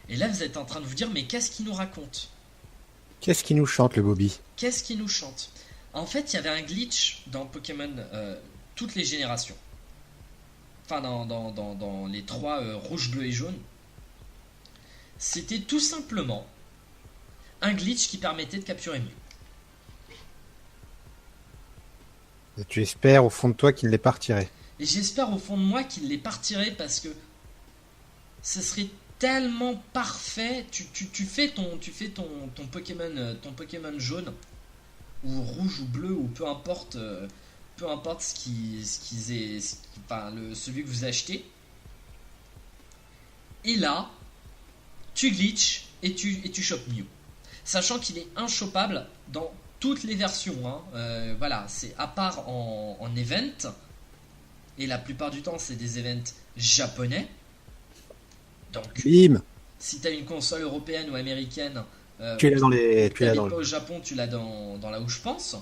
Et là vous êtes en train de vous dire, mais qu'est-ce qu'il nous raconte? Qu'est-ce qui nous chante, le Bobby? Qu'est-ce qu'il nous chante? En fait, il y avait un glitch dans Pokémon toutes les générations. Enfin, dans les trois rouge, bleu et jaune. C'était tout simplement un glitch qui permettait de capturer Mew. Et tu espères au fond de toi qu'il ne l'ait pas retiré. Et j'espère au fond de moi qu'il l'ait pas retiré parce que ce serait tellement parfait. Tu fais ton Pokémon jaune ou rouge ou bleu ou peu importe celui que vous achetez. Et là, tu glitches et tu chopes Mew. Sachant qu'il est inchopable dans toutes les versions. Voilà, c'est à part en event. Et la plupart du temps, c'est des events japonais. Donc, Bim. si tu as une console européenne ou américaine, Tu l'as dans les. tu l'as pas au Japon, tu l'as dans là où je pense.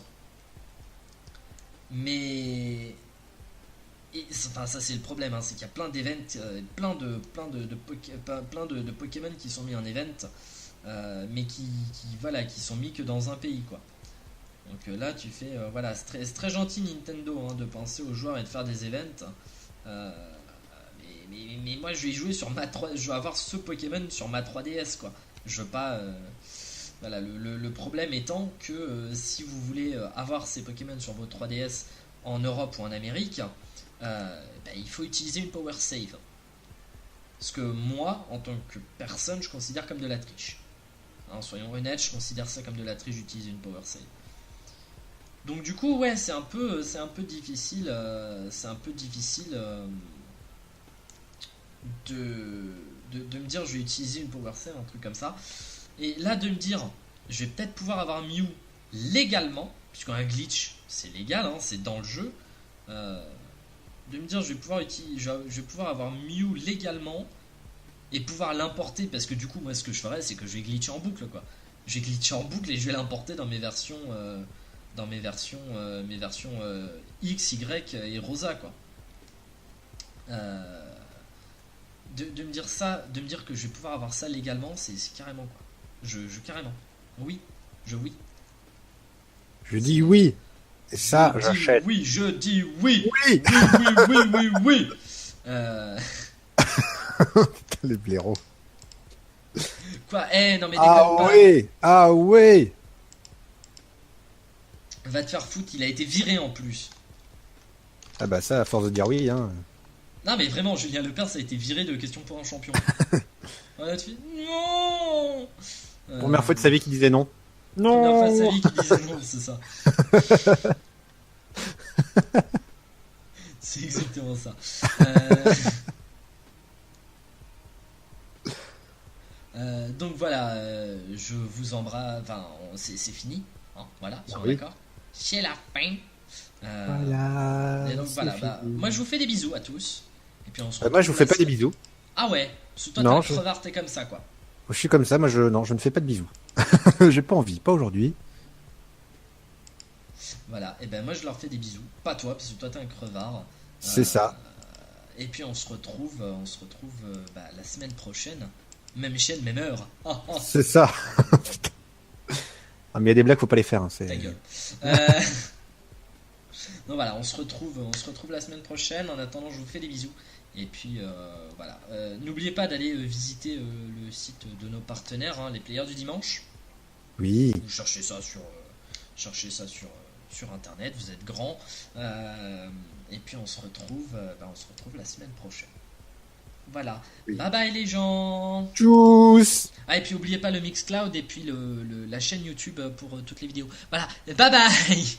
Mais enfin, ça c'est le problème, c'est qu'il y a plein d'events, plein de Pokémon qui sont mis en event, mais qui sont mis que dans un pays, quoi. Donc là tu fais voilà, c'est très gentil Nintendo de penser aux joueurs et de faire des events. Mais moi je vais jouer sur je vais avoir ce Pokémon sur ma 3DS, quoi. Je veux pas. Voilà, le problème étant que si vous voulez avoir ces Pokémon sur vos 3DS en Europe ou en Amérique, il faut utiliser une Power Save. Ce que moi, en tant que personne, je considère comme de la triche. Soyons honnêtes, je considère ça comme de la triche d'utiliser une Power Save. Donc du coup, ouais, c'est un peu difficile. De me dire je vais utiliser une Power Save, un truc comme ça. Et là de me dire je vais peut-être pouvoir avoir Mew légalement, puisqu'un glitch c'est légal, c'est dans le jeu. De me dire je vais pouvoir avoir Mew légalement et pouvoir l'importer, parce que du coup moi ce que je ferais c'est que je vais glitcher en boucle, quoi. Je vais glitcher en boucle et je vais l'importer dans mes versions X, Y et Rosa, quoi. De me dire ça, de me dire que je vais pouvoir avoir ça légalement, c'est carrément, quoi. Carrément. Oui. Je dis oui. Et ça, j'achète. Oui, je dis oui. Oui. Oui. Putain, les blaireaux. Quoi? Non mais déconne pas. Ah oui. Va te faire foutre, il a été viré en plus. Ah bah ça, à force de dire oui, Non mais vraiment, Julien Lepers a été viré de Question pour un champion. Voilà, tu fais non. Première fois de sa vie qu'il disait non. Première fois de sa vie qu'il disait non, c'est ça. C'est exactement ça. Donc voilà, je vous embrasse. Enfin, c'est fini. Voilà, on est d'accord. C'est la fin. Voilà. Et donc voilà, moi je vous fais des bisous à tous. Et puis on se moi je vous fais pas des bisous. Ah ouais, parce que toi t'es un crevard, t'es comme ça, quoi. Je suis comme ça, moi je ne fais pas de bisous. J'ai pas envie, pas aujourd'hui. Voilà, et ben moi je leur fais des bisous, pas toi, parce que toi t'es un crevard. C'est ça. Et puis on se retrouve la semaine prochaine, même chaîne, même heure. C'est ça. Ah, mais il y a des blagues, faut pas les faire. Ta gueule. Donc voilà, on se retrouve la semaine prochaine. En attendant, je vous fais des bisous. Et puis voilà. N'oubliez pas d'aller visiter le site de nos partenaires, les Players du Dimanche. Oui. Vous cherchez ça sur internet. Vous êtes grands. Et puis on se retrouve la semaine prochaine. Voilà. Oui. Bye bye les gens. Tchuss. Ah, et puis n'oubliez pas le Mixcloud et puis la chaîne YouTube pour toutes les vidéos. Voilà. Bye bye.